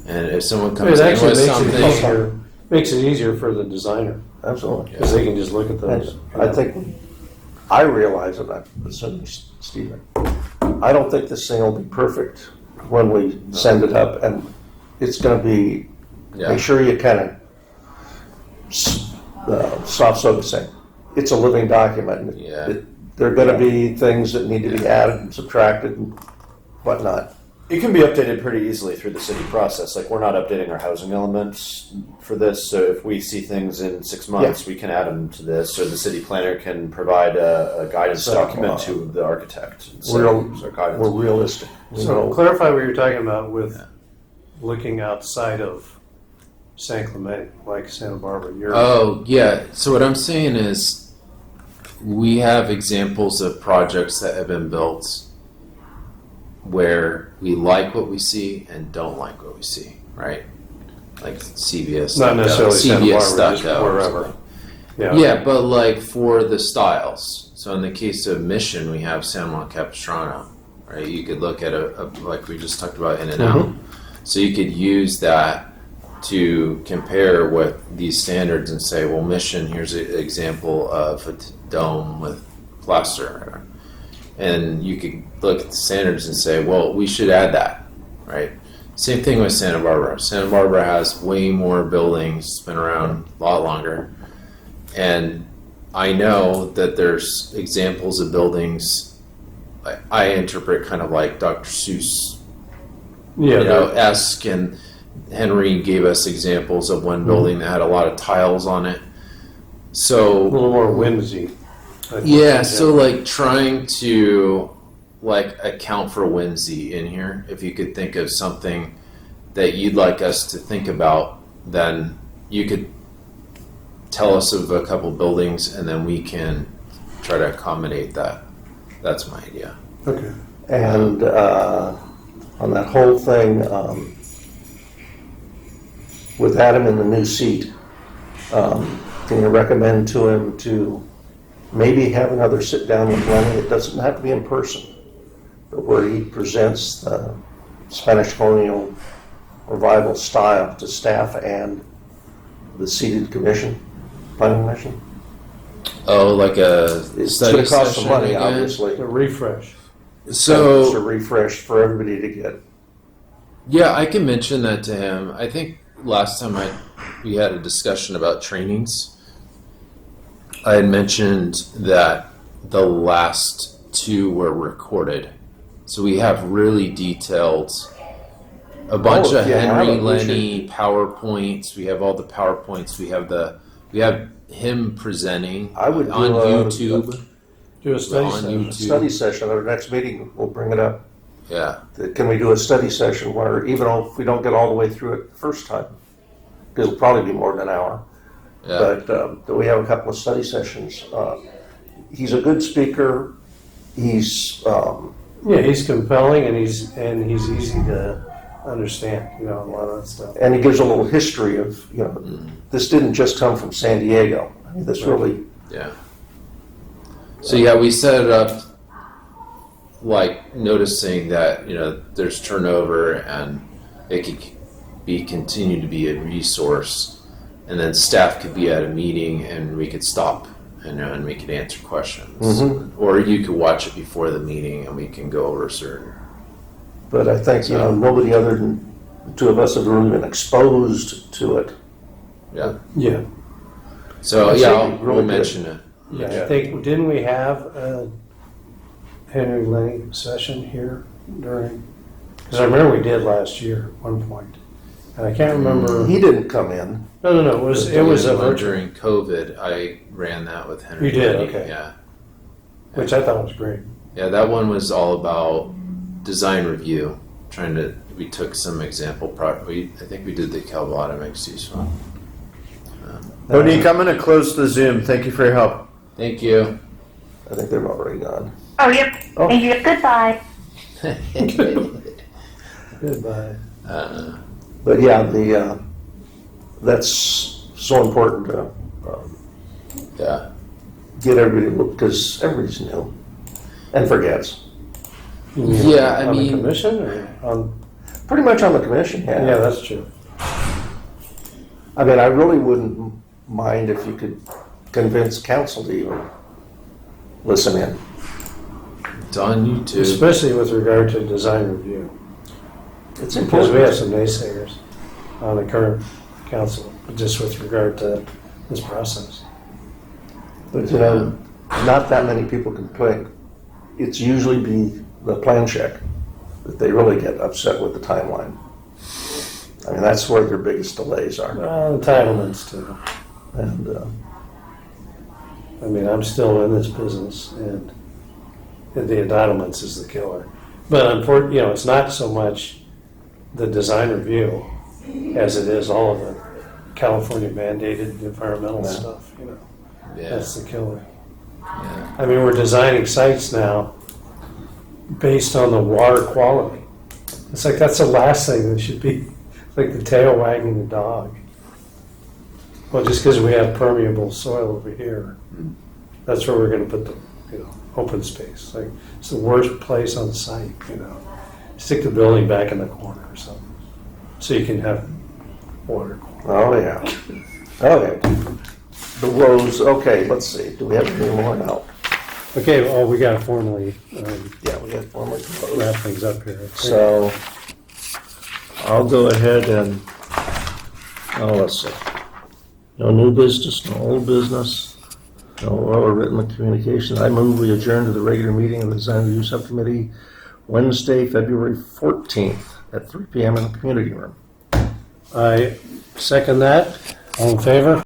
Speaker 4: And if someone
Speaker 3: It
Speaker 4: comes in
Speaker 3: actually
Speaker 4: with
Speaker 3: makes it
Speaker 4: something,
Speaker 3: easier. Makes it easier for the designer
Speaker 2: Absolutely.
Speaker 3: because they can just look at those.
Speaker 2: And I think I realize it, I'm assuming Stephen. I don't think this thing will be perfect when we send it up, and it's going to be.
Speaker 4: yeah,
Speaker 2: Make sure you kind of soft so to say. It's a living document.
Speaker 4: Yeah.
Speaker 2: There are going to be things that need to be added and subtracted and whatnot.
Speaker 1: It can be updated pretty easily through the city process. Like, we're not updating our housing elements for this, so if we see things in 6 months, we can add them to this, or the city planner can provide a guidance
Speaker 2: So,
Speaker 1: document to the architect.
Speaker 2: We're
Speaker 1: So guidance.
Speaker 2: realistic. We
Speaker 3: So
Speaker 2: know-
Speaker 3: clarify what you're talking about with looking outside of San Clemente, like Santa Barbara.
Speaker 4: Oh, yeah. So what I'm saying is we have examples of projects that have been built where we like what we see and don't like what we see, right? Like CVS.
Speaker 3: Not necessarily Santa Barbara, just
Speaker 4: stucco.
Speaker 3: wherever.
Speaker 4: Yeah, but like for the styles. So in the case of Mission, we have San Juan Capistrano, right? You could look at like we just talked about, In and Out. So you could use that to compare with these standards and say, well, Mission, here's an example of a dome with plaster. And you could look at the standards and say, well, we should add that, right? Same thing with Santa Barbara. Santa Barbara has way more buildings, it's been around a lot longer. And I know that there's examples of buildings I interpret kind of like Dr. Seuss, esque, and Henry gave us examples of one building that had a lot of tiles on it. So
Speaker 3: A little more whimsy.
Speaker 4: yeah, so like trying to like account for whimsy in here. If you could think of something that you'd like us to think about, then you could tell us of a couple buildings and then we can try to accommodate that. That's my idea.
Speaker 3: Okay.
Speaker 2: And on that whole thing, with Adam in the new seat, can you recommend to him to maybe have another sit down with Lenny? It doesn't have to be in person, but where he presents the Spanish colonial revival style to staff and the seated commission, planning commission.
Speaker 4: Oh, like a
Speaker 2: It's
Speaker 4: study
Speaker 2: going to cost
Speaker 4: session
Speaker 2: some money,
Speaker 4: again?
Speaker 2: obviously.
Speaker 3: A refresh.
Speaker 2: It's a
Speaker 4: So
Speaker 2: refresh for everybody to get.
Speaker 4: yeah, I can mention that to him. I think last time we had a discussion about trainings. I had mentioned that the last two were recorded. So we have really detailed, a bunch of
Speaker 2: if you have
Speaker 4: Henry
Speaker 2: it, we
Speaker 4: Lenny PowerPoints. We have all the PowerPoints. We have him presenting
Speaker 2: I would
Speaker 4: on
Speaker 2: do
Speaker 4: YouTube.
Speaker 3: Do a study
Speaker 4: On
Speaker 3: session.
Speaker 4: YouTube.
Speaker 2: Study session at our next meeting, we'll bring it up.
Speaker 4: Yeah.
Speaker 2: Can we do a study session where even if we don't get all the way through it the first time, because it'll probably be more than an hour,
Speaker 4: Yeah.
Speaker 2: but that we have a couple of study sessions. He's a good speaker. He's
Speaker 3: Yeah, he's compelling and he's easy to understand. A lot of that stuff.
Speaker 2: and he gives a little history of this didn't just come from San Diego. I mean, this really.
Speaker 4: Yeah. So yeah, we set it up like noticing that there's turnover and it could continue to be a resource, and then staff could be at a meeting and we could stop and we could answer questions, or you could watch it before the meeting and we can go over certain.
Speaker 2: But I think nobody other than the two of us have really been exposed to it.
Speaker 4: Yeah.
Speaker 3: Yeah.
Speaker 4: So
Speaker 2: I
Speaker 4: yeah,
Speaker 2: think
Speaker 4: we'll
Speaker 2: really
Speaker 4: mention it.
Speaker 3: Yeah, I think, didn't we have a Henry Lenny session here during, because I remember we did last year at one point. And I can't remember.
Speaker 2: He didn't come in.
Speaker 3: No, it was a virtual,
Speaker 4: During COVID. I ran that with Henry.
Speaker 3: You did,
Speaker 4: Lenny,
Speaker 3: okay.
Speaker 4: Yeah.
Speaker 3: which I thought was great.
Speaker 4: Yeah, that one was all about design review. We took some example I think we did the Calvada mixed use one.
Speaker 1: Monique, I'm going to close the Zoom. Thank you for your help.
Speaker 4: Thank you.
Speaker 2: I think they're already gone.
Speaker 7: Oh, yep.
Speaker 2: Oh.
Speaker 7: Thank you.
Speaker 8: Goodbye.
Speaker 3: Goodbye.
Speaker 2: But yeah, that's so important to
Speaker 4: Yeah.
Speaker 2: get everybody, because everybody's new and forgets.
Speaker 3: You mean
Speaker 4: Yeah, I
Speaker 3: on
Speaker 4: mean-
Speaker 3: the commission or on?
Speaker 2: Pretty much on the commission,
Speaker 3: Yeah, that's true.
Speaker 2: I mean, I really wouldn't mind if you could convince council to even listen in.
Speaker 4: It's on YouTube.
Speaker 3: Especially with regard to design review,
Speaker 2: It's
Speaker 3: because we have
Speaker 2: important.
Speaker 3: some naysayers on the current council, just with regard to this process.
Speaker 2: But not that many people complain. It's usually be the plan check that they really get upset with the timeline. I mean, that's where their biggest delays are.
Speaker 3: Entitlements too.
Speaker 2: And
Speaker 3: I mean, I'm still in this business, and the entitlements is the killer. But unfortunately, it's not so much the design review, as it is all of the California mandated environmental stuff, you know.
Speaker 4: Yeah.
Speaker 3: That's the killer.
Speaker 4: Yeah.
Speaker 3: I mean, we're designing sites now based on the water quality. It's like that's the last thing that should be like the tail wagging the dog. Well, just because we have permeable soil over here, that's where we're going to put the, you know, open space. Like it's the worst place on the site, you know. Stick the building back in the corner or something, so you can have water.
Speaker 2: Oh, yeah. Okay. The rows, okay, let's see. Do we have any more now?
Speaker 3: Okay, well, we got to formally
Speaker 2: Yeah, we got one more to close.
Speaker 3: wrap things up here.
Speaker 2: So I'll go ahead and, let's see. No new business, no old business, no oral or written communication. I move we adjourn to the regular meeting of the Design Review Subcommittee Wednesday, February 14th at 3 p.m. in the community room.
Speaker 3: I second that. All in favor?